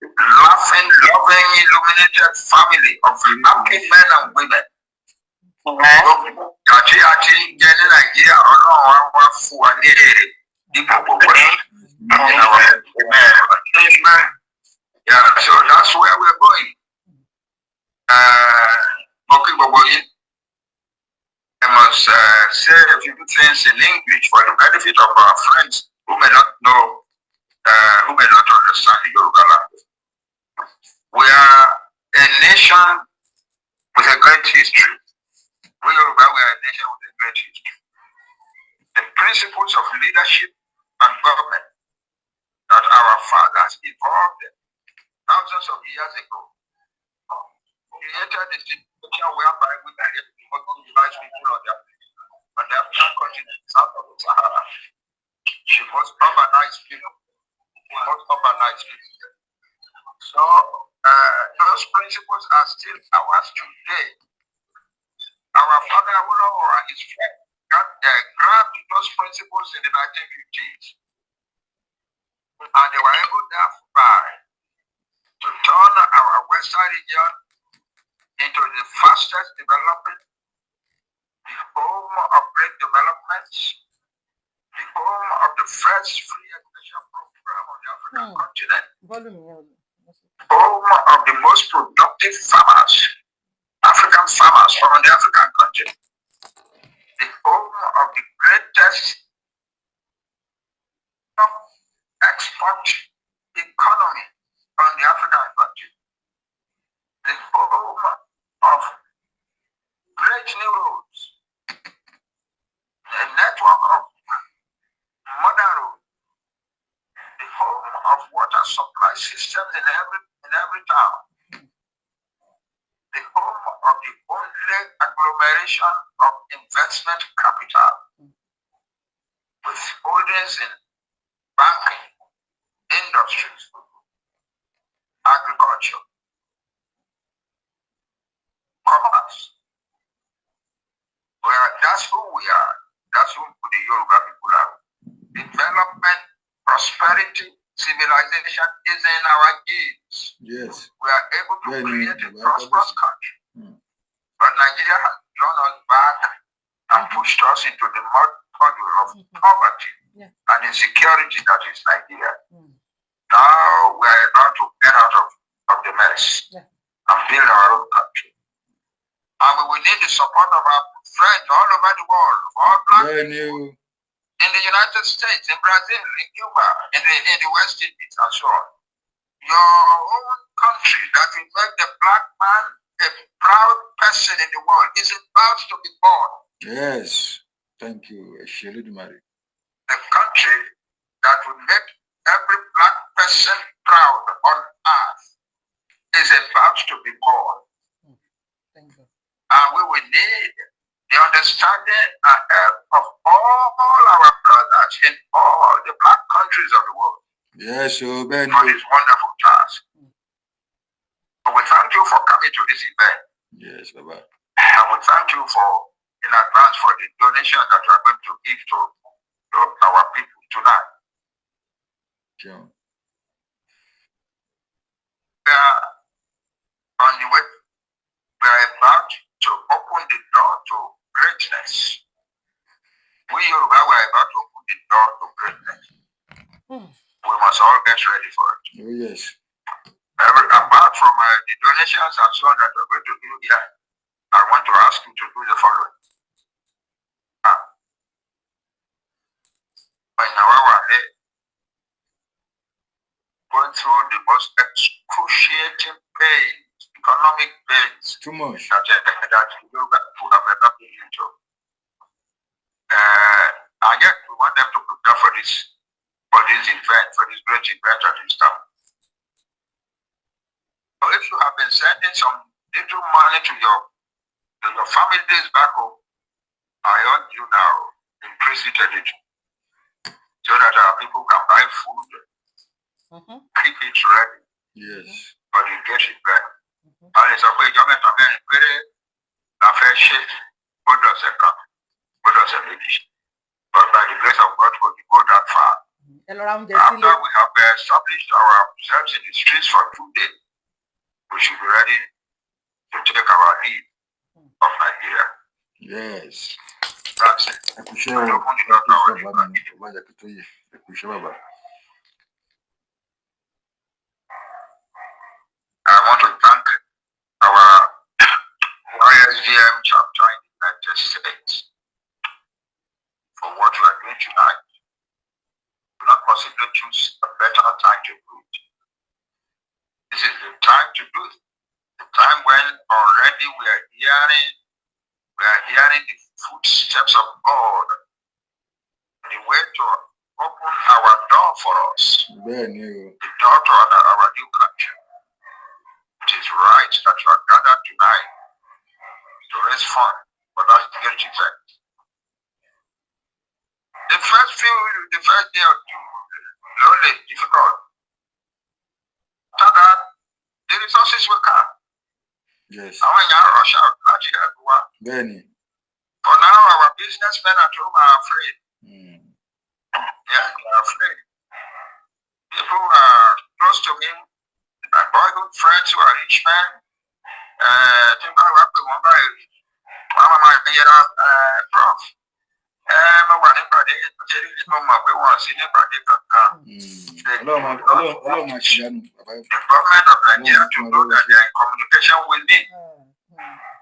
laughing, loving, illuminated family of happy men and women. Àti jẹ́ ní Nàìjíríà Ọlọ́run wá fún wa ní èrè nípa gbogbo ẹ̀. Yeah, so that's where we're going. Okay, gbogbo yín. I must say a few things in English for the benefit of our friends who may not know, who may not understand the Yoruba language. We are a nation with a great history. We are a nation with a great history. The principles of leadership and government that our fathers evolved thousands of years ago created a situation whereby we can get utilize people on their continent south of the Sahara. The most urbanized people. So those principles are still ours today. Our father Awolowo and his friend grabbed those principles in the 1950s, and they were able thereby to turn our western region into the fastest developing, the home of great developments, the home of the first free education program on the African continent, home of the most productive farmers, African farmers from the African continent, the home of the greatest export economy on the African continent, the home of great new roads, a network of modern roads, the home of water supply systems in every town, the home of the only agglomeration of investment capital, with holdings in banking, industries, agriculture, commerce. That's who we are. That's who the Yoruba people are. Development, prosperity, civilization is in our genes. Yes. We are able to create a prosperous country. But Nigeria has drawn us back and pushed us into the mud puddle of poverty and insecurity that is Nigeria. Now we are about to get out of the mess and build our own country. And we will need the support of our friends all over the world, all black people, in the United States, in Brazil, in Cuba, in the West Indies, and so on. Your own country that will make the black man a proud person in the world is about to be born. Yes. Thank you. The country that will make every black person proud on earth is about to be born. Thank you. And we will need the understanding and help of all our brothers in all the black countries of the world. Yes, so Ben. For this wonderful task. So we thank you for coming to this event. Yes, Baba. And we thank you for in advance for the donation that you are going to give to our people tonight. Sure. We are on the way. We are about to open the door to greatness. We Yoruba were about to open the door to greatness. We must all get ready for it. Oh, yes. Apart from the donations and so on that we're going to do here, I want to ask you to do the following. Going through the most excruciating pains, economic pains, too much that you have ever been into. And yet we want them to prepare for this event, for this great event at this time. So if you have been sending some little money to your families back home, I urge you now, increase it a little, so that our people can buy food, keep it ready. Yes. For the great event. And it's a way young and very affectionate, but by the grace of God, we go that far. After we have established ourselves in the streets for 2 days, we should be ready to take our lead of Nigeria. Yes. That's it. I want to thank our YSDM chapter in the United States for what you are doing tonight. We not possibly choose a better time to do it. This is the time to do it. The time when already we are hearing the footsteps of God, the way to open our door for us, the door to our new country. It is right that you are gathered tonight to raise funds for that great event. The first day or two, lonely, difficult. After that, the resources will come. Yes. And when you rush out, Benny. For now, our businessmen at home are afraid. Yeah, they are afraid. People are close to me, my boyhood friends who are rich men. Think I work with one by prof. The government of Nigeria to know that they are in communication with me.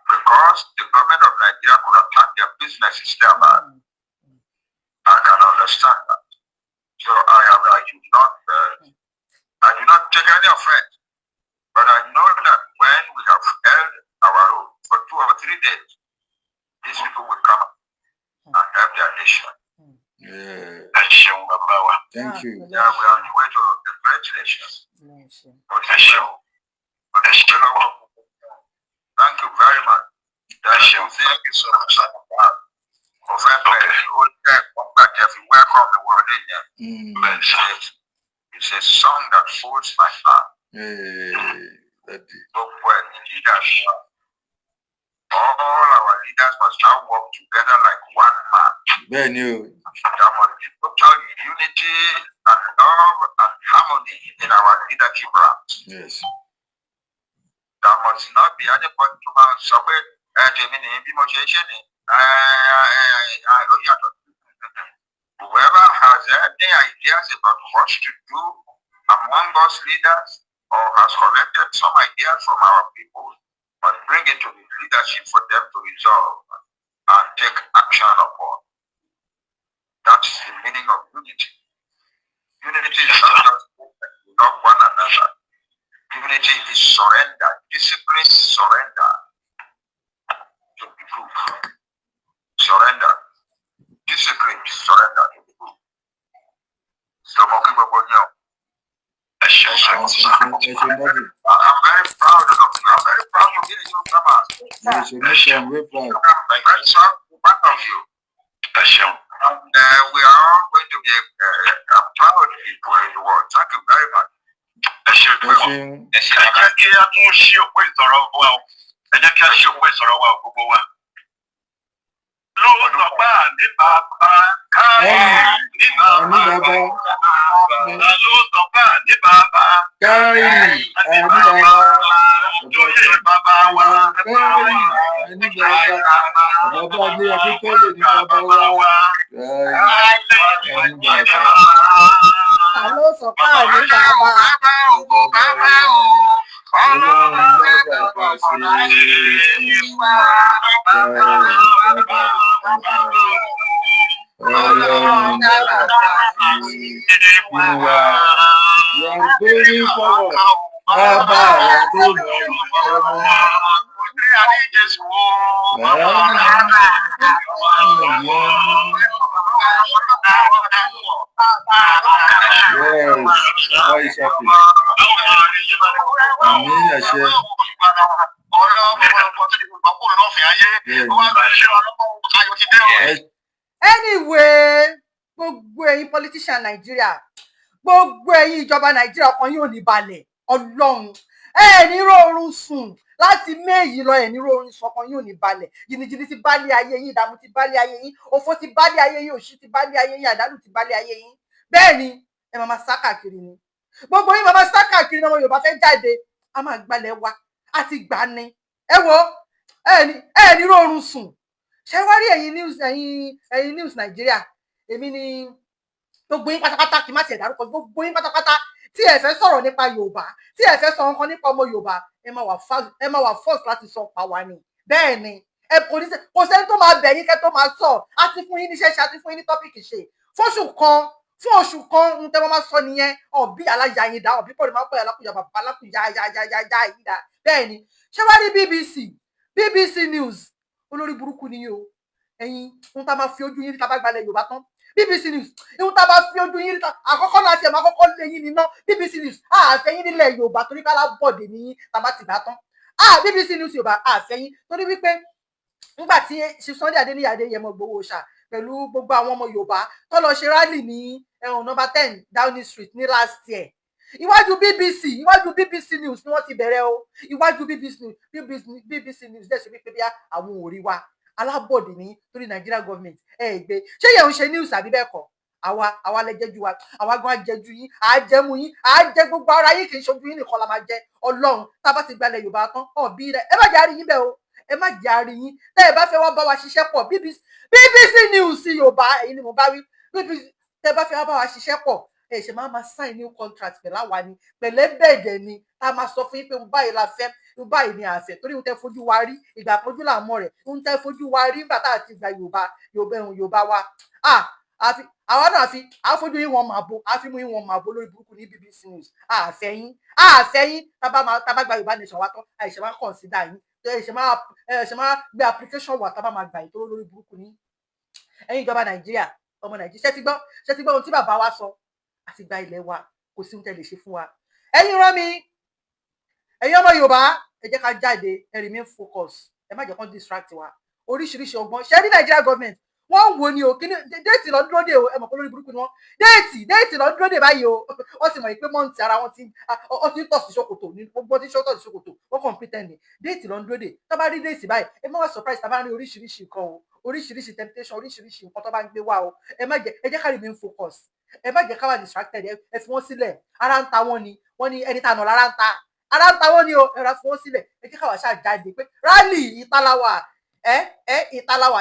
Because the government of Nigeria could attack their businesses there, man. I can understand that. So I do not take any offense. But I know that when we have held our own for 2 or 3 days, these people will come and help their nation. Yeah. Thank you. Yeah, we are on the way to a great nation. Thank you very much. Thank you so much. Welcome. It's a song that holds my heart. All our leaders must now work together like one man. There must be total unity and love and harmony in our leadership ranks. Yes. There must not be anybody to submit whoever has any ideas about what to do among us leaders or has collected some ideas from our people must bring it to the leadership for them to resolve and take action upon. That's the meaning of unity. Unity is not just love one another. Unity is surrender, discipline, surrender to the group. Surrender, discipline, surrender to the group. So, I'm very proud of you. I'm very proud to be a newcomer. Yes, I'm very proud. I'm very proud of you. And we are all going to be proud people in the world. Thank you very much. Anyway, gbogbo ẹ̀yin politician Nigeria, gbogbo ẹ̀yin ìjọba Nigeria kan yóò ní balẹ̀ Ọlọ́run ẹ ní rọrùn sùn láti méyì lọ ẹ ní rọrùn sọkan yóò ní balẹ̀ jìnnìjìnnì ti bálé ayé yín ìdààmú ti bálé ayé yín òfò ti bálé ayé yín òṣì ti bálé ayé yín àdánù ti bálé ayé yín bẹ́ẹ̀ ni ẹ máa sá káàkiri ni gbogbo yín máa sá káàkiri ní ọmọ Yorùbá fẹ́ jáde a máa gbalẹ̀ wa àti gbà ni ẹ wo ẹ ní rọrùn sùn ṣé wá rí ẹ̀yin news Nigeria èmi ni gbogbo yín pátápátá kì í má tiẹ̀ dárúkọ gbogbo yín pátápátá tí ẹ fẹ́ sọ̀rọ̀ nípa Yorùbá tí ẹ fẹ́ sọ nǹkan nípa ọmọ Yorùbá ẹ máa wà force láti sọ pa wá ni bẹ́ẹ̀ ni ẹ kò sẹ́ni tó máa bẹ̀ yín kẹ́ tó máa sọ àti fún yín níṣẹ́ ṣe àti fún yín ní tọ́pìkì ṣe fún oṣù kan ń tẹ́ máa sọ nìyẹn ọ̀bí aláya yín dá ọ̀bí pọ̀ ní máa pọ̀ alákùnjà bàbá alákùnjà yá yín dá bẹ́ẹ̀ ni ṣé wá rí BBC News olórí burúkú ni yín o ẹ̀yin ń tá máa fi ojú yín rí tá bá gbalẹ̀ Yorùbá tán BBC News ìhun tá a bá fi ojú yín ríta àkọ́kọ́ náà tiẹ̀ máa kọ́kọ́ lé yín níná BBC News àfẹ́yìn nílẹ̀ Yorùbá torí ká lábọ̀dé ní yín tá a bá ti bá tán BBC News Yorùbá àfẹ́yìn torí wípé nígbà tí Sunday Adéníyì Adéyẹmọ Ìgbòho ṣà pẹ̀lú gbogbo àwọn ọmọ Yorùbá tó lọ ṣe rally ní number 10 Downing Street ní last year iwájú BBC News ni wọ́n ti bẹ̀rẹ̀ o iwájú BBC News dẹ̀ ṣe wípé bí àwọn ò rí wa alábọ̀dé ní torí Nigeria government gbé ṣé yẹn ń ṣe news àbí bẹ́ẹ̀ kọ́ àwa lẹ́jẹ́jú wa àwa gan ajẹ́jú yín àjẹmú yín àjẹ gbogbo ara yín kì í ṣojú yín nìkan la máa jẹ Ọlọ́run tá a bá ti gbalẹ̀ Yorùbá tán ọ̀bí rẹ̀ ẹ má jẹ́ àrí yín bẹ́ẹ̀ o ẹ má jẹ́ àrí yín tẹ́ ẹ bá fẹ́ wá bá wa ṣiṣẹ́ pọ̀ BBC News Yorùbá èyí ni mo bá wí tẹ́ ẹ bá fẹ́ wá bá wa ṣiṣẹ́ pọ̀ ẹ ṣe máa sign new contract pẹ̀lú àwa ni pẹ̀lẹ́ bẹ̀ẹ̀dẹ̀ ni tá a máa sọ fún yín pé báyìí la fẹ́ báyìí ni àfẹ́ torí ohun tẹ́ fojú wa rí ìgbà fojú là mọ̀ rẹ̀ ohun tẹ́ fojú wa rí nígbà tá a ti gba Yorùbá wa àwa náà àfojú yín wọn máa bo àfimú yín wọn máa bo lórí burúkú ní BBC News àfẹ́yìn tá bá gba Yorùbá nation wa tán àìṣe máa consider yín àìṣe máa gbé application wa tá bá máa gbà yín tó lórí burúkú ní ẹ̀yin ìjọba Nàìjíríà ọmọ Nàìjíríà ṣé ti gbọ́ ohun tí bàbá wa sọ àti gba ilẹ̀ wa kò sí ohun tẹ́ lè ṣe fún wa ẹ̀yin rán mi ẹ̀yin ọmọ Yorùbá ẹ jẹ́ ká jáde ẹ remain focus ẹ má jẹ́ kán distract wa oríṣiríṣi ọgbọ́n ṣe ní Nigeria government wọ́n wò ni o kíní déètì lọ dúró dè o ẹ mọ̀ pé lórí burúkú ni wọ́n déètì lọ dúró dè báyìí o wọ́n ti mọ̀ pé mọ́ǹtì ara wọn ti ń tọ̀ sí ṣòkòtò ní gbogbo tí ṣòkòtò sí ṣòkòtò wọ́n kàn pretend ni déètì lọ dúró dè tó bá rí déètì báyìí ẹ má wá surprise tá bá rí oríṣiríṣi nǹkan o oríṣiríṣi temptation oríṣiríṣi nǹkan tó bá ń gbé wá o ẹ jẹ́ ká remain focus ẹ má jẹ́ ká wà distracted ẹ fi wọ́n sílẹ̀ ara ń ta wọ́n ní ẹni tá nà lára ń ta wọ́n ní o ẹ ra fi wọ́n sílẹ̀ ẹ jẹ́ ká wà ṣáà jáde pé rally ìtàláwà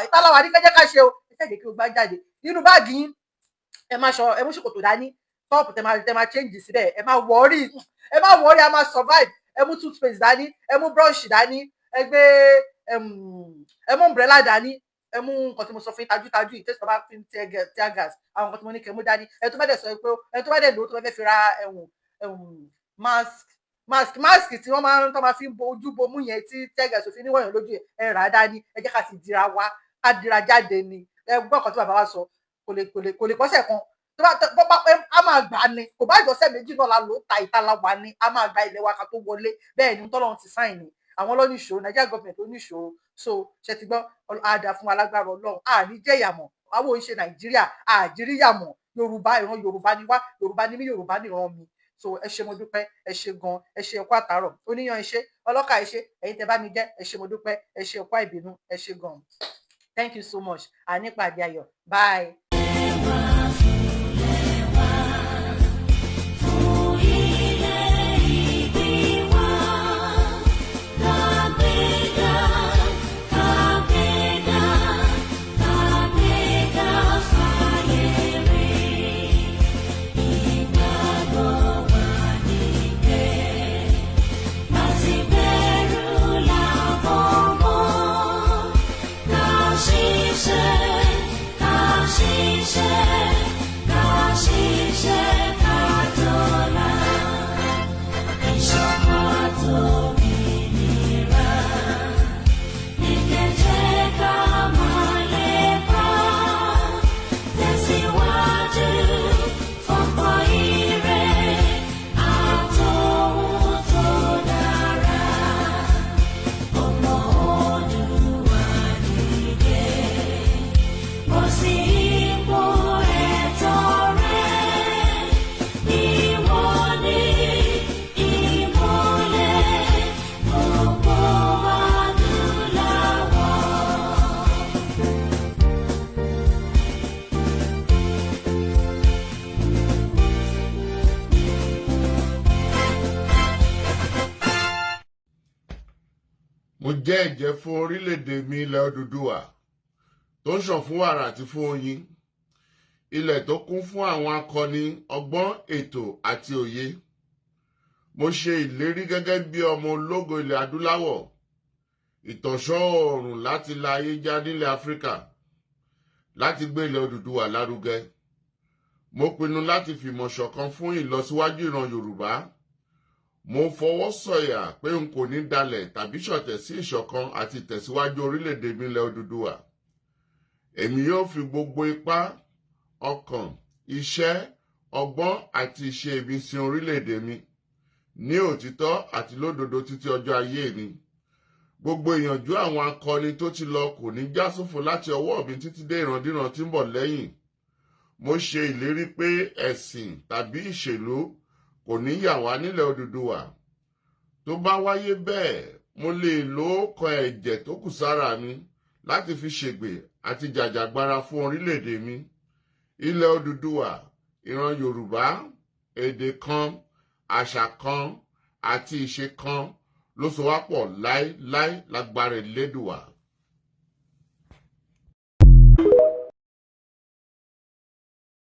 ìtàláwà ní kẹ́jẹ́ ká ṣe o ẹ jẹ́ kí o gbá jáde nínú báàgì yín ẹ má mú ṣòkòtò dání tọ́ọ̀pù tẹ máa change síbẹ̀ ẹ má worry a máa survive ẹ mú toothpaste dání ẹ mú brush dání ẹ gbé ẹ mú umbrella dání ẹ mú nǹkan tí mo sọ fún tajú ìtẹ́sí bá fi tear gas àwọn nǹkan tí mo ní kẹ́ mú dání ẹ tó bá dẹ̀ sọ pé ẹ tó bá dẹ̀ lò ó tó fẹ́ fi ra mask tí wọ́n máa fi bo ojú bomú yẹn tí tear gas òfin níwọ̀nyàn lójú ẹ rà á dání ẹ jẹ́ ká sì dira wá ká dira jáde ni ẹ gbọ́ nǹkan tí bàbá wa sọ kò lè kọ́sẹ̀ kan tó bá a máa gbà ni kò bá ìjọsẹ̀ méjì náà la lò ó ta ìtàláwà ni a máa gba ilẹ̀ wa ká tó wọlé bẹ́ẹ̀ ni tọ́lọ́run ti sáìn ni àwọn ló ní ìṣòro Nàìjíríà gọọmenti ló ní ìṣòro so ṣe ti gbọ́ àdá fún alágbára Ọlọ́run àní jẹ̀yàmọ̀ àwọn ò ń ṣe Nàìjíríà àjíríyàmọ̀ Yorùbá ìran Yorùbá ni wá Yorùbá ni mí Yorùbá ni ìran mi so ẹ ṣé mo dúpẹ́ ẹ ṣé gan ẹ ṣé ẹkọ àtàárọ̀ oníyan ẹ ṣé ọlọ́kà ẹ ṣé ẹ̀yin tẹ́ bá mi jẹ́ ẹ ṣé mo dúpẹ́ ẹ ṣé ẹkọ àìbínú ẹ ṣé gan thank you so much ànípàdé ayọ̀ bye. mo jẹ́ ẹ̀jẹ́ fún orílẹ̀-èdè mi ilẹ̀ Odùduwà tó ń ṣàn fún wàrà àti fún oyin ilẹ̀ tó kún fún àwọn akọni ọgbọ́n ètò àti òye mo ṣe ìlérí gẹ́gẹ́ bí ọmọ ológo ilẹ̀ adúláwọ̀ ìtànṣán oòrùn láti la ayé já nílẹ̀ Áfíríkà láti gbé ilẹ̀ Odùduwà lárugẹ mo pinnu láti fìmọ̀ ṣọ̀kan fún ìlọsíwájú ìran Yorùbá mo fọwọ́ sọ̀yà pé n kò ní dalẹ̀ tàbí ṣọ̀tẹ̀ sí ìṣọ̀kan àti ìtẹ̀síwájú orílẹ̀-èdè mi ilẹ̀ Odùduwà èmi yóò fi gbogbo ipá ọkàn iṣẹ́ ọgbọ́n àti ìṣe mi sin orílẹ̀-èdè mi ní òtítọ́ àti lódodo títí ọjọ́ ayé mi gbogbo ìyànjú àwọn akọni tó ti lọ kò ní já sófo láti ọwọ́ mi títí dé ìrandíran tí ń bọ̀ lẹ́yìn mo ṣe ìlérí pé ẹ̀sìn tàbí ìṣèlú kò ní yà wá nílẹ̀ Odùduwà tó bá wáyé bẹ́ẹ̀ mo lè lo ọkàn ẹ̀jẹ̀ tó kù sára mi láti fi ṣègbè àti jàjàgbara fún orílẹ̀-èdè mi ilẹ̀ Odùduwà ìran Yorùbá èdè kan àṣà kan àti ìṣe kan ló so wá pọ̀ láéláé lágbára Elédùwà.